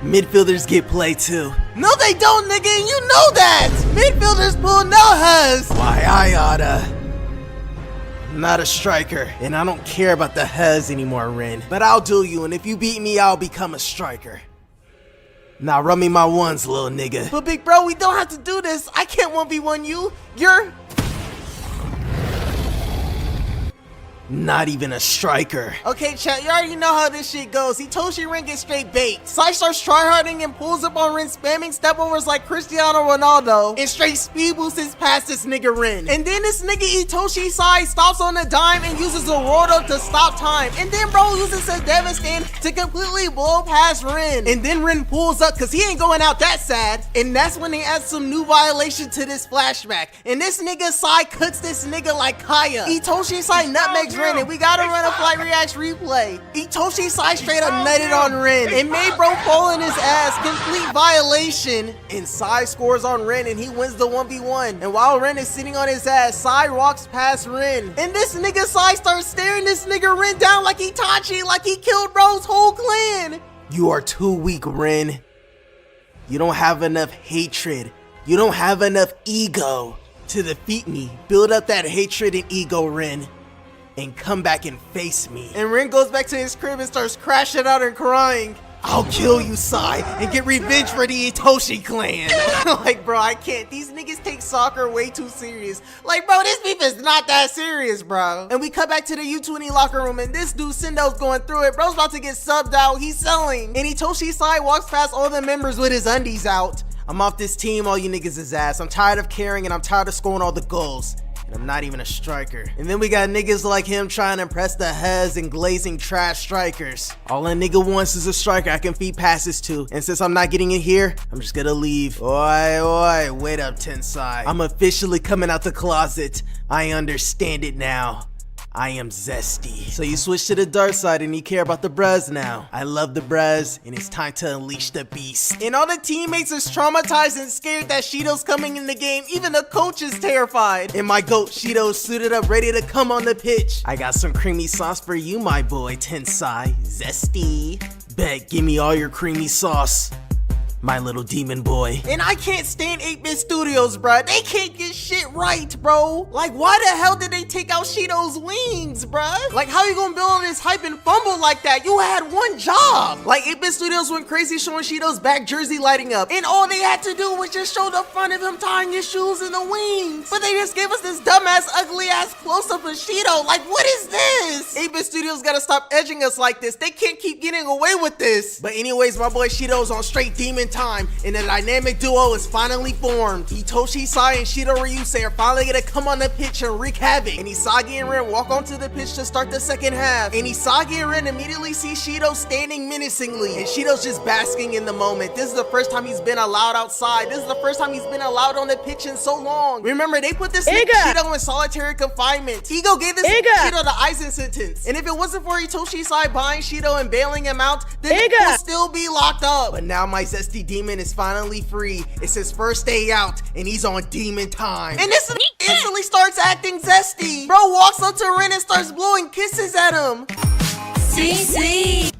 Midfielders get play too. No, they don't, nigga, and you know that. Midfielders pull no has. Why, I oughta. I'm not a striker, and I don't care about the has anymore, Rin. But I'll do you, and if you beat me, I'll become a striker. Now run me my ones, little nigga. But big bro, we don't have to do this. I can't 1v1 you. Not even a striker. Okay, chat, you already know how this shit goes. Hitoshi Ren gets straight bait. Sai starts tryharding and pulls up on Ren, spamming stepovers like Cristiano Ronaldo, and straight speed boosts his past this nigga Ren. And then this nigga Hitoshi Sai stops on a dime and uses a Roto to stop time. And then bro uses a Devastation to completely blow past Ren. And then Ren pulls up because he ain't going out that sad. And that's when they add some new violation to this flashback. And this nigga Sai cooks this nigga like Kaya. Hitoshi Sai nutmegs Ren, and we gotta run a Flight Reacts replay. Hitoshi Sai straight up nutted on Ren and made bro fall in his ass. Complete violation. And Sai scores on Ren and he wins the 1v1. And while Ren is sitting on his ass, Sai walks past Ren. And this nigga Sai starts staring this nigga Ren down like Itachi, like he killed bro's whole clan. You are too weak, Ren. You don't have enough hatred. You don't have enough ego to defeat me. Build up that hatred and ego, Ren, and come back and face me. And Ren goes back to his crib and starts crashing out and crying. I'll kill you, Sai, and get revenge for the Itoshi clan. Like, bro, I can't. These niggas take soccer way too serious. Like, bro, this beef is not that serious, bro. And we cut back to the U20 locker room, and this dude, Sendo's going through it. Bro's about to get subbed out. He's selling. And Itoshi Sai walks past all the members with his undies out. I'm off this team, all you niggas is ass. I'm tired of caring, and I'm tired of scoring all the goals. And I'm not even a striker. And then we got niggas like him trying to impress the Hez and glazing trash strikers. All a nigga wants is a striker I can feed passes to. And since I'm not getting it here, I'm just gonna leave. Oi, wait up, Tensai. I'm officially coming out the closet. I understand it now. I am zesty. So you switch to the dark side and you care about the bros now. I love the bros, and it's time to unleash the beast. And all the teammates is traumatized and scared that Shido's coming in the game. Even the coach is terrified. And my goat Shido suited up, ready to come on the pitch. I got some creamy sauce for you, my boy Tensai. Zesty. Bet, give me all your creamy sauce, my little demon boy. And I can't stand 8-Bit Studios, bruh. They can't get shit right, bro. Like, why the hell did they take out Shido's wings, bruh? Like, how you gonna build on this hype and fumble like that? You had one job. Like, 8-Bit Studios went crazy showing Shido's back jersey lighting up, and all they had to do was just show the front of him tying his shoes in the wings. But they just gave us this dumbass, ugly-ass close-up of Shido. Like, what is this? 8-Bit Studios gotta stop edging us like this. They can't keep getting away with this. But anyways, my boy Shido's on straight demon time, and the dynamic duo is finally formed. Hitoshi Sai and Shido Ryusei are finally gonna come on the pitch and wreak havoc. And Isagi and Ren walk onto the pitch to start the second half. And Isagi and Ren immediately see Shido standing menacingly. And Shido's just basking in the moment. This is the first time he's been allowed outside. This is the first time he's been allowed on the pitch in so long. Remember, they put this nigga Shido in solitary confinement. Higo gave this Shido the Aizen sentence. And if it wasn't for Hitoshi Sai buying Shido and bailing him out, then he would still be locked up. But now my zesty demon is finally free. It's his first day out, and he's on demon time. And this instantly starts acting zesty. Bro walks up to Ren and starts blowing kisses at him. See.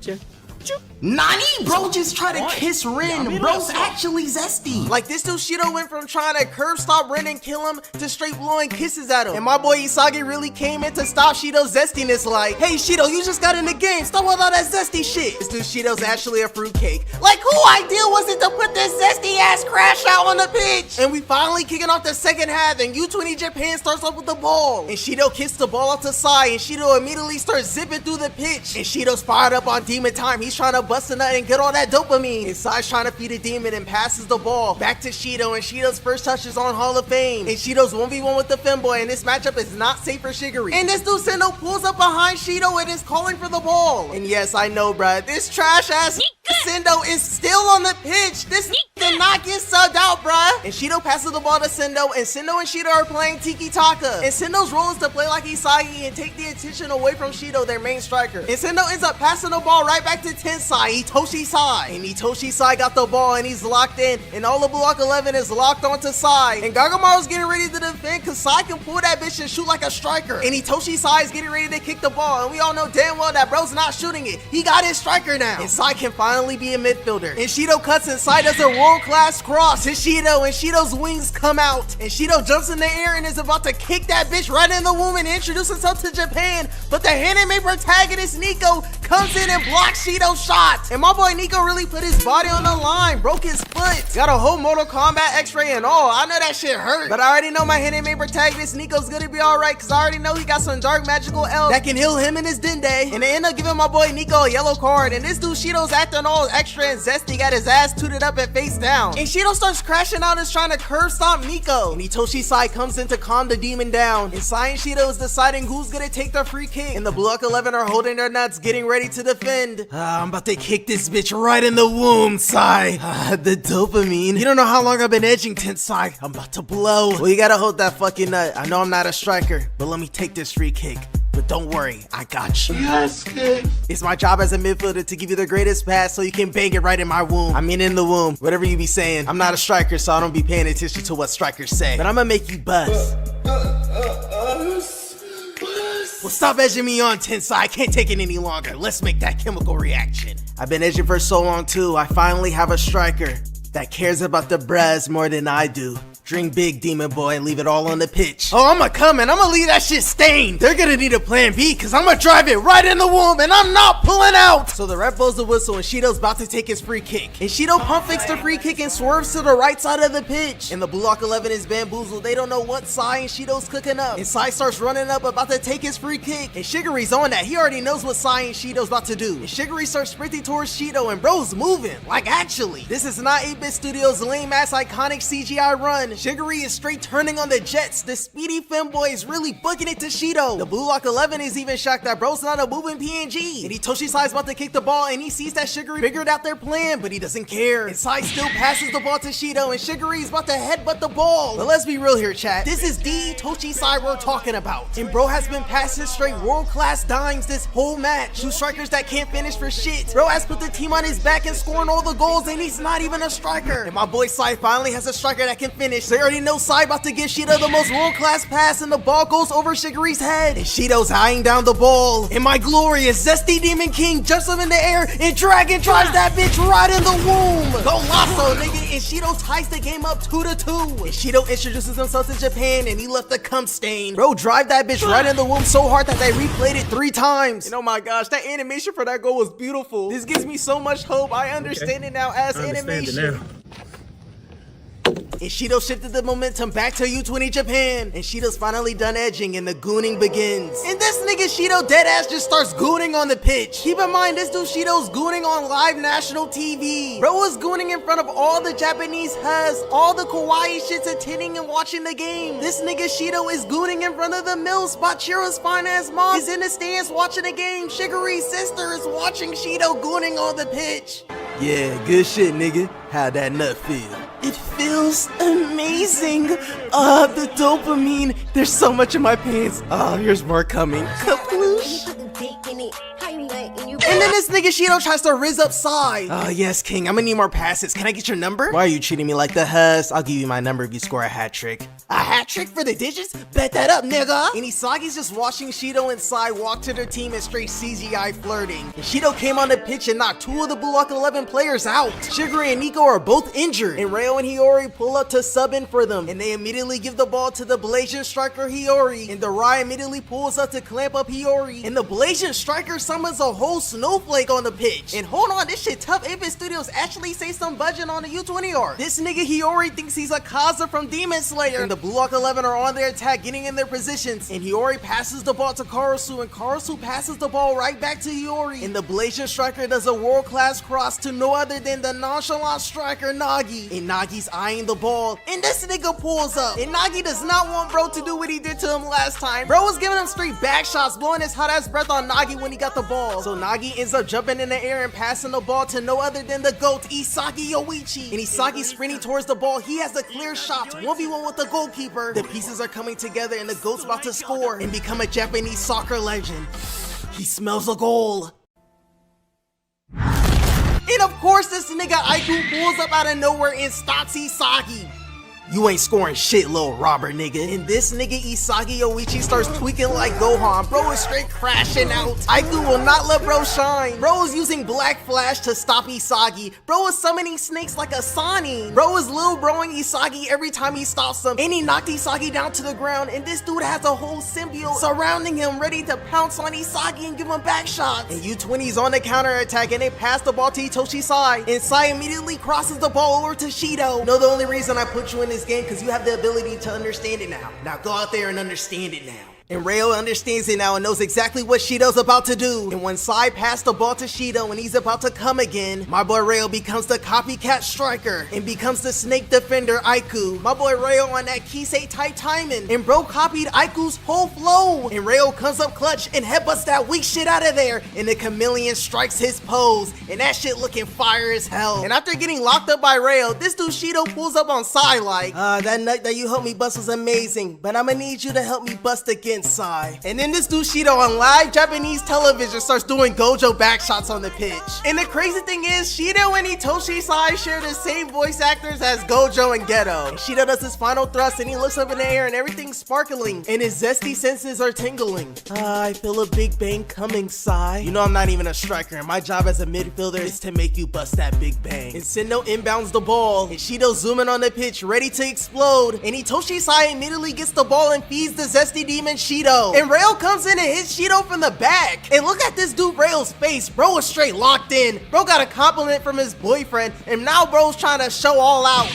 Nani? Bro just tried to kiss Ren. Bro's actually zesty. Like, this dude Shido went from trying to curb stop Ren and kill him to straight blowing kisses at him. And my boy Isagi really came in to stop Shido's zestiness like, hey Shido, you just got in the game. Stop with all that zesty shit. This dude Shido's actually a fruitcake. Like, who idea was it to put this zesty ass crash out on the pitch? And we finally kicking off the second half, and U20 Japan starts off with the ball. And Shido kicks the ball out to Sai, and Shido immediately starts zipping through the pitch. And Shido's fired up on demon time. He's trying to bust a nut and get all that dopamine. And Sai's trying to feed a demon and passes the ball back to Shido, and Shido's first touch is on Hall of Fame. And Shido's 1v1 with the femboy, and this matchup is not safe for Shiguri. And this dude Sendo pulls up behind Shido and is calling for the ball. And yes, I know, bruh, this trash ass Sendo is still on the pitch. This did not get subbed out, bruh. And Shido passes the ball to Sendo, and Sendo and Shido are playing Tiki-Taka. And Sendo's role is to play like Isagi and take the attention away from Shido, their main striker. And Sendo ends up passing the ball right back to Tensai, Hitoshi Sai. And Hitoshi Sai got the ball, and he's locked in. And all of Block 11 is locked onto Sai. And Gagamaru's getting ready to defend, because Sai can pull that bitch and shoot like a striker. And Hitoshi Sai is getting ready to kick the ball. And we all know damn well that bro's not shooting it. He got his striker now. And Sai can finally be a midfielder. And Shido cuts and Sai does a world-class cross to Shido, and Shido's wings come out. And Shido jumps in the air and is about to kick that bitch right in the womb and introduce himself to Japan. But the anime protagonist Nico comes in and blocks Shido's shot. And my boy Nico really put his body on the line, broke his foot. Got a whole Mortal Kombat x-ray and all. I know that shit hurt. But I already know my hidden main protagonist Nico's gonna be alright, cause I already know he got some dark magical elves that can heal him and his Dende. And they end up giving my boy Nico a yellow card. And this dude Shido's acting all extra and zesty, got his ass tooted up and face down. And Shido starts crashing out and is trying to curve stomp Nico. And Itoshi Sai comes in to calm the demon down. And Sai and Shido is deciding who's gonna take the free kick. And the Block 11 are holding their nuts, getting ready to defend. I'm about to kick this bitch right in the womb, Sai. The dopamine. You don't know how long I've been edging, Tensai. I'm about to blow. Well, you gotta hold that fucking nut. I know I'm not a striker, but let me take this free kick. But don't worry, I got you. Yes, kid. It's my job as a midfielder to give you the greatest pass so you can bang it right in my womb. I mean in the womb, whatever you be saying. I'm not a striker, so I don't be paying attention to what strikers say. But I'm gonna make you bust. Well, stop edging me on, Tensai. I can't take it any longer. Let's make that chemical reaction. I've been edging for so long too. I finally have a striker that cares about the bras more than I do. Drink big, demon boy, and leave it all on the pitch. Oh, I'ma come and I'ma leave that shit stained. They're gonna need a plan B, cause I'ma drive it right in the womb and I'm not pulling out. So the ref blows the whistle and Shido's about to take his free kick. And Shido pump fakes the free kick and swerves to the right side of the pitch. And the Block 11 is bamboozled. They don't know what Sai and Shido's cooking up. And Sai starts running up, about to take his free kick. And Shiguri's on that. He already knows what Sai and Shido's about to do. And Shiguri starts sprinting towards Shido and bro's moving. Like actually, this is not 8-Bit Studios' lame ass iconic CGI run. Shiguri is straight turning on the jets. The speedy femboy is really booking it to Shido. The Block 11 is even shocked that bro's not a moving PNG. And Itoshi Sai's about to kick the ball and he sees that Shiguri figured out their plan, but he doesn't care. And Sai still passes the ball to Shido and Shiguri is about to headbutt the ball. But let's be real here, chat. This is the Itoshi Sai we're talking about. And bro has been passing straight world-class dimes this whole match. Two strikers that can't finish for shit. Bro has put the team on his back and scoring all the goals and he's not even a striker. And my boy Sai finally has a striker that can finish. They already know Sai about to give Shido the most world-class pass and the ball goes over Shiguri's head. And Shido's eyeing down the ball. And my glorious Zesty Demon King jumps him in the air and Dragon drives that bitch right in the womb. Go Lasso, nigga. And Shido ties the game up 2-2. And Shido introduces himself to Japan and he left a cum stain. Bro, drive that bitch right in the womb so hard that they replayed it 3 times. And oh my gosh, that animation for that goal was beautiful. This gives me so much hope. I understand it now as animation. And Shido shifted the momentum back to U20 Japan. And Shido's finally done edging and the gooning begins. And this nigga Shido deadass just starts gooning on the pitch. Keep in mind, this dude Shido's gooning on live national TV. Bro was gooning in front of all the Japanese has, all the kawaii shits attending and watching the game. This nigga Shido is gooning in front of the mill spot. Chira's fine ass mom is in the stands watching the game. Shiguri's sister is watching Shido gooning on the pitch. Yeah, good shit, nigga. How'd that nut feel? It feels amazing. The dopamine. There's so much in my pants. Here's more coming. Kaploosh. And then this nigga Shido tries to rizz up Sai. Yes, King. I'm gonna need more passes. Can I get your number? Why are you treating me like the huss? I'll give you my number if you score a hat trick. A hat trick for the digits? Bet that up, nigga. And Isagi's just watching Shido and Sai walk to their team and straight CGI flirting. And Shido came on the pitch and knocked 2 of the Block 11 players out. Shiguri and Nico are both injured. And Ryo and Hiyori pull up to sub in for them. And they immediately give the ball to the Blasian striker Hiyori. And the Rai immediately pulls up to clamp up Hiyori. And the Blasian striker summons a whole snowflake on the pitch. And hold on, this shit tough. 8-Bit Studios actually say some budget on the U20 art. This nigga Hiyori thinks he's a Kaza from Demon Slayer. And the Block 11 are on their attack, getting in their positions. And Hiyori passes the ball to Karasu, and Karasu passes the ball right back to Hiyori. And the Blasian striker does a world-class cross to no other than the nonchalant striker Nagi. And Nagi's eyeing the ball. And this nigga pulls up. And Nagi does not want bro to do what he did to him last time. Bro was giving him straight back shots, blowing his hot ass breath on Nagi when he got the ball. So Nagi ends up jumping in the air and passing the ball to no other than the GOAT, Isagi Yoichi. And Isagi sprinting towards the ball. He has a clear shot, 1v1 with the goalkeeper. The pieces are coming together and the GOAT's about to score and become a Japanese soccer legend. He smells a goal. And of course, this nigga Aiku pulls up out of nowhere and stops Isagi. You ain't scoring shit, little robber nigga. And this nigga Isagi Yoichi starts tweaking like Gohan. Bro is straight crashing out. Aiku will not let bro shine. Bro is using Black Flash to stop Isagi. Bro is summoning snakes like Asani. Bro is little broing Isagi every time he stops him. And he knocked Isagi down to the ground. And this dude has a whole symbiote surrounding him, ready to pounce on Isagi and give him back shots. And U20's on the counter attack and they pass the ball to Itoshi Sai. And Sai immediately crosses the ball over to Shido. No, the only reason I put you in this game because you have the ability to understand it now. Now go out there and understand it now. And Reo understands it now and knows exactly what Shido's about to do. And when Sai passed the ball to Shido and he's about to come again, my boy Reo becomes the copycat striker and becomes the snake defender Aiku. My boy Reo on that Kisei type timing. And bro copied Aiku's whole flow. And Reo comes up clutch and headbutts that weak shit out of there. And the chameleon strikes his pose. And that shit looking fire as hell. And after getting locked up by Reo, this dude Shido pulls up on Sai like, that nut that you helped me bust was amazing, but I'ma need you to help me bust again, Sai. And then this dude Shido on live Japanese television starts doing Gojo backshots on the pitch. And the crazy thing is, Shido and Itoshi Sai share the same voice actors as Gojo and Geto. And Shido does his final thrust and he looks up in the air and everything's sparkling and his zesty senses are tingling. I feel a big bang coming, Sai. You know I'm not even a striker and my job as a midfielder is to make you bust that big bang. And Sendo inbounds the ball and Shido zooming on the pitch ready to explode. And Itoshi Sai immediately gets the ball and feeds the zesty demon Shido. And Rail comes in and hits Shido from the back. And look at this dude Rail's face. Bro is straight locked in. Bro got a compliment from his boyfriend and now bro's trying to show all out.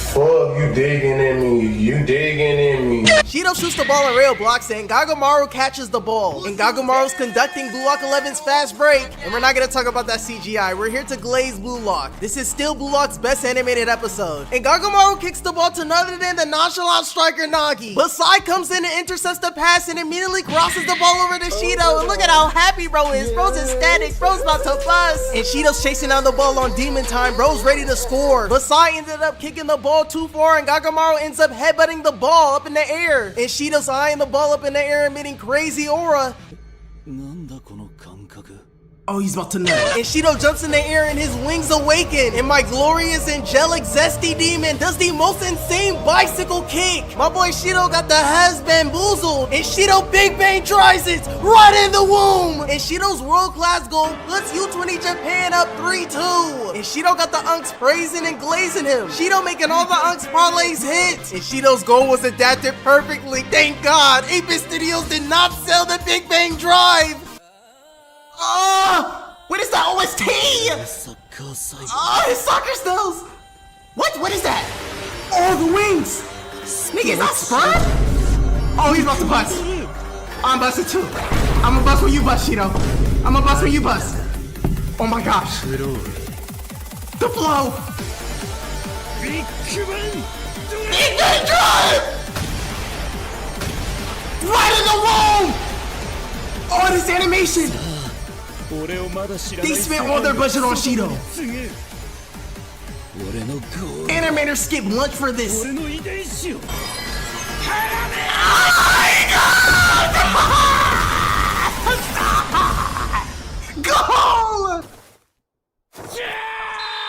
Fuck, you digging in me, you digging in me. Shido shoots the ball and Rail blocks it and Gagamaru catches the ball. And Gagamaru's conducting Blue Lock 11's fast break. And we're not gonna talk about that CGI. We're here to glaze Blue Lock. This is still Blue Lock's best animated episode. And Gagamaru kicks the ball to none other than the nonchalant striker Nagi. But Sai comes in and intercepts the pass and immediately crosses the ball over to Shido. And look at how happy bro is. Bro's ecstatic. Bro's about to bust. And Shido's chasing down the ball on demon time. Bro's ready to score. But Sai ended up kicking the ball too far and Gagamaru ends up headbutting the ball up in the air. And Shido's eyeing the ball up in the air emitting crazy aura. Oh, he's about to nut. And Shido jumps in the air and his wings awaken. And my glorious, angelic, zesty demon does the most insane bicycle kick. My boy Shido got the has bamboozled. And Shido big bang tries it right in the womb. And Shido's world-class goal puts U20 Japan up 3-2. And Shido got the unks praising and glazing him. Shido making all the unks parlays hit. And Shido's goal was adapted perfectly. Thank God. 8-Bit Studios did not sell the Big Bang Drive. What is that OST? His soccer stills. What is that? Oh, the wings. Nigga, is that Spud? Oh, he's about to bust. I'm busting too. I'm gonna bust when you bust, Shido. I'm gonna bust when you bust. Oh my gosh. The flow. Big Bang Drive. Right in the womb. Oh, this animation. They spent all their budget on Shido. Animators skip lunch for this. Goal!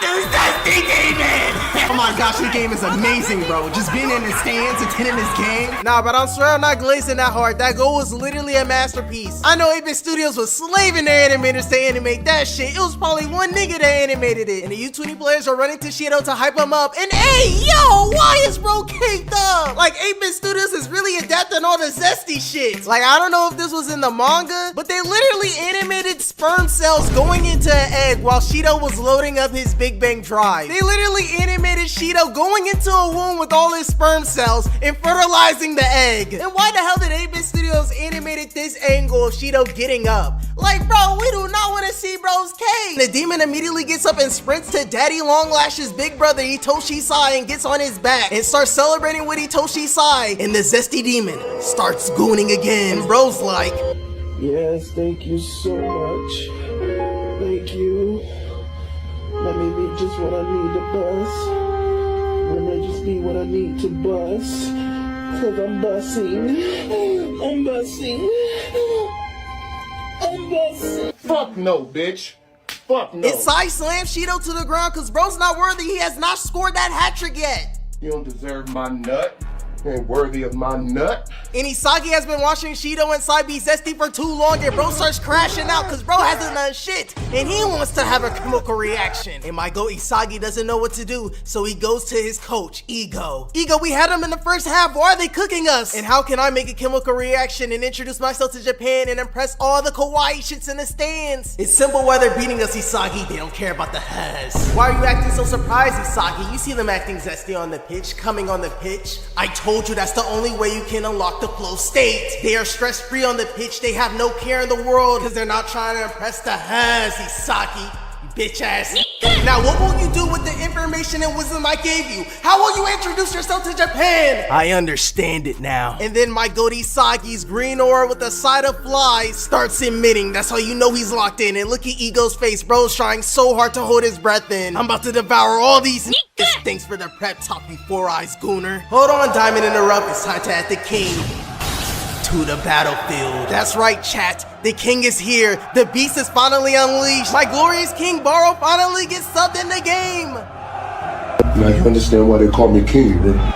There's that demon! Oh my gosh, this game is amazing, bro. Just being in the stands, attending this game. Nah, but I swear I'm not glazing that hard. That goal was literally a masterpiece. I know 8-Bit Studios was slaving their animators to animate that shit. It was probably one nigga that animated it. And the U20 players are running to Shido to hype him up. And hey, yo, why is bro caked up? Like 8-Bit Studios is really adapting all the zesty shit. Like, I don't know if this was in the manga, but they literally animated sperm cells going into an egg while Shido was loading up his Big Bang Drive. They literally animated Shido going into a womb with all his sperm cells and fertilizing the egg. And why the hell did 8-Bit Studios animated this angle of Shido getting up? Like, bro, we do not want to see bro's cake. The demon immediately gets up and sprints to Daddy Longlash's big brother Itoshi Sai and gets on his back and starts celebrating with Itoshi Sai. And the zesty demon starts gooning again. And bro's like, yes, thank you so much. Thank you. Let me be just what I need to bust. Let me just be what I need to bust. Cause I'm busting. I'm busting. I'm busting. Fuck no, bitch. Fuck no. And Sai slams Shido to the ground cause bro's not worthy. He has not scored that hat trick yet. You don't deserve my nut. You ain't worthy of my nut. And Isagi has been watching Shido inside be zesty for too long, and bro starts crashing out cause bro hasn't done shit and he wants to have a chemical reaction. And my goat Isagi doesn't know what to do, so he goes to his coach, Ego. Ego, we had him in the first half, why are they cooking us? And how can I make a chemical reaction and introduce myself to Japan and impress all the kawaii shits in the stands? It's simple why they're beating us, Isagi, they don't care about the has. Why are you acting so surprised, Isagi? You see them acting zesty on the pitch, coming on the pitch. I told you that's the only way you can unlock the flow state. They are stress-free on the pitch, they have no care in the world because they're not trying to impress the has, Isagi, you bitch ass. Now what will you do with the information and wisdom I gave you? How will you introduce yourself to Japan? I understand it now. And then my goat Isagi's green aura with a side of flies starts emitting. That's how you know he's locked in. And look at Ego's face, bro's trying so hard to hold his breath in. I'm about to devour all these Thanks for the prep talk before eyes, Gooner. Hold on, Diamond in the Rough, it's time to add the king to the battlefield. That's right, chat. The king is here. The beast is finally unleashed. My glorious king Baro finally gets subbed in the game. Now you understand why they call me king, right?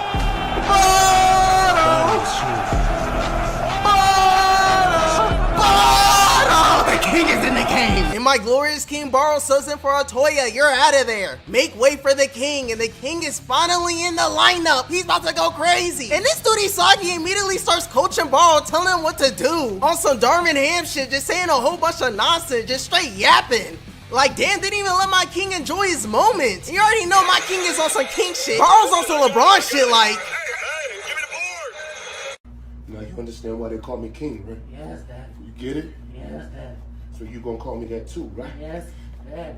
And my glorious king Baro subs in for Otoya. You're out of there. Make way for the king, and the king is finally in the lineup. He's about to go crazy. And this dude Isagi immediately starts coaching Baro, telling him what to do. On some Darman Ham shit, just saying a whole bunch of nonsense, just straight yapping. Like, damn, didn't even let my king enjoy his moments. You already know my king is on some king shit. Baro's on some LeBron shit, like. Now you understand why they call me king, right? Yes, Dad. You get it? Yes, Dad. So you gonna call me that too, right? Yes, Dad.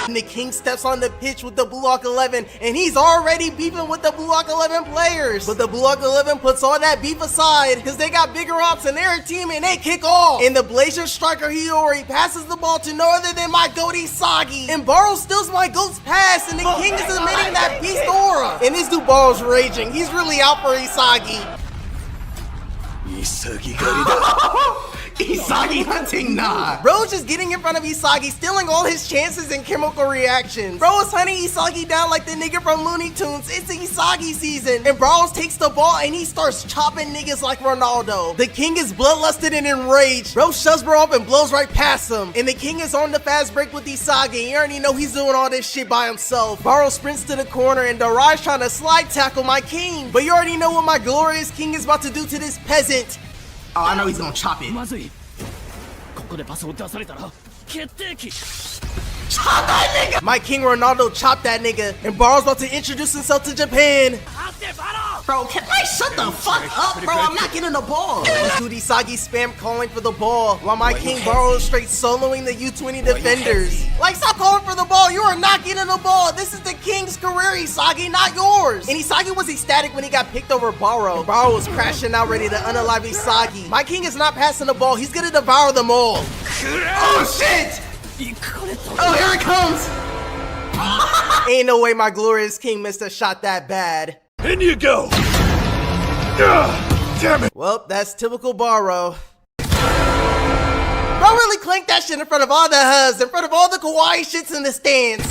And the king steps on the pitch with the Blue Hawk 11, and he's already beefing with the Blue Hawk 11 players. But the Blue Hawk 11 puts all that beef aside because they got bigger ops in their team and they kick off. And the Blazer striker Hiyori passes the ball to no other than my goat Isagi. And Baro steals my goat's pass, and the king is emitting that beast aura. And this dude Baro's raging. He's really out for Isagi. Isagi hunting, nah. Bro's just getting in front of Isagi, stealing all his chances and chemical reactions. Bro is hunting Isagi down like the nigga from Looney Tunes. It's Isagi season. And Bros takes the ball and he starts chopping niggas like Ronaldo. The king is bloodlusted and enraged. Bro shoves bro up and blows right past him. And the king is on the fast break with Isagi. You already know he's doing all this shit by himself. Baro sprints to the corner and Darai's trying to slide tackle my king. But you already know what my glorious king is about to do to this peasant. Oh, I know he's gonna chop it. Chop that nigga! My king Ronaldo chopped that nigga, and Baro's about to introduce himself to Japan. Bro, can I shut the fuck up, bro? I'm not getting the ball. This dude Isagi spam calling for the ball, while my king Baro is straight soloing the U20 defenders. Like, stop calling for the ball. You are not getting the ball. This is the king's career, Isagi, not yours. And Isagi was ecstatic when he got picked over Baro. Baro was crashing out, ready to unalive Isagi. My king is not passing the ball. He's gonna devour them all. Oh, shit! Oh, here it comes! Ain't no way my glorious king missed a shot that bad. In you go! Damn it! Well, that's typical Baro. Bro really clanked that shit in front of all the hubs, in front of all the kawaii shits in the stands.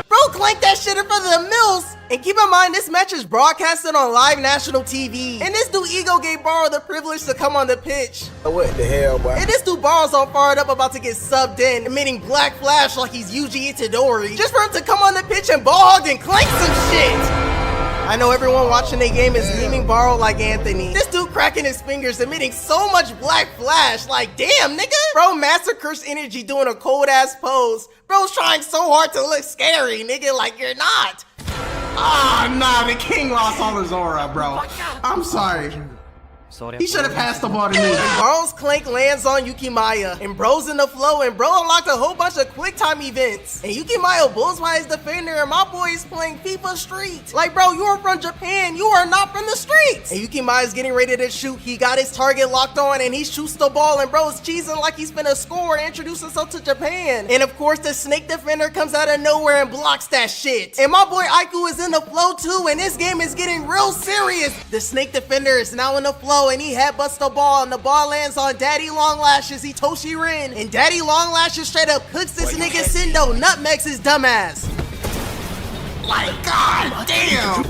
Bro clanked that shit in front of the mills. And keep in mind, this match is broadcasted on live national TV. And this dude Ego gave Baro the privilege to come on the pitch. What the hell, boy? And this dude Baro's all fired up about to get subbed in, emitting black flash like he's Yuji Itadori. Just for him to come on the pitch and ball hog and clank some shit. I know everyone watching the game is memeing Baro like Anthony. This dude cracking his fingers, emitting so much black flash. Like, damn, nigga. Bro, Master Curse Energy doing a cold ass pose. Bro's trying so hard to look scary, nigga, like you're not. Ah, nah, the king lost all his aura, bro. I'm sorry. He should have passed the ball to me. And Baro's clank lands on Yukimaya. And bro's in the flow, and bro unlocked a whole bunch of quick time events. And Yukimaya bulls by his defender, and my boy is playing FIFA Street. Like, bro, you are from Japan. You are not from the streets. And Yukimaya's getting ready to shoot. He got his target locked on, and he shoots the ball, and bro's cheesing like he's finna score and introduce himself to Japan. And of course, the snake defender comes out of nowhere and blocks that shit. And my boy Aiku is in the flow too, and this game is getting real serious. The snake defender is now in the flow, and he headbutts the ball, and the ball lands on Daddy Long Lashes Hitoshi Rin. And Daddy Long Lashes straight up cooks this nigga Sendo, nutmegs his dumbass. Like, god damn!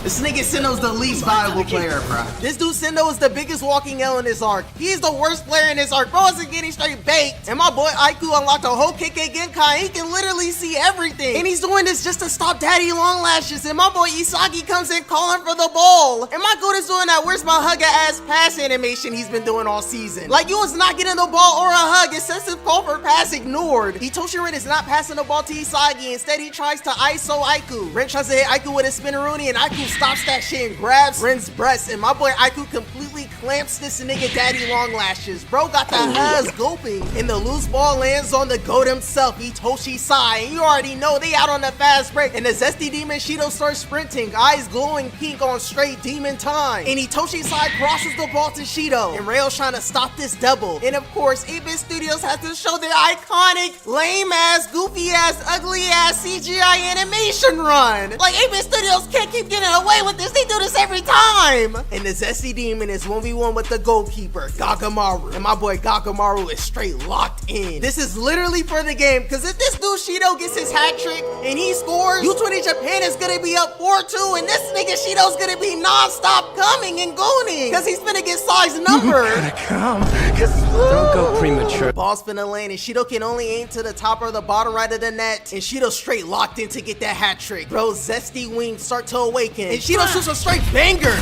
This nigga Sinnoh's the least valuable player, bro. This dude Sinnoh is the biggest walking L in this arc. He's the worst player in this arc. Bro isn't getting straight baked. And my boy Aiku unlocked a whole KK Genkai. He can literally see everything. And he's doing this just to stop Daddy Long Lashes. And my boy Isagi comes in calling for the ball. And my goat is doing that where's my hug ass pass animation he's been doing all season. Like, you was not getting the ball or a hug. Excessive call for pass ignored. Itoshi Rin is not passing the ball to Isagi. Instead, he tries to ISO Aiku. Rin tries to hit Aiku with a spinneroonie, and Aiku stops that shit and grabs Rin's breast, and my boy Aiku completely clamps this nigga Daddy Long Lashes. Bro got the huzz gulping, and the loose ball lands on the goat himself, Itoshi Sai, and you already know they out on the fast break, and the zesty demon Shido starts sprinting, eyes glowing pink on straight demon time, and Itoshi Sai crosses the ball to Shido, and Rail's trying to stop this double, and of course 8-Bit Studios has to show their iconic, lame-ass, goofy-ass, ugly-ass CGI animation run. Like, 8-Bit Studios can't keep getting away with this. They do this every time. And the zesty demon is 1v1 with the goalkeeper, Gagamaru. And my boy Gagamaru is straight locked in. This is literally for the game, because if this dude Shido gets his hat trick and he scores, U20 Japan is gonna be up 4-2, and this nigga Shido's gonna be non-stop coming and gooning, because he's finna get size number. Don't go premature. Ball's finna land, and Shido can only aim to the top or the bottom right of the net, and Shido straight locked in to get that hat trick. Bro's zesty wings start to awaken, and Shido shoots a straight banger.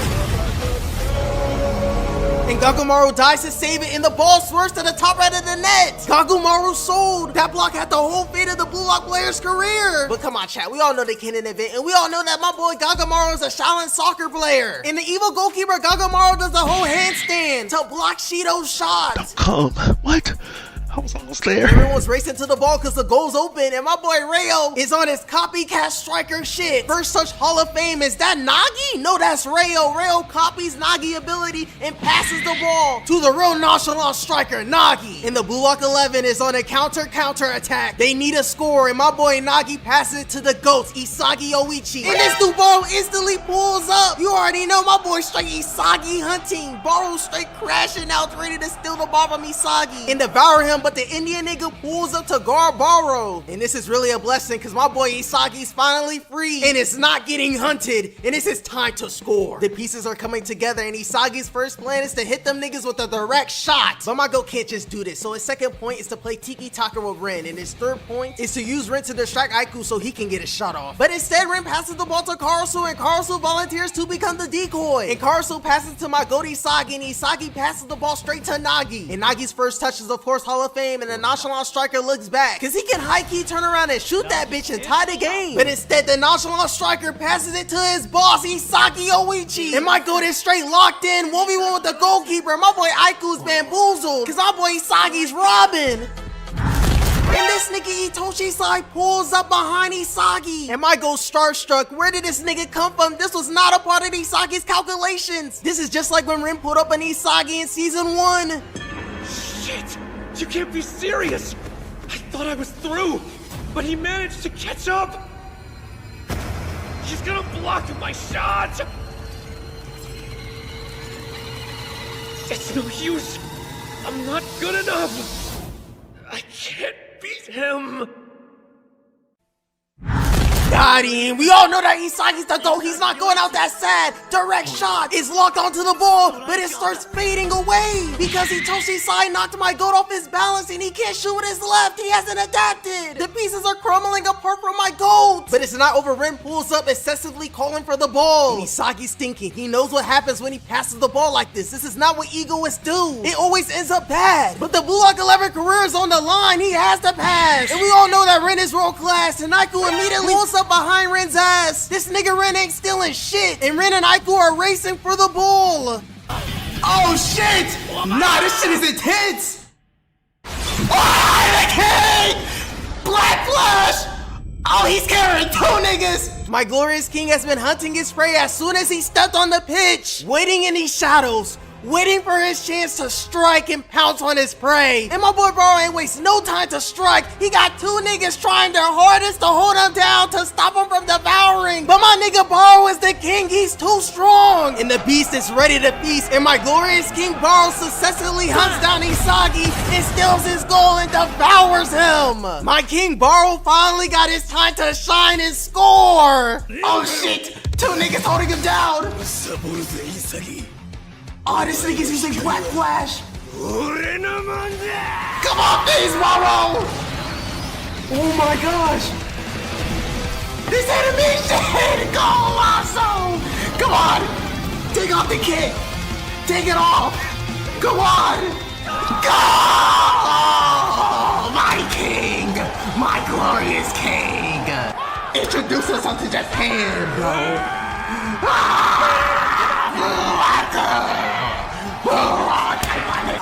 And Gagamaru dies to save it, and the ball swerves to the top right of the net. Gagamaru sold. That block had the whole fate of the Blue Lock player's career. But come on, chat. We all know they can't invent, and we all know that my boy Gagamaru is a Shaolin soccer player. And the evil goalkeeper Gagamaru does the whole handstand to block Shido's shot. What? I was almost there. Everyone's racing to the ball because the goal's open, and my boy Rayo is on his copycat striker shit. First touch Hall of Fame. Is that Nagi? No, that's Rayo. Rayo copies Nagi ability and passes the ball to the real nonchalant striker, Nagi. And the Blue Lock 11 is on a counter attack. They need a score, and my boy Nagi passes it to the GOATs, Isagi Oichi. And this dude Baro instantly pulls up. You already know my boy straight Isagi hunting. Baro straight crashing out, ready to steal the ball from Isagi and devour him. But the Indian nigga pulls up to guard Baro. And this is really a blessing, because my boy Isagi's finally free and it's not getting hunted, and it's his time to score. The pieces are coming together, and Isagi's first plan is to hit them niggas with a direct shot. But my goat can't just do this, so his second point is to play Tiki Taka with Rin, and his third point is to use Rin to distract Aiku so he can get a shot off. But instead, Rin passes the ball to Karasu, and Karasu volunteers to become the decoy. And Karasu passes to my goat Isagi, and Isagi passes the ball straight to Nagi. And Nagi's first touch is of course Hall of Fame, and the nonchalant striker looks back, because he can high-key turn around and shoot that bitch and tie the game. But instead, the nonchalant striker passes it to his boss, Isagi Oichi. And my goat is straight locked in, 1v1 with the goalkeeper. My boy Aiku's bamboozled, because my boy Isagi's robbing. And this nigga Itoshi Sai pulls up behind Isagi. And my goat starstruck. Where did this nigga come from? This was not a part of Isagi's calculations. This is just like when Rin put up an Isagi in season 1. Shit! You can't be serious! I thought I was through, but he managed to catch up! He's gonna block my shot! It's no use! I'm not good enough! I can't beat him! Got him. We all know that Isagi's the GOAT. He's not going out that sad. Direct shot is locked onto the ball, but it starts fading away because Itoshi Sai knocked my GOAT off his balance and he can't shoot with his left. He hasn't adapted. The pieces are crumbling apart from my GOAT. But it's not over. Rin pulls up, excessively calling for the ball. And Isagi's thinking. He knows what happens when he passes the ball like this. This is not what egoists do. It always ends up bad. But the Blue Lock 11 career is on the line. He has to pass. And we all know that Rin is world class. And Aiku immediately pulls up behind Rin's ass. This nigga Rin ain't stealing shit, and Rin and Aiku are racing for the ball. Oh shit! Nah, this shit is intense. Oh, okay! Black Flash! Oh, he's carrying 2 niggas! My glorious king has been hunting his prey as soon as he stepped on the pitch. Waiting in these shadows, waiting for his chance to strike and pounce on his prey. And my boy Baro ain't waste no time to strike. He got two niggas trying their hardest to hold him down to stop him from devouring. But my nigga Baro is the king, he's too strong. And the beast is ready to feast. And my glorious king Baro successfully hunts down Isagi and steals his goal and devours him. My king Baro finally got his time to shine and score. Oh shit, two niggas holding him down. Oh, this nigga's using Black Flash. Come on, please, Baro. Oh my gosh. This enemy shit! Go, Lasso! Come on! Take off the kit! Take it off! Come on! Go! My king! My glorious king! Introduce us onto Japan, bro!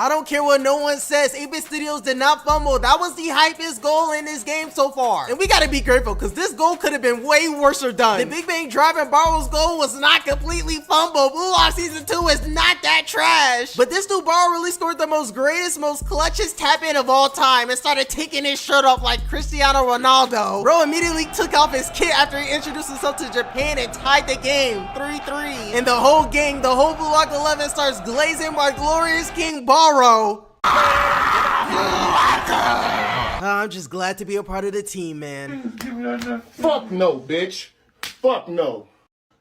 I don't care what no one says, 8-Bit Studios did not fumble. That was the hypest goal in this game so far. And we gotta be grateful, because this goal could have been way worse or done. The Big Bang Drive and Baro's goal was not completely fumbled. Blue Lock Season 2 is not that trash. But this dude Baro really scored the most greatest, most clutchest tap-in of all time and started taking his shirt off like Cristiano Ronaldo. Bro immediately took off his kit after he introduced himself to Japan and tied the game 3-3. And the whole gang, the whole Blue Lock 11 starts glazing my glorious king Baro. I'm just glad to be a part of the team, man. Fuck no, bitch. Fuck no.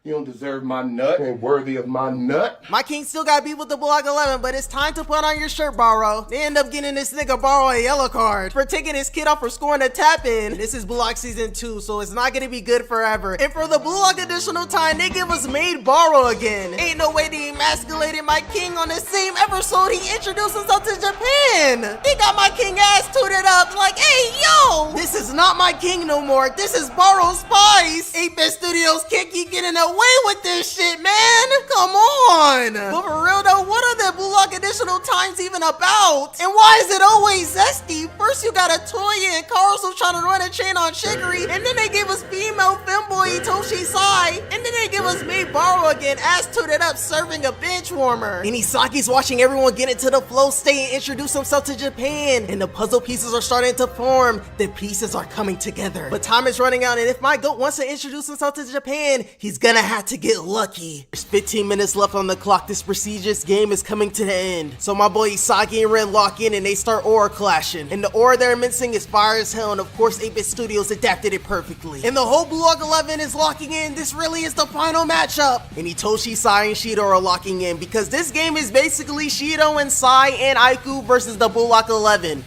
You don't deserve my nut. Ain't worthy of my nut. My king still got beat with the Block 11, but it's time to put on your shirt, Baro. They end up getting this nigga Baro a yellow card for taking his kid off for scoring a tap-in. This is Blue Lock Season 2, so it's not gonna be good forever. And for the Blue Lock additional time, they give us Maid Baro again. Ain't no way they emasculated my king on the same episode he introduced himself to Japan. They got my king ass tooted up like, hey, yo! This is not my king no more. This is Baro Spice. 8-Bit Studios can't keep getting away with this shit, man. Come on. But for real though, what are the Blue Lock additional times even about? And why is it always zesty? First you got a Toya and Caruso trying to run a chain on Shigiri, and then they gave us female femboy Itoshi Sai, and then they give us Maid Baro again, ass tooted up, serving a bench warmer. And Isagi's watching everyone get into the flow state and introduce himself to Japan, and the puzzle pieces are starting to form. The pieces are coming together. But time is running out, and if my GOAT wants to introduce himself to Japan, he's gonna have to get lucky. There's 15 minutes left on the clock. This prestigious game is coming to the end. So my boy Isagi and Ren lock in and they start aura clashing. And the aura they're mixing is fire as hell, and of course 8-Bit Studios adapted it perfectly. And the whole Blue Lock 11 is locking in. This really is the final matchup. And Itoshi, Sai, and Shido are locking in because this game is basically Shido and Sai and Aiku versus the Blue Lock 11.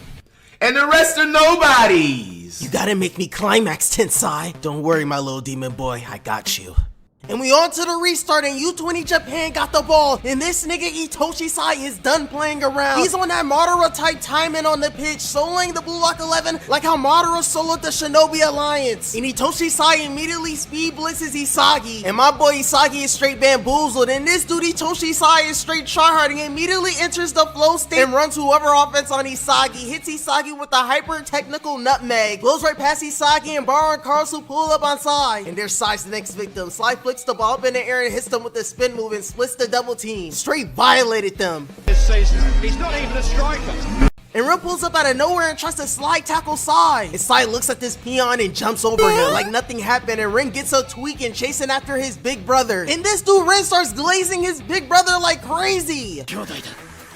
And the rest are nobodies. You gotta make me climax, Tensai. Don't worry, my little demon boy, I got you. And we on to the restart, and U20 Japan got the ball, and this nigga Itoshi Sai is done playing around. He's on that Madara type timing on the pitch, soloing the Blue Lock 11 like how Madara soloed the Shinobi Alliance. And Itoshi Sai immediately speed blitzes Isagi, and my boy Isagi is straight bamboozled, and this dude Itoshi Sai is straight tryharding, immediately enters the flow state and runs whoever offense on Isagi, hits Isagi with a hyper technical nutmeg, blows right past Isagi, and Baro and Caruso pull up on Sai, and there's Sai's next victim. Sai flicks the ball up in the air and hits them with the spin move and splits the double team. Straight violated them. This season, he's not even a striker. And Rin pulls up out of nowhere and tries to slide tackle Sai. And Sai looks at this peon and jumps over him like nothing happened, and Rin gets a tweak and chasing after his big brother. And this dude Rin starts glazing his big brother like crazy.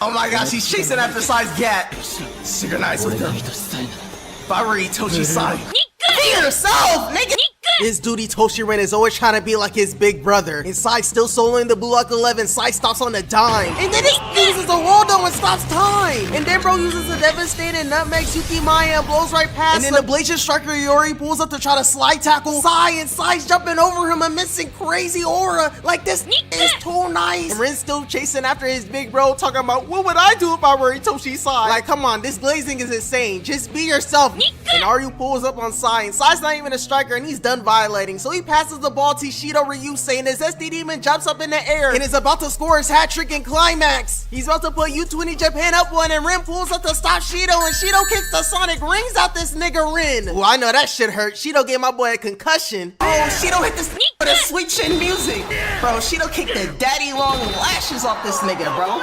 Oh my gosh, he's chasing after Sai's gat. Synchronize with him. If I were Itoshi Sai. Be yourself, nigga! This dude Itoshi Ren is always trying to be like his big brother. And Sai still soloing the Blue Lock 11. Sai stops on the dime. And then he uses the Worldo and stops time. And then bro uses the devastating nutmeg Suki Maya and blows right past him. And then the Blazing Striker Yori pulls up to try to slide tackle Sai. And Sai's jumping over him and missing crazy aura. Like this is too nice. And Ren's still chasing after his big bro, talking about what would I do if I were Itoshi Sai? Like come on, this glazing is insane. Just be yourself. And Ryu pulls up on Sai. And Sai's not even a striker and he's done violating, so he passes the ball to Shido Ryusei, and his SD Demon jumps up in the air and is about to score his hat trick in climax. He's about to put U20 Japan up one, and Rin pulls up to stop Shido, and Shido kicks the Sonic rings out this nigga Rin. Well, I know that shit hurt. Shido gave my boy a concussion. Oh, Shido hit this nigga with a sweet chin music. Bro, Shido kicked the daddy long lashes off this nigga, bro.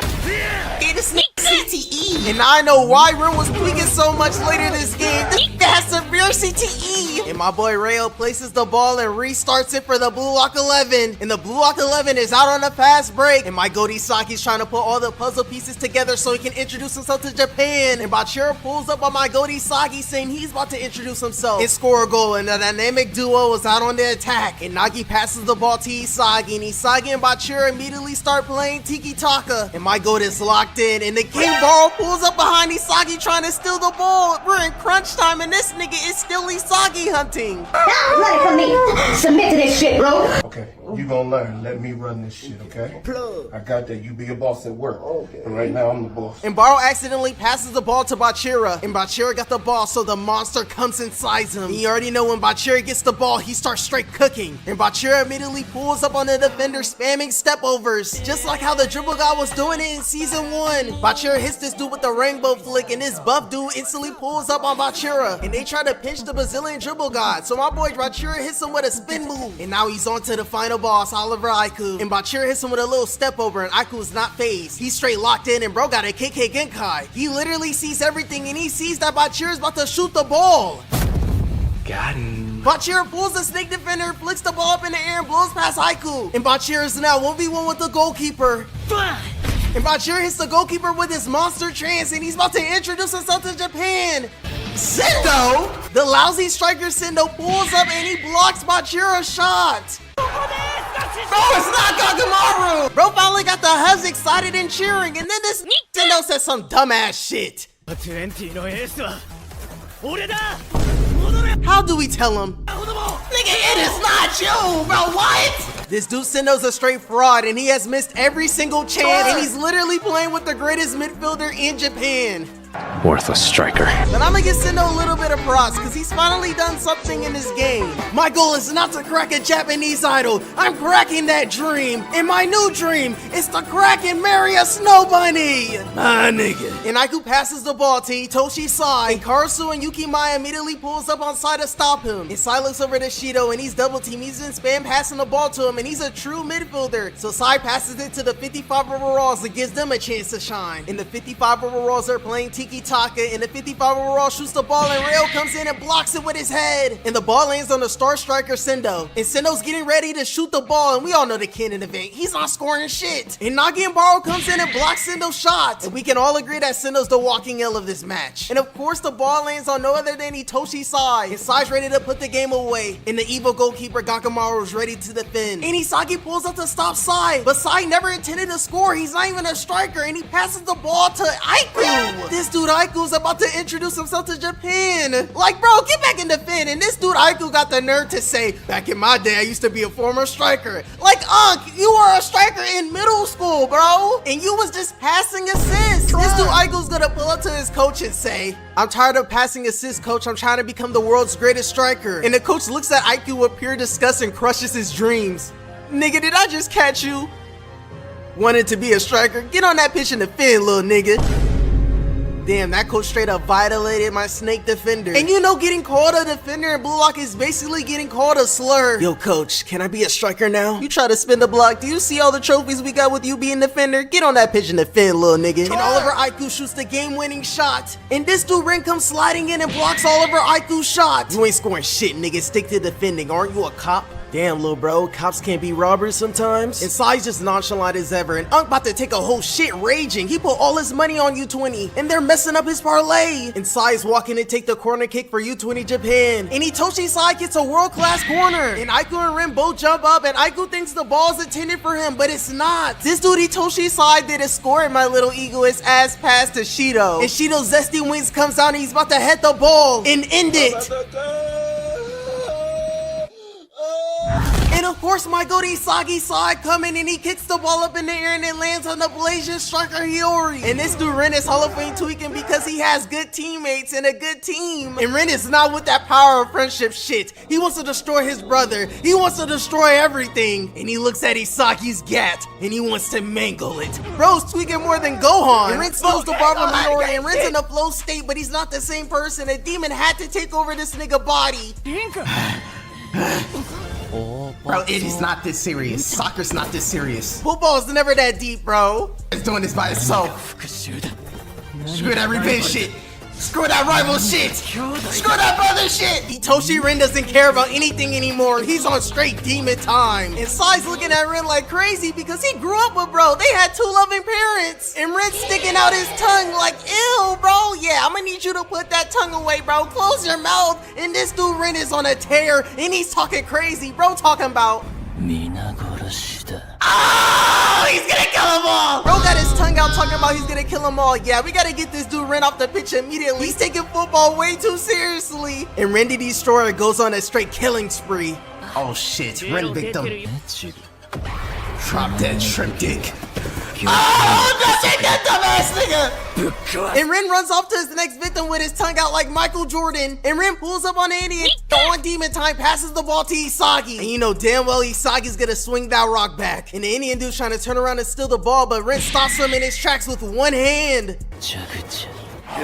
Gave this nigga CTE. And I know why Rin was tweaking so much later this game. This nigga has severe CTE. And my boy Rayo places the ball and restarts it for the Blue Lock 11. And the Blue Lock 11 is out on a fast break. And my Goldie Saki's trying to put all the puzzle pieces together so he can introduce himself to Japan. And Bachira pulls up on my Goldie Saki saying he's about to introduce himself and score a goal. And the dynamic duo is out on the attack. And Nagi passes the ball to Isagi. And Isagi and Bachira immediately start playing Tiki Taka. And my goat is locked in. And the King Baro pulls up behind Isagi trying to steal the ball. We're in crunch time and this nigga is still Isagi hunting. Now learn from me. Submit to this shit, bro. Okay, you gonna learn. Let me run this shit, okay? I got that. You be a boss at work. Okay. And right now I'm the boss. And Baro accidentally passes the ball to Bachira. And Bachira got the ball, so the monster comes inside him. You already know when Bachira gets the ball, he starts straight cooking. And Bachira immediately pulls up on the defender, spamming step overs. Just like how the dribble guy was doing it in season 1. Bachira hits this dude with the rainbow flick, and this buff dude instantly pulls up on Bachira. And they try to pinch the Brazilian dribble god. So my boy Bachira hits him with a spin move. And now he's on to the final boss, Oliver Aiku. And Bachira hits him with a little step over, and Aiku is not phased. He's straight locked in, and bro got a KK Genkai. He literally sees everything, and he sees that Bachira is about to shoot the ball. Got him. Bachira pulls the snake defender, flicks the ball up in the air, and blows past Aiku. And Bachira is now 1v1 with the goalkeeper. And Bachira hits the goalkeeper with his monster trance, and he's about to introduce himself to Japan. Sendo! The lousy striker Sendo pulls up and he blocks Bachira's shot. Bro, it's not Gagamaru! Bro finally got the hubs excited and cheering, and then this Sendo says some dumbass shit. How do we tell him? Nigga, it is not you, bro, what? This dude Sendo's a straight fraud, and he has missed every single chance, and he's literally playing with the greatest midfielder in Japan. Worthless striker. But I'm gonna give Sendo a little bit of props, because he's finally done something in this game. My goal is not to crack a Japanese idol. I'm cracking that dream. And my new dream is to crack and marry a snow bunny. Ah, nigga. And Aiku passes the ball to Itoshi Sai, and Karasu and Yuki Maya immediately pulls up on Sai to stop him. And Sai looks over to Shido, and he's double team. He's been spam passing the ball to him, and he's a true midfielder. So Sai passes it to the 55 overalls and gives them a chance to shine. And the 55 overalls are playing Tiki Taka, and the 55 overall shoots the ball, and Rail comes in and blocks it with his head. And the ball lands on the star striker Sendo. And Sendo's getting ready to shoot the ball, and we all know the kid in the event. He's not scoring shit. And Nagi and Baro comes in and blocks Sendo's shot. And we can all agree that Sendo's the walking ill of this match. And of course, the ball lands on no other than Itoshi Sai. And Sai's ready to put the game away. And the evil goalkeeper Gakamaru is ready to defend. And Isagi pulls up to stop Sai. But Sai never intended to score. He's not even a striker. And he passes the ball to Aiku. This dude Aiku's about to introduce himself to Japan. Like, bro, get back in the fin. And this dude Aiku got the nerve to say, back in my day, I used to be a former striker. Like, you were a striker in middle school, bro. And you was just passing assists. This dude Aiku's gonna pull up to his coach and say, I'm tired of passing assists, coach. I'm trying to become the world's greatest striker. And the coach looks at Aiku with pure disgust and crushes his dreams. Nigga, did I just catch you? Wanted to be a striker? Get on that pitch in the fin, little nigga. Damn, that coach straight up violated my snake defender. And you know getting called a defender in Blue Lock is basically getting called a slur. Yo, coach, can I be a striker now? You try to spin the block. Do you see all the trophies we got with you being defender? Get on that pitch in the fin, little nigga. And Oliver Aiku shoots the game-winning shot. And this dude Rin comes sliding in and blocks Oliver Aiku's shot. You ain't scoring shit, nigga. Stick to defending. Aren't you a cop? Damn, little bro, cops can't be robbers sometimes. And Sai's just nonchalant as ever, and Unk about to take a whole shit raging. He put all his money on U20, and they're messing up his parlay. And Sai's walking to take the corner kick for U20 Japan. And Itoshi Sai gets a world-class corner. And Aiku and Rin both jump up, and Aiku thinks the ball's intended for him, but it's not. This dude Itoshi Sai did a score in my little egoist ass pass to Shido. And Shido's zesty wings comes out, and he's about to head the ball and end it. And of course, my goat Isagi saw it coming and he kicks the ball up in the air and it lands on the Blasian striker Hiyori. And this dude Ren is Hall of Fame tweaking because he has good teammates and a good team. And Ren is not with that power of friendship shit. He wants to destroy his brother. He wants to destroy everything. And he looks at Isagi's gat and he wants to mangle it. Bro's tweaking more than Gohan. And Ren steals the ball from Hiyori and Ren's in a flow state, but he's not the same person. A demon had to take over this nigga body. Bro, it is not this serious. Soccer's not this serious. Football's never that deep, bro. It's doing this by itself. Screw that revenge shit. Screw that rival shit. Screw that brother shit. Hitoshi Ren doesn't care about anything anymore. He's on straight demon time. And Sai's looking at Ren like crazy because he grew up with bro. They had 2 loving parents. And Ren's sticking out his tongue like, ew, bro. Yeah, I'm gonna need you to put that tongue away, bro. Close your mouth. And this dude Ren is on a tear and he's talking crazy. Bro talking about, oh, he's gonna kill them all! Bro got his tongue out talking about he's gonna kill them all. Yeah, we gotta get this dude Ren off the pitch immediately. He's taking football way too seriously. And Ren the Destroyer goes on a straight killing spree. Oh shit, Ren victim. Drop dead shrimp dick. Oh, that's it, that dumbass nigga! And Ren runs off to his next victim with his tongue out like Michael Jordan. And Ren pulls up on the Indian, on demon time, passes the ball to Isagi. And you know damn well Isagi's gonna swing that rock back. And the Indian dude's trying to turn around and steal the ball, but Ren stops him in his tracks with one hand.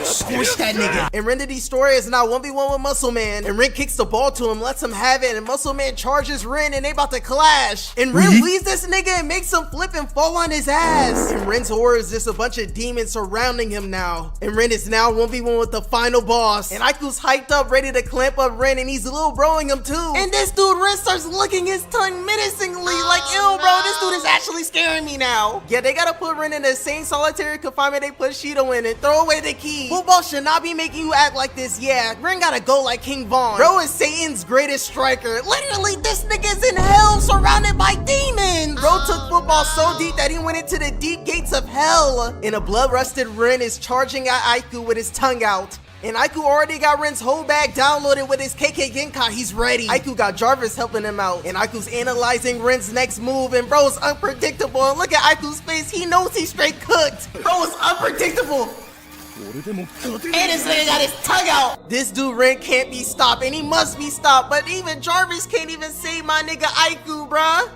Squish that nigga. And Ren the Destroyer is now 1v1 with Muscle Man. And Ren kicks the ball to him, lets him have it. And Muscle Man charges Ren and they about to clash. And Ren leaves this nigga and makes him flip and fall on his ass. And Ren's horror is just a bunch of demons surrounding him now. And Ren is now 1v1 with the final boss. And Aiku's hyped up, ready to clamp up Ren, and he's little broing him too. And this dude Ren starts licking his tongue menacingly like, ew bro, this dude is actually scaring me now. Yeah, they gotta put Ren in the same solitary confinement they put Shido in and throw away the key. Football should not be making you act like this. Yeah, Ren gotta go like King Von. Bro is Satan's greatest striker. Literally, this nigga's in hell surrounded by demons. Bro took football so deep that he went into the deep gates of hell. And a blood-rusted Ren is charging at Aiku with his tongue out. And Aiku already got Ren's whole bag downloaded with his KK Genkai. He's ready. Aiku got Jarvis helping him out. And Aiku's analyzing Ren's next move. And bro's unpredictable. And look at Aiku's face. He knows he's straight cooked. Bro is unpredictable. And this nigga got his tongue out. This dude Ren can't be stopped, and he must be stopped. But even Jarvis can't even save my nigga Aiku, bruh.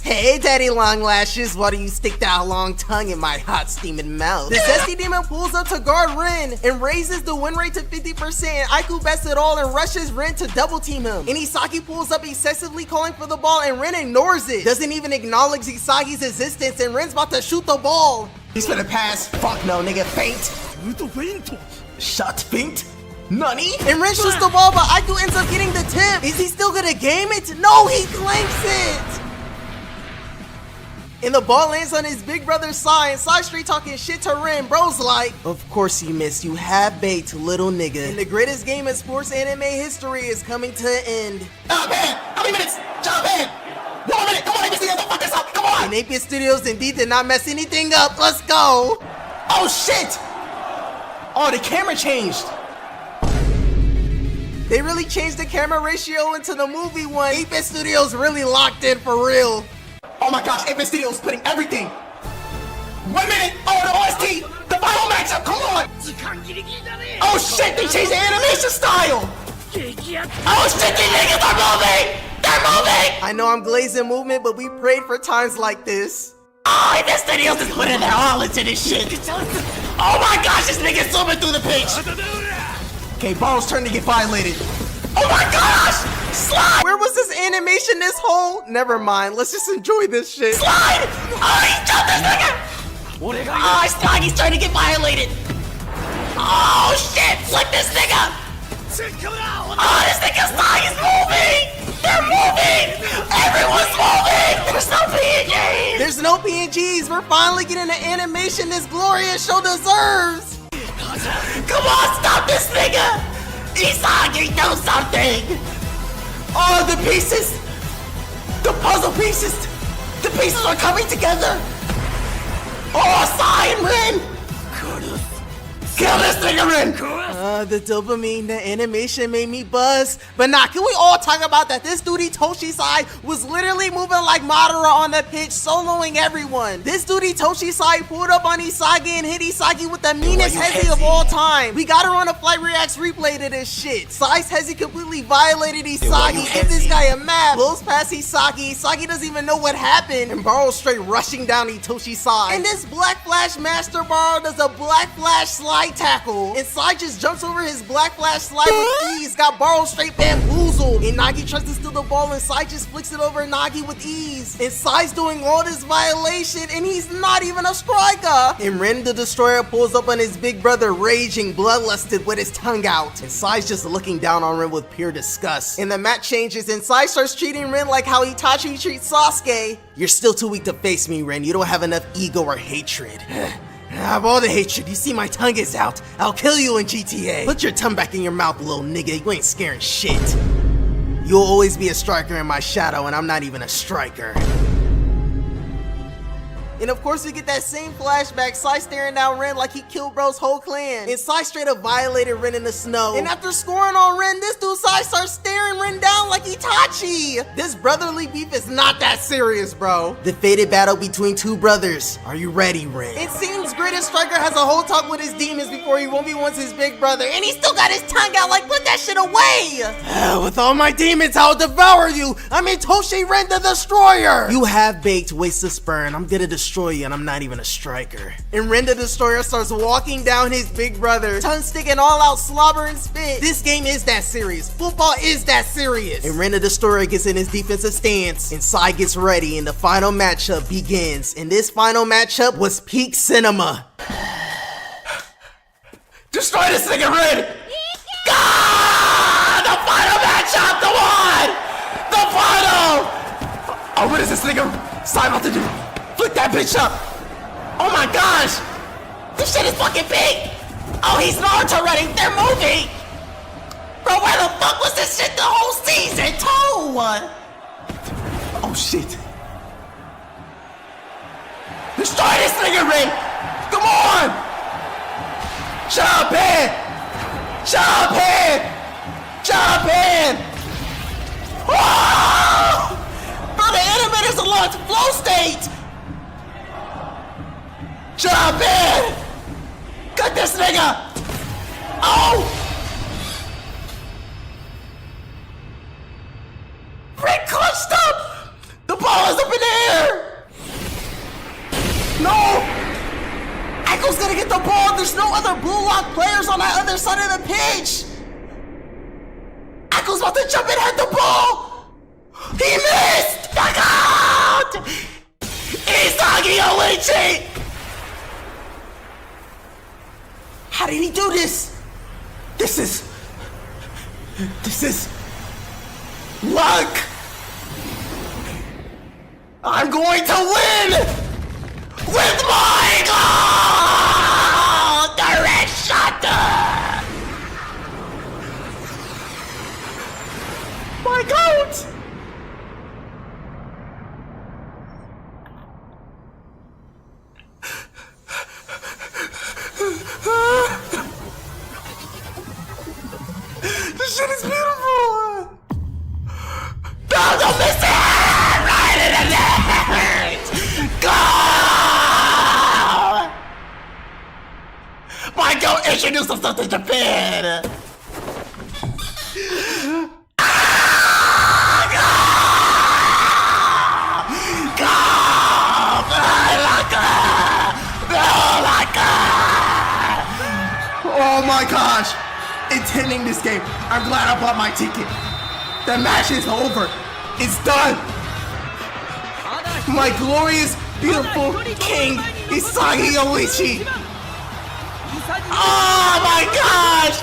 Hey, daddy long lashes, why do you stick that long tongue in my hot steaming mouth? The zesty demon pulls up to guard Ren and raises the win rate to 50%. Aiku bets it all and rushes Ren to double team him. And Isagi pulls up excessively calling for the ball and Ren ignores it. Doesn't even acknowledge Isagi's existence and Ren's about to shoot the ball. He's gonna pass. Fuck no, nigga, feint. Shot feint? Nani? And Ren shoots the ball, but Aiku ends up getting the tip. Is he still gonna game it? No, he clanks it! And the ball lands on his big brother Sai, and Sai straight talking shit to Ren. Bro's like, of course you missed. You have bait, little nigga. And the greatest game in sports anime history is coming to an end. Oh man, how many minutes? Jump in! 1 more minute, come on, 8-Bit Studios, don't fuck this up, come on! And 8-Bit Studios indeed did not mess anything up. Let's go! Oh shit! Oh, the camera changed. They really changed the camera ratio into the movie one. 8-Bit Studios really locked in for real. Oh my gosh, 8-Bit Studios putting everything. 1 minute, oh the OST, the final matchup, come on. Oh shit, they changed the animation style. Oh shit, these niggas are moving. They're moving. I know I'm glazing movement, but we prayed for times like this. Oh, 8-Bit Studios is putting their all into this shit. Oh my gosh, this nigga's zooming through the pitch. Okay, ball's turn to get violated. Oh my gosh! Slide! Where was this animation this whole? Never mind, let's just enjoy this shit. Slide! Oh, he jumped this nigga! Oh, Slide, he's trying to get violated. Oh shit, flick this nigga! Oh, this nigga's Slide is moving! They're moving! Everyone's moving! There's no PNGs! There's no PNGs! We're finally getting the animation this glorious show deserves! Come on, stop this nigga! Isagi, do something! Oh, the pieces! The puzzle pieces! The pieces are coming together! Oh, Sai and Ren! Kill this cigarette! The dopamine, the animation made me buzz. But nah, can we all talk about that? This dude Toshisai was literally moving like Madara on the pitch, soloing everyone. This dude Toshisai pulled up on Isagi and hit Isagi with the meanest Hezi of all time. We gotta run a Flight Reacts replay to this shit. Sai's Hezi completely violated Isagi. Give this guy a map. Blows past Isagi. Isagi doesn't even know what happened. And Baro straight rushing down Toshisai. And this Black Flash Master Baro does a Black Flash slide tackle. And Sai just jumps over his Black Flash slide with ease. Got Baro straight bamboozled. And Nagi tries to steal the ball and Sai just flicks it over Nagi with ease. And Sai's doing all this violation and he's not even a striker. And Ren the Destroyer pulls up on his big brother raging bloodlusted with his tongue out. And Sai's just looking down on Ren with pure disgust. And the match changes and Sai starts treating Ren like how Itachi treats Sasuke. You're still too weak to face me, Ren. You don't have enough ego or hatred. I have all the hatred. You see my tongue is out. I'll kill you in GTA. Put your tongue back in your mouth, little nigga. You ain't scaring shit. You'll always be a striker in my shadow, and I'm not even a striker. And of course we get that same flashback, Sai staring down Ren like he killed bro's whole clan. And Sai straight up violated Ren in the snow. And after scoring on Ren, this dude Sai starts staring Ren down like Itachi. This brotherly beef is not that serious, bro. The fated battle between two brothers. Are you ready, Ren? It seems Greatest Striker has a whole talk with his demons before he 1v1s his big brother. And he still got his tongue out like, put that shit away. With all my demons, I'll devour you. I'm Toshi Ren the Destroyer. You have baked, waste of spurn. I'm gonna destroy you and I'm not even a striker. And Ren the Destroyer starts walking down his big brother, tongue sticking all out slobber and spit. This game is that serious. Football is that serious. And Ren the Destroyer gets in his defensive stance and Sai gets ready and the final matchup begins. And this final matchup was peak cinema. Destroy this nigga, Ren! God! The final matchup! The one! The final! Oh, what is this nigga Sai about to do? Flick that bitch up! Oh my gosh! This shit is fucking big! Oh, he's Naruto running! They're moving! Bro, where the fuck was this shit the whole season, too? Oh shit. Destroy this nigga, Ren! Come on! Jump in! Jump in! Jump in! Oh! Bro, the animators are locked flow state! Jump in! Cut this nigga! Oh! Rick clutched up! The ball is up in the air! No! Echo's gonna get the ball! There's no other blue lock players on that other side of the pitch! Echo's about to jump in at the ball! He missed! Back out! Isagi Oichi! How did he do this? This is luck. I'm going to win with my goal! The red shutter! My goat! This shit is beautiful! No, don't miss it! Right in the net! Go! My goat introduced himself to Japan! Oh my gosh! Intending this game, I'm glad I bought my ticket. The match is over. It's done. My glorious, beautiful king, Isagi Oichi. Oh my gosh!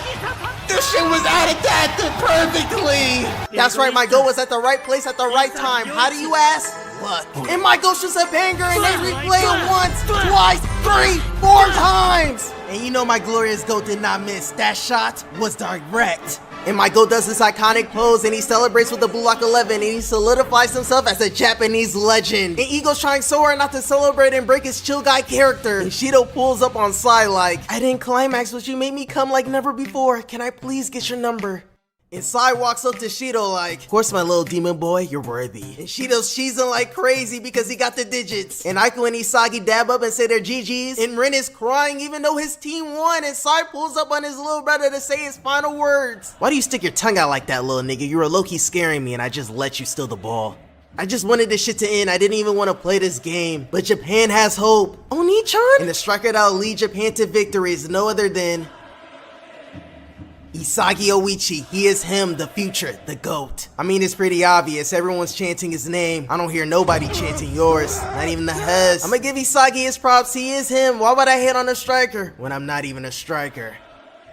This shit was adapted perfectly. That's right, my goal was at the right place at the right time. How do you ask? Luck. And my goal shoots a banger and they replay it once, twice, 3, 4 times. And you know my glorious goat did not miss. That shot was direct. And my GOAT does this iconic pose and he celebrates with the Blue Lock 11 and he solidifies himself as a Japanese legend. And Ego's trying so hard not to celebrate and break his chill guy character. And Shido pulls up on Sai like, I didn't climax, but you made me come like never before. Can I please get your number? And Sai walks up to Shido like, of course my little demon boy, you're worthy. And Shido's cheesing like crazy because he got the digits. And Aiko and Isagi dab up and say their GG's. And Rin is crying even though his team won. And Sai pulls up on his little brother to say his final words. Why do you stick your tongue out like that, little nigga? You were low-key scaring me and I just let you steal the ball. I just wanted this shit to end. I didn't even want to play this game. But Japan has hope. Oni-chan? And the striker that'll lead Japan to victory is no other than Isagi Oichi. He is him, the future, the GOAT. I mean, it's pretty obvious. Everyone's chanting his name. I don't hear nobody chanting yours. Not even the Hez. I'm gonna give Isagi his props. He is him. Why would I hate on a striker when I'm not even a striker?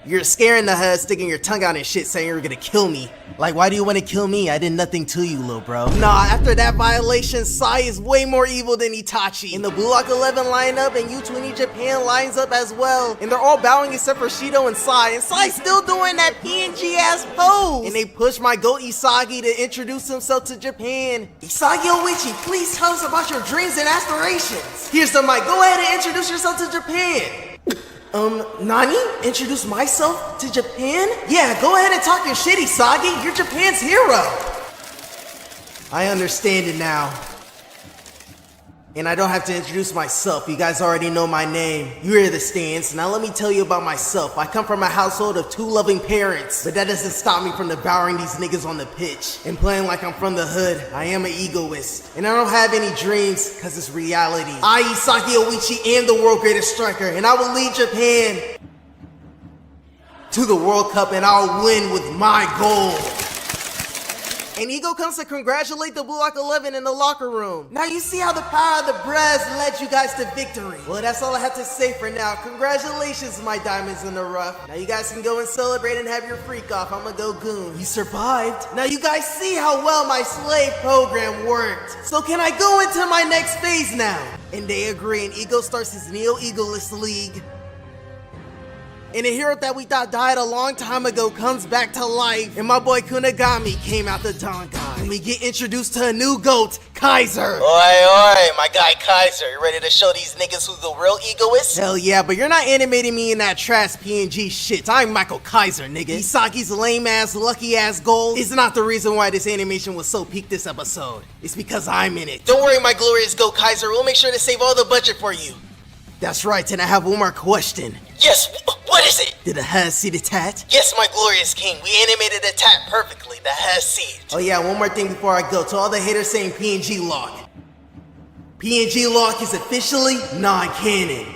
You're scaring the Hez, sticking your tongue out and shit, saying you're gonna kill me. Like, why do you want to kill me? I did nothing to you, little bro. Nah, after that violation, Sai is way more evil than Itachi. And the Blue Lock 11 line up, and U20 Japan lines up as well. And they're all bowing except for Shido and Sai. And Sai's still doing that PNG-ass pose. And they push my GOAT Isagi to introduce himself to Japan. Isagi Oichi, please tell us about your dreams and aspirations. Here's the mic. Go ahead and introduce yourself to Japan. Nani? Introduce myself to Japan? Yeah, go ahead and talk your shit, Isagi. You're Japan's hero. I understand it now. And I don't have to introduce myself. You guys already know my name. You hear the stands. Now let me tell you about myself. I come from a household of 2 loving parents. But that doesn't stop me from devouring these niggas on the pitch. And playing like I'm from the hood. I am an egoist. And I don't have any dreams, cause it's reality. I, Isagi Oichi, am the world greatest striker. And I will lead Japan to the World Cup and I'll win with my goal. And Ego comes to congratulate the Blue Lock 11 in the locker room. Now you see how the power of the Braz led you guys to victory. Well, that's all I have to say for now. Congratulations, my diamonds in the rough. Now you guys can go and celebrate and have your freak off. I'ma go goon. You survived. Now you guys see how well my slave program worked. So can I go into my next phase now? And they agree, and Ego starts his Neo-Egoless League. And a hero that we thought died a long time ago comes back to life. And my boy Kunagami came out the Dongai. And we get introduced to a new GOAT, Kaiser. Oi, my guy Kaiser. You ready to show these niggas who's the real egoist? Hell yeah, but you're not animating me in that trash PNG shit. I'm Michael Kaiser, nigga. Isagi's lame-ass, lucky-ass goal is not the reason why this animation was so peaked this episode. It's because I'm in it. Don't worry, my glorious GOAT Kaiser. We'll make sure to save all the budget for you. That's right, and I have one more question. Yes, what is it? Did the Hez see the tat? Yes, my glorious king. We animated the tat perfectly. The Hez see it. Oh yeah, one more thing before I go. To all the haters saying PNG lock. PNG lock is officially non-canon.